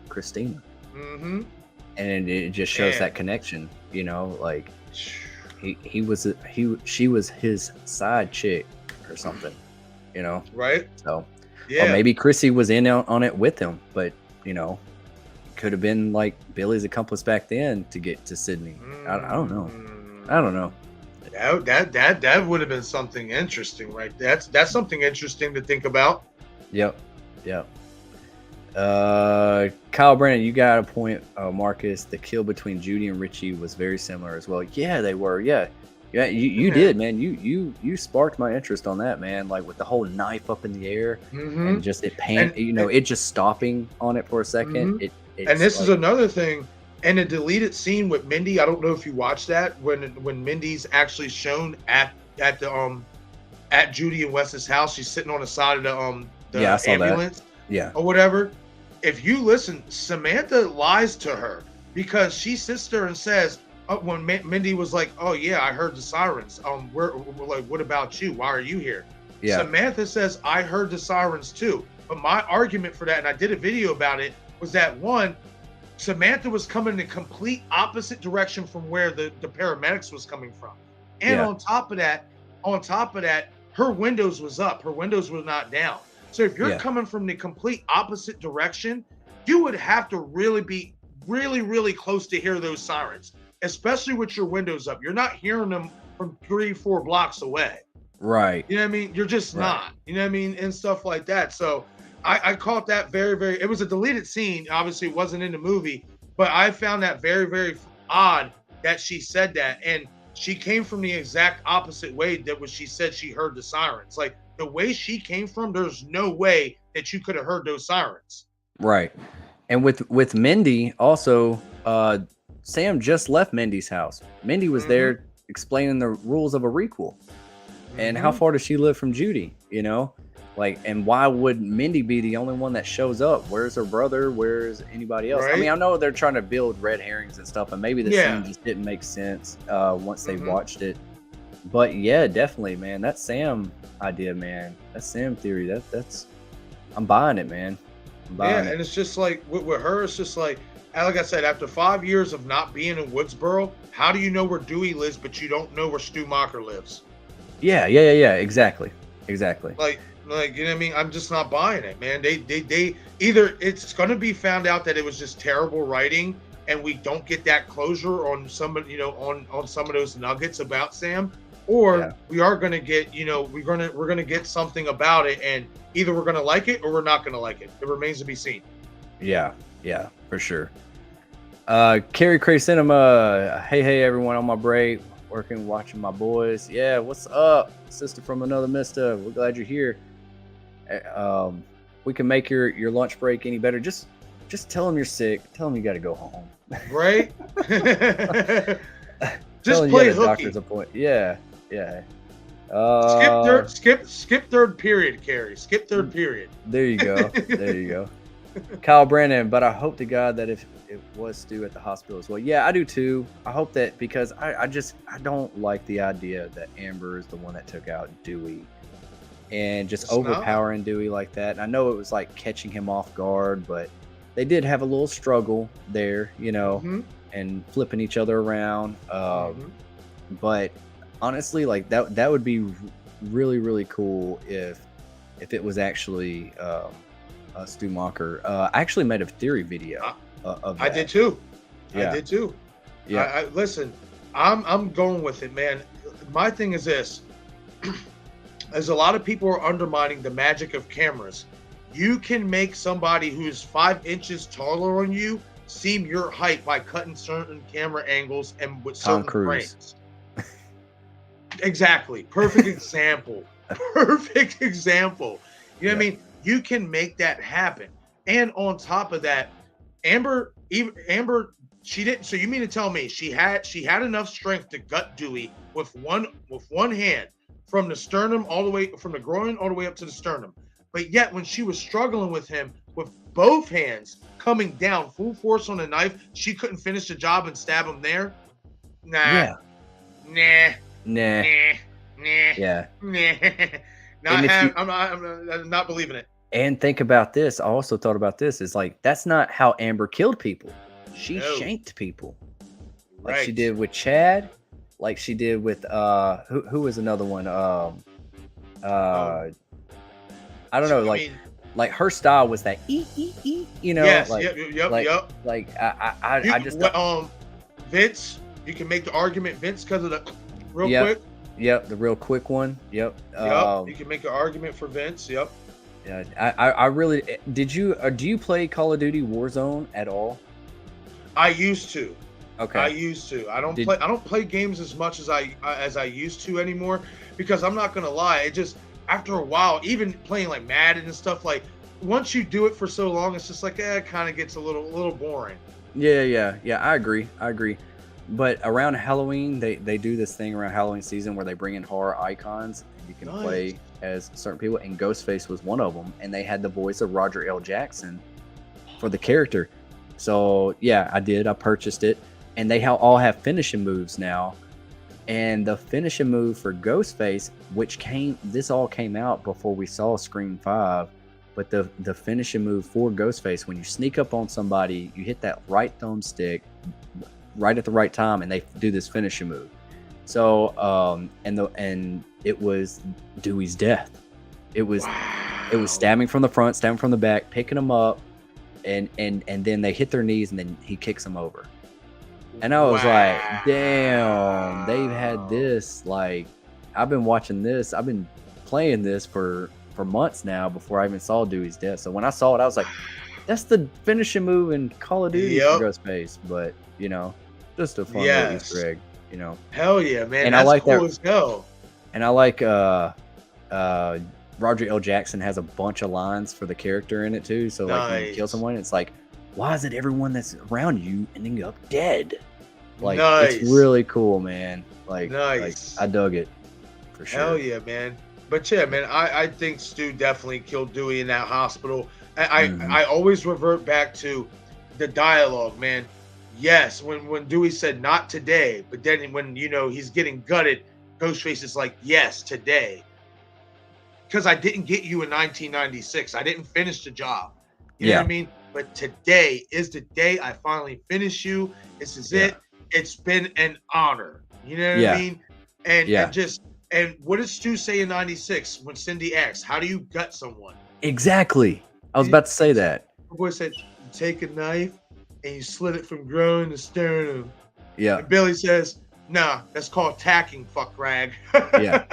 Mm-hmm. And it just shows Man. that connection, you know, like she was his side chick or something, you know. Right? So or Yeah. maybe Chrissy was in on it with him, but you know, could have been like Billy's accomplice back then to get to Sydney. I don't know. I don't know. That would have been something interesting, right? That's something interesting to think about. Yep. Yep. Kyle Brandon, you got a point, Marcus. The kill between Judy and Richie was very similar as well. Yeah, they were. Yeah. Yeah, you Yeah. did, man. You sparked my interest on that, man. Like with the whole knife up in the air Mm-hmm. and just you know, it just stopping on it for a second. Mhm. It's And this is like, another thing. And a deleted scene with Mindy. I don't know if you watched that when Mindy's actually shown at Judy and Wes's house. She's sitting on the side of the Yeah, I saw that. ambulance yeah. or whatever. If you listen, Samantha lies to her because she sits there and says, when Mindy was like, "Oh yeah, I heard the sirens. We're like, what about you? Why are you here?" Yeah. Samantha says, "I heard the sirens too." But my argument for that, and I did a video about it, was that one, Samantha was coming in a complete opposite direction from where the paramedics was coming from. And Yeah. on top of that, her windows was up. Her windows were not down. So if you're Yeah. coming from the complete opposite direction, you would have to really be really close to hear those sirens, especially with your windows up. You're not hearing them from 3-4 blocks away. Right. You know what I mean? You're just Right. not. You know what I mean? And stuff like that. So I caught that very. It was a deleted scene. Obviously, it wasn't in the movie, but I found that very odd that she said that, and she came from the exact opposite way that was she said she heard the sirens. Like the way she came from, there's no way that you could have heard those sirens. Right. And with Mindy also, Sam just left Mindy's house. Mindy was Mhm. there explaining the rules of a requel. And how Mhm. far does she live from Judy? You know, like, and why would Mindy be the only one that shows up? Where's her brother? Where's anybody else? I Right. mean, I know they're trying to build red herrings and stuff, and maybe the Yeah. scene just didn't make sense once they Mhm. watched it. But yeah, definitely, man. That Sam idea, man. That Sam theory. That's I'm buying it, man. I'm Yeah, buying it. and it's just like with her, it's just like I said, after 5 years of not being in Woodsboro, how do you know where Dewey lives, but you don't know where Stu Macher lives? Yeah. Exactly. Like you know what I mean? I'm just not buying it, man. They either it's gonna be found out that it was just terrible writing, and we don't get that closure on somebody, you know, on some of those nuggets about Sam, or Yeah. we are gonna get, you know, we're gonna get something about it, and either we're gonna like it or we're not gonna like it. It remains to be seen. Yeah, for sure. Carrie Cray Cinema. Hey everyone on my break, working, watching my boys. Yeah, what's up, sister from another mister? We're glad you're here. We can make your lunch break any better. Just just tell him you're sick. Tell him you got to go home. Right? Tell Just him you play got a hooky. doctor's appointment. Yeah, yeah. Skip third period, Carrie. Skip third period. There you go. There you go. Kyle Brandon, but I hope to God that if it was Stu at the hospital as well. Yeah, I do too. I hope that because I don't like the idea that Amber is the one that took out Dewey and just overpowering Dewey like that. And I know it was like catching him off guard, but they did have a little struggle there, you know, and flipping each other around. But honestly, like that would be really, really cool if it was actually Stu Macher. I actually made a theory video of that. I did too. Yeah. I did too. Yeah. I listen, I'm going with it, man. My thing is this. As a lot of people are undermining the magic of cameras, you can make somebody who's 5 inches taller on you seem your height by cutting certain camera angles and with certain frames. Exactly. Perfect example. Perfect example. You know what I mean? You can make that happen. And on top of that, Amber, she didn't. So you mean to tell me she had enough strength to gut Dewey with one hand from the sternum all the way from the groin all the way up to the sternum. But yet when she was struggling with him with both hands coming down full force on the knife, she couldn't finish the job and stab him there. Nah. Yeah. I'm not believing it. And think about this. I also thought about this. Is like that's not how Amber killed people. She shanked people, like she did with Chad, like she did with who was another one? I don't know. Like her style was that you know. Yes. Like, yep. Like I just Vince. You can make the argument Vince because of the real quick. Yep, the real quick one. Yep. You can make an argument for Vince. Yep. Yeah, I really did. Do you play Call of Duty Warzone at all? I used to. Okay. I used to. I don't play games as much as I used to anymore because I'm not gonna lie. It just after a while, even playing like Madden and stuff, like once you do it for so long, it's just like it kind of gets a little boring. Yeah. I agree. But around Halloween, they do this thing around Halloween season where they bring in horror icons. And you can play as certain people, and Ghostface was one of them. And they had the voice of Roger L. Jackson for the character. So yeah, I did. I purchased it, and they all have finishing moves now. And the finishing move for Ghostface, this all came out before we saw Scream 5. But the finishing move for Ghostface, when you sneak up on somebody, you hit that right thumbstick right at the right time, and they do this finishing move. So and it was Dewey's death. It was stabbing from the front, stabbing from the back, picking them up, and then they hit their knees, and then he kicks them over. And I was like, damn, they've had this. Like, I've been watching this. I've been playing this for months now before I even saw Dewey's death. So when I saw it, I was like, that's the finishing move in Call of Duty for Ghostface. But, you know, just a fun little Easter egg, you know. Hell yeah, man. And that's I like cool that. As hell. And I like Roger L. Jackson has a bunch of lines for the character in it too. So like when you kill someone, it's like, why is it everyone that's around you ending up dead? Like it's really cool, man. Like I dug it for sure. Hell yeah, man. But yeah, man, I think Stu definitely killed Dewey in that hospital. I always revert back to the dialogue, man. Yes, when Dewey said not today, but then when he's getting gutted, Ghostface is like, yes, today. Because I didn't get you in 1996. I didn't finish the job. You know what I mean? But today is the day I finally finish you. This is it. It's been an honor. You know what I mean? And what did Stu say in 96 when Cindy asked, how do you gut someone? Exactly. I was about to say that. The boy said, you take a knife and you slit it from groin to sternum. Yeah. And Billy says, nah, that's called tacking, fuck rag. Yeah.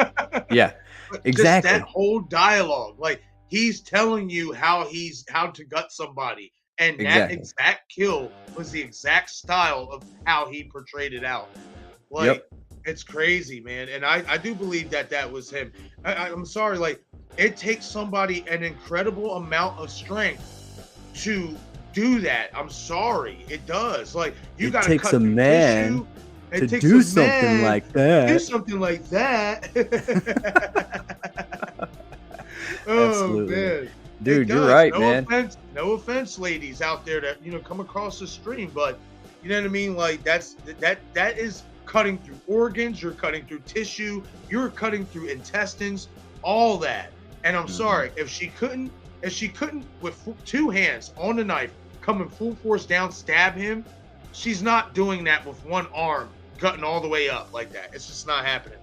Exactly. Just that whole dialogue. Like, he's telling you how to gut somebody. And that exact kill was the exact style of how he portrayed it out. Like, it's crazy, man. And I do believe that was him. I'm sorry, like, it takes somebody an incredible amount of strength to do that. I'm sorry, it does. Like you It got to takes cut a through man tissue. to It takes a do something man like to do that. something like that. Oh Absolutely. man, it Dude, you're does. right, man. No offense, ladies out there that come across the stream, but you know what I mean. Like that is cutting through organs. You're cutting through tissue. You're cutting through intestines. All that. And I'm Mhm. sorry if she couldn't with two hands on the knife come in full force down, stab him. She's not doing that with one arm, gutting all the way up like that. It's just not happening.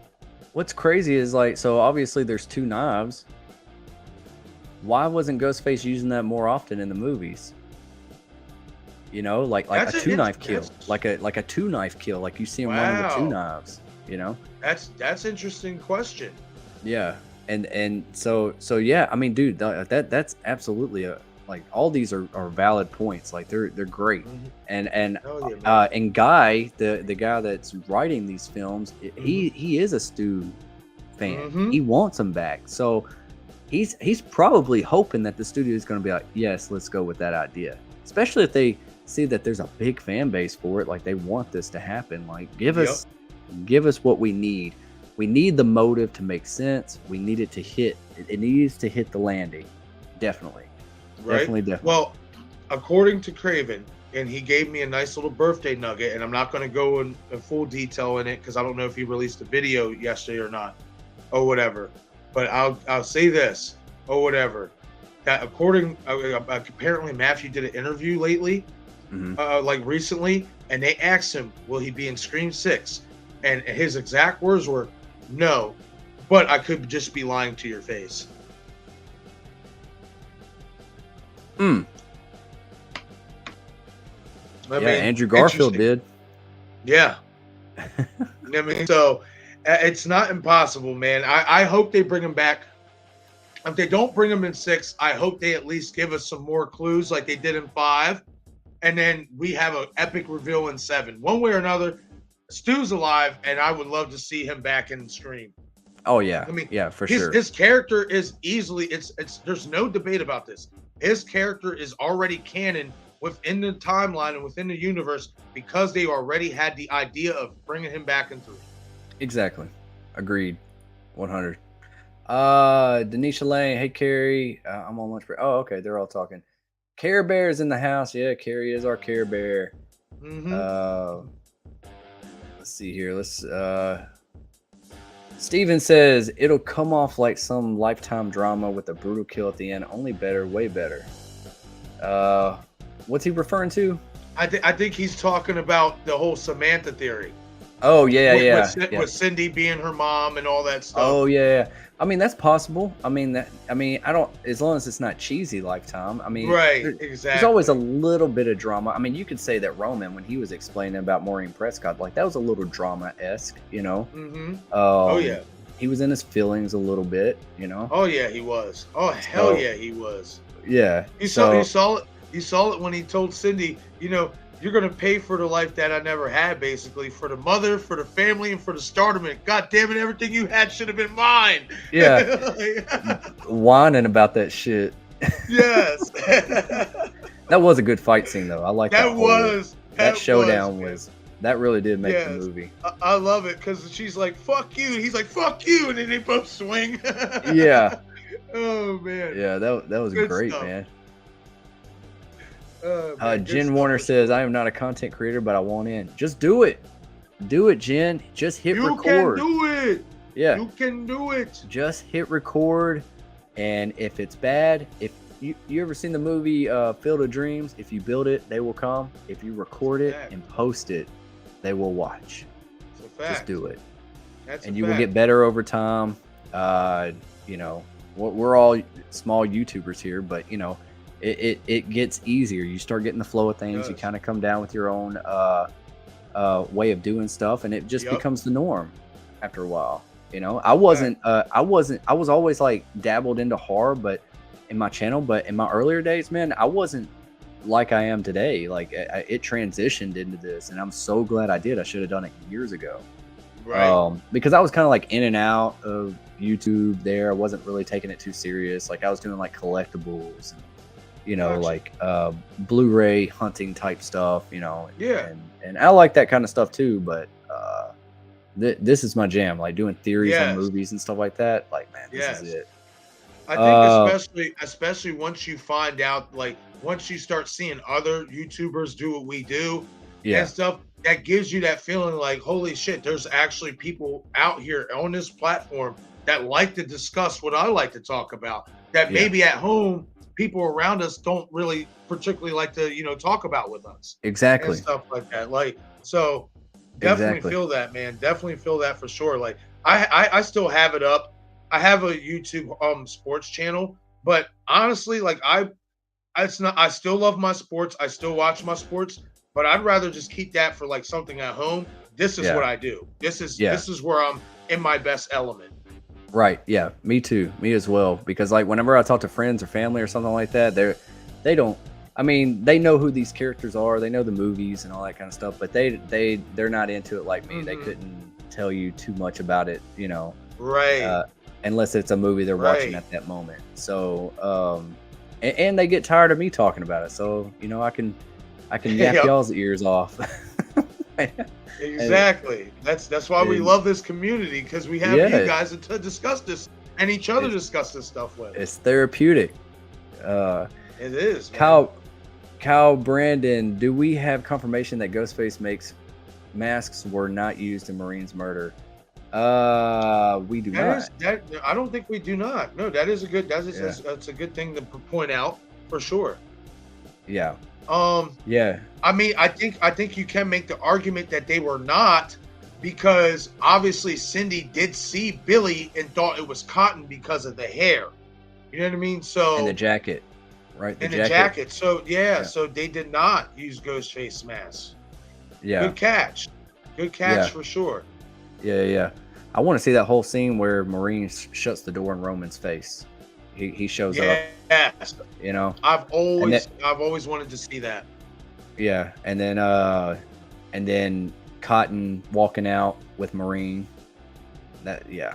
What's crazy is like, so obviously there's two knives. Why wasn't Ghostface using that more often in the movies? You know, like a That's it. two knife kill, That's like a two knife kill, like you see him running with two wow. knives. You know, That's interesting question. yeah, and so yeah. I mean, dude, that's absolutely a like all these are valid points. Like they're great, Mhm. and Oh yeah, man. and Guy, the guy that's writing these films, Mhm. he is a Stu fan. Mhm. He wants him back, so he's probably hoping that the studio is going to be like, yes, let's go with that idea, especially if they see that there's a big fan base for it. Like they want this to happen. Like Yep. give us what we need. We need the motive to make sense. We need it to hit. It needs to hit the landing. Definitely, Right. definitely. Well, according to Craven, and he gave me a nice little birthday nugget, and I'm not going to go in full detail in it because I don't know if he released a video yesterday or not, or whatever. But I'll say this, or whatever, that according apparently Matthew did an interview lately, Hmm. like recently, and they asked him, "Will he be in Scream 6?" And his exact words were, "No, but I could just be lying to your face." Mm. I Yeah, mean, Andrew Garfield interesting. did. Yeah. You know what I mean? So it's not impossible, man. I hope they bring him back. If they don't bring him in 6, I hope they at least give us some more clues like they did in 5. And then we have an epic reveal in 7. One way or another, Stu's alive, and I would love to see him back in Scream. Oh yeah, I mean, yeah, for his sure. his character is easily it's there's no debate about this. His character is already canon within the timeline and within the universe because they already had the idea of bringing him back in 3. Exactly. Agreed. 100. Denisha Lane. Hey, Carrie. I'm on lunch break. Oh, okay. They're all talking. Care Bear's in the house. Yeah, Carrie is our Care Bear. Mm-hmm. Uh, let's see here. Steven says it'll come off like some Lifetime drama with a brutal kill at the end. Only better, way better. Uh, what's he referring to? I think he's talking about the whole Samantha theory Oh yeah, yeah. with Cindy being her mom and all that stuff. Oh yeah. I mean that's possible. I mean I don't, as long as it's not cheesy Lifetime. I mean Right, there's always a exactly. little bit of drama. I mean you could say that Roman, when he was explaining about Maureen Prescott, like that was a little drama-esque, you know. Mm-hmm. Oh Um yeah. he was in his feelings a little bit, you know. Oh yeah, he was. Oh hell So yeah, he was. yeah. You So saw it. You saw it when he told Cindy, you're gonna pay for the life that I never had, basically, for the mother, for the family, and for the stardom. And God damn it, everything you had should have been mine. yeah, whining about that shit. Yes. That was a good fight scene though. I like that whole that that was, showdown man. was that really did make the Yes. movie. I love it because she's like, fuck you. And he's like, fuck you. And then they both swing. Yeah. Oh man. Yeah, that was Good great, stuff. man. Man, good Jen stuff Warner for says, sure. I am not a content creator, but I want in. Just do it. Do it, Jen. Just hit You can record. do it. Yeah. You can do it. Just hit record. And if it's bad, if you ever seen the movie Field of Dreams? If you build it, they will come. If you record it Fact. and post it, they will watch. It's a fact. Just do it. That's And a you will fact. get better over time. You know, we're all small YouTubers here, but you know, it gets easier. You start getting the flow of things. You does. kind of come down with your own way of doing stuff, and it just Yup. becomes the norm after a while. You know, I was always like dabbled into horror, but in my channel, but in my earlier days, man, I wasn't like I am today. Like it transitioned into this, and I'm so glad I did. I should have done it years ago. Right. Because I was kind of like in and out of YouTube there. I wasn't really taking it too serious. Like I was doing like collectibles and, Gotcha. like Blu-ray hunting type stuff, Yeah. and I like that kind of stuff too. But this is my jam, like doing theories on Yes. movies and stuff like that. Like, man, this is Yes. it. I think Uh, especially once you find out, like once you start seeing other YouTubers do what we do and yeah, stuff, that gives you that feeling like, holy shit, there's actually people out here on this platform that like to discuss what I like to talk about. That yeah, maybe at home, people around us don't really particularly like to, talk about with us and exactly, stuff like that. Like, so definitely exactly. feel that, man. Definitely feel that for sure. Like I still have it up. I have a YouTube sports channel, but honestly, like it's not I still love my sports. I still watch my sports, but I'd rather just keep that for like something at home. This is what Yeah, I do. This is yeah. this is where I'm in my best element. Right. Yeah. Me too. Me as well. Because like whenever I talk to friends or family or something like that, they don't. I mean, they know who these characters are. They know the movies and all that kind of stuff. But they're not into it like me. They Mhm. couldn't tell you too much about it. Right. Uh, unless it's a movie they're watching Right. at that moment. So and they get tired of me talking about it. So I can yap Yep. y'all's ears off. And Exactly. That's why we and love this community because we have you yeah, guys to discuss this and each other it's discuss this stuff with. it's therapeutic. Uh, It is, man. Kyle Kyle Brandon, do we have confirmation that Ghostface makes masks were not used in Marine's murder? We do That is not. that. I don't think we do not. No, that is a good. Yeah. That's a good thing to point out for sure. Yeah. Um, Yeah. I mean, I think you can make the argument that they were not because obviously Cindy did see Billy and thought it was Cotton because of the hair. You know what I mean? And the So jacket. Right? The in the jacket. jacket. So yeah, Yeah. so they did not use Ghostface mask. Yeah. Good catch. Good catch Yeah. for sure. Yeah. Yeah. I want to see that whole scene where Marine shuts the door in Roman's face. He shows up, Yes. you know, I've and then always wanted to see that. yeah, and then Cotton walking out with Marine. That yeah,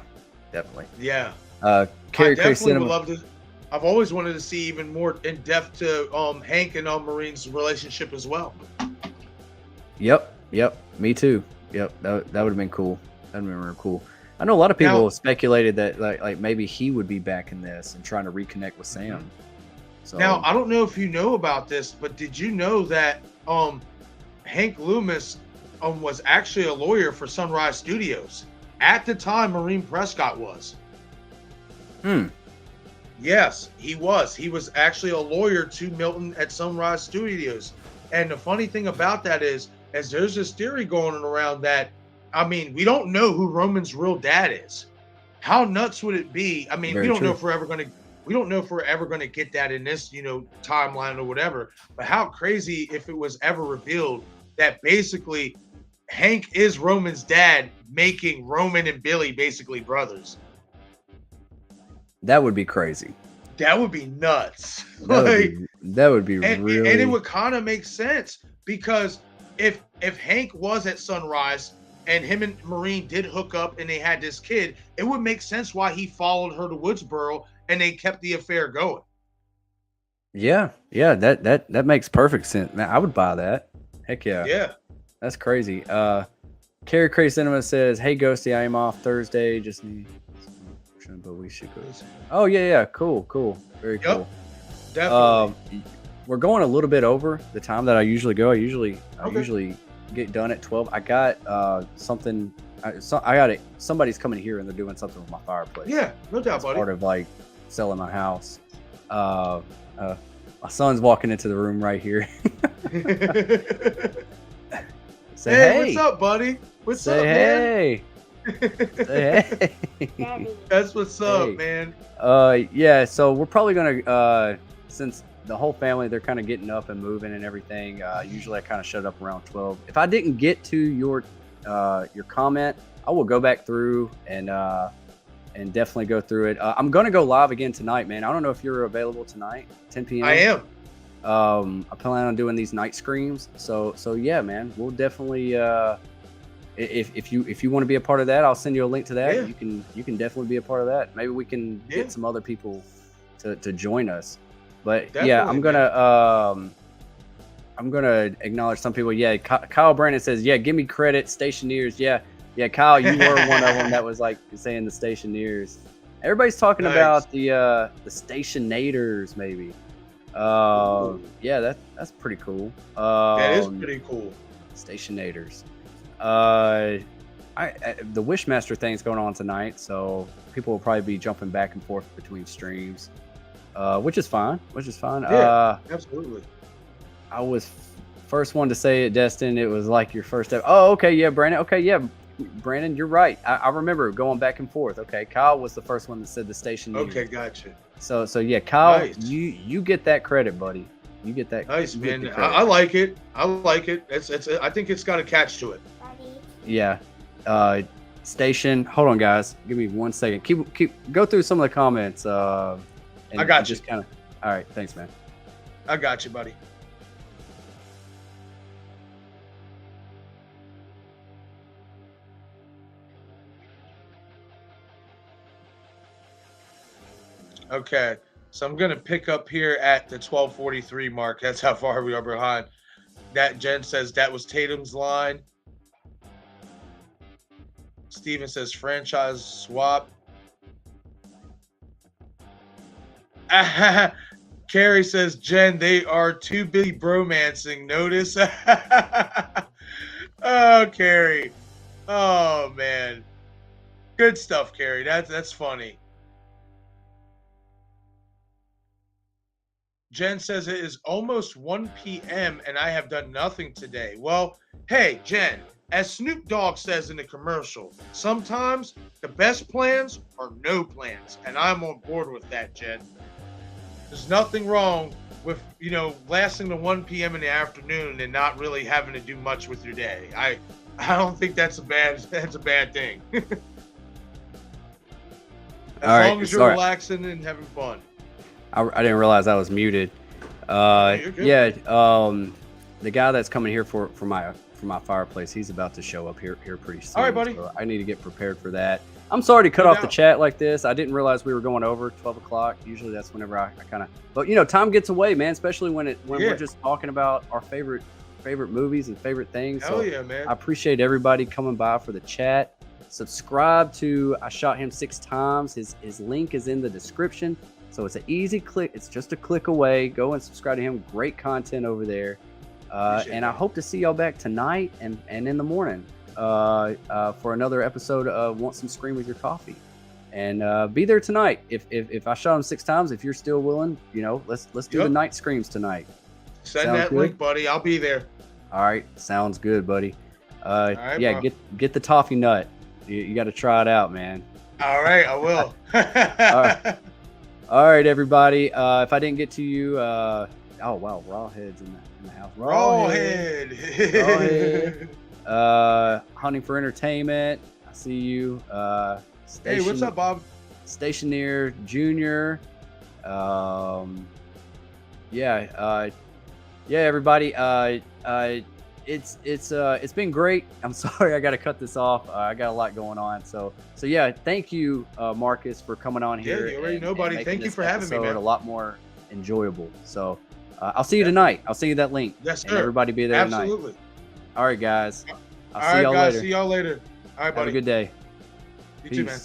definitely. Yeah. I Carrie Cray definitely would Cinema. love to. I've always wanted to see even more in depth to Hank and Marine's relationship as well. Yep, yep, me too. Yep, that would have been cool. That'd been real cool. I know a lot of people Now, have speculated that like maybe he would be back in this and trying to reconnect with mhm. Sam. Now So I don't know if you know about this, but did you know that Hank Loomis was actually a lawyer for Sunrise Studios at the time Marine Prescott was? hmm, Yes, he was. He was actually a lawyer to Milton at Sunrise Studios. And the funny thing about that is, as there's this theory going around that, I mean, we don't know who Roman's real dad is. How nuts would it be? I mean, we very don't know true. if we don't know if we're ever gonna get that in this, timeline or whatever. But how crazy if it was ever revealed that basically Hank is Roman's dad, making Roman and Billy basically brothers. That would be crazy. That would be nuts. That would Like, be that would be and it really would kind of make sense because if Hank was at Sunrise and him and Marine did hook up and they had this kid, it would make sense why he followed her to Woodsboro and they kept the affair going. yeah, yeah. That makes perfect sense. Man, I would buy that. Heck yeah, Yeah. that's crazy. Carrie Cray Cinema says, "Hey Ghosty, I am off Thursday. Just need, but we should go." Oh yeah, yeah. Cool, cool. Very Yep. cool. Definitely. We're going a little bit over the time that I usually go. I Okay. usually get done at 12. I got something. I got it. Somebody's coming here and they're doing something with my fireplace. Yeah. No doubt, It's buddy. part of like selling my house. Uh, my son's walking into the room right here. Say Hey, hey. what's up, buddy? What's Say up, man? hey. Say hey. That's what's up, Hey. man. Yeah, so we're probably gonna since the whole family they're kind of getting up and moving and everything. Usually I kind of shut up around 12. If I didn't get to your comment, I will go back through and definitely go through it. I'm gonna go live again tonight, man. I don't know if you're available tonight, 10 p.m. I am. I plan on doing these night screams. So yeah, man, we'll definitely if you want to be a part of that, I'll send you a link to that. Yeah. You can definitely be a part of that. Maybe we can Yeah. get some other people to join us. But yeah, Definitely, man. I'm gonna acknowledge some people. Yeah, Kyle Brandon says, yeah, give me credit, stationeers. Yeah, yeah, Kyle, you were one of them that was like saying the stationeers. Everybody's talking Nice. about the stationators, maybe. Ooh, Yeah, that's pretty cool. that is pretty cool. Stationators. The Wishmaster thing's going on tonight, so people will probably be jumping back and forth between streams, which is fine. Which is fine. Yeah, absolutely. I was first one to say it, Destin. It was like your first step. Oh, okay, yeah, Brandon. Okay, yeah, Brandon, you're right. I remember going back and forth. Okay, Kyle was the first one that said the station. Okay, gotcha. So yeah, Kyle, Nice. you get that credit, buddy. You get that. Nice, you get man. the credit. I like it. I like it. I think it's got a catch to it. Yeah. Station. Hold on, guys. Give me 1 second. Keep go through some of the comments. I got you. Just kind of. All right. Thanks, man. I got you, buddy. Okay, so I'm gonna pick up here at the 12:43 mark. That's how far we are behind. That Jen says that was Tatum's line. Steven says franchise swap. Carrie says, Jen, they are too busy bromancing. Notice? Oh, Carrie. Oh man. Good stuff, Carrie. That's funny. Jen says it is almost 1 p.m. and I have done nothing today. Well, hey, Jen, as Snoop Dogg says in the commercial, sometimes the best plans are no plans. And I'm on board with that, Jen. There's nothing wrong with, lasting to 1 p.m. in the afternoon and not really having to do much with your day. I don't think that's a bad thing. As long as you're relaxing and having fun. I didn't realize I was muted. Yeah, the guy that's coming here for my fireplace, he's about to show up here pretty soon. All right, buddy. So I need to get prepared for that. I'm sorry to cut off the chat like this. I didn't realize we were going over 12 o'clock. Usually that's whenever I kind of, but time gets away, man. Especially when we're just talking about our favorite movies and favorite things. Hell yeah, man. I appreciate everybody coming by for the chat. Subscribe to I Shot Him 6 Times. His link is in the description. So it's an easy click. It's just a click away. Go and subscribe to him. Great content over there. And I hope to see y'all back tonight and in the morning for another episode of Want Some Scream with Your Coffee. And be there tonight. If I shot him 6 times, if you're still willing, let's do the night screams tonight. Send that link, buddy. I'll be there. All right. Sounds good, buddy. All right, yeah, bro. get the toffee nut. You got to try it out, man. All right, I will. All right, everybody. If I didn't get to you, oh wow, Rawhead's in the house. Rawhead. Hunting for Entertainment. I see you. Hey, what's up, Bob? Stationeer Junior. Yeah, everybody. It's been great. I'm sorry I got to cut this off. I got a lot going on. So yeah, thank you, Marcus, for coming on here. Yeah, you already know, buddy. Thank you for having me, man. A lot more enjoyable. So I'll see you tonight. I'll send you that link. Yes, sir. And everybody be there tonight. Absolutely. All right, guys. I'll see y'all later. See y'all later. All right, buddy. Have a good day. You too, man.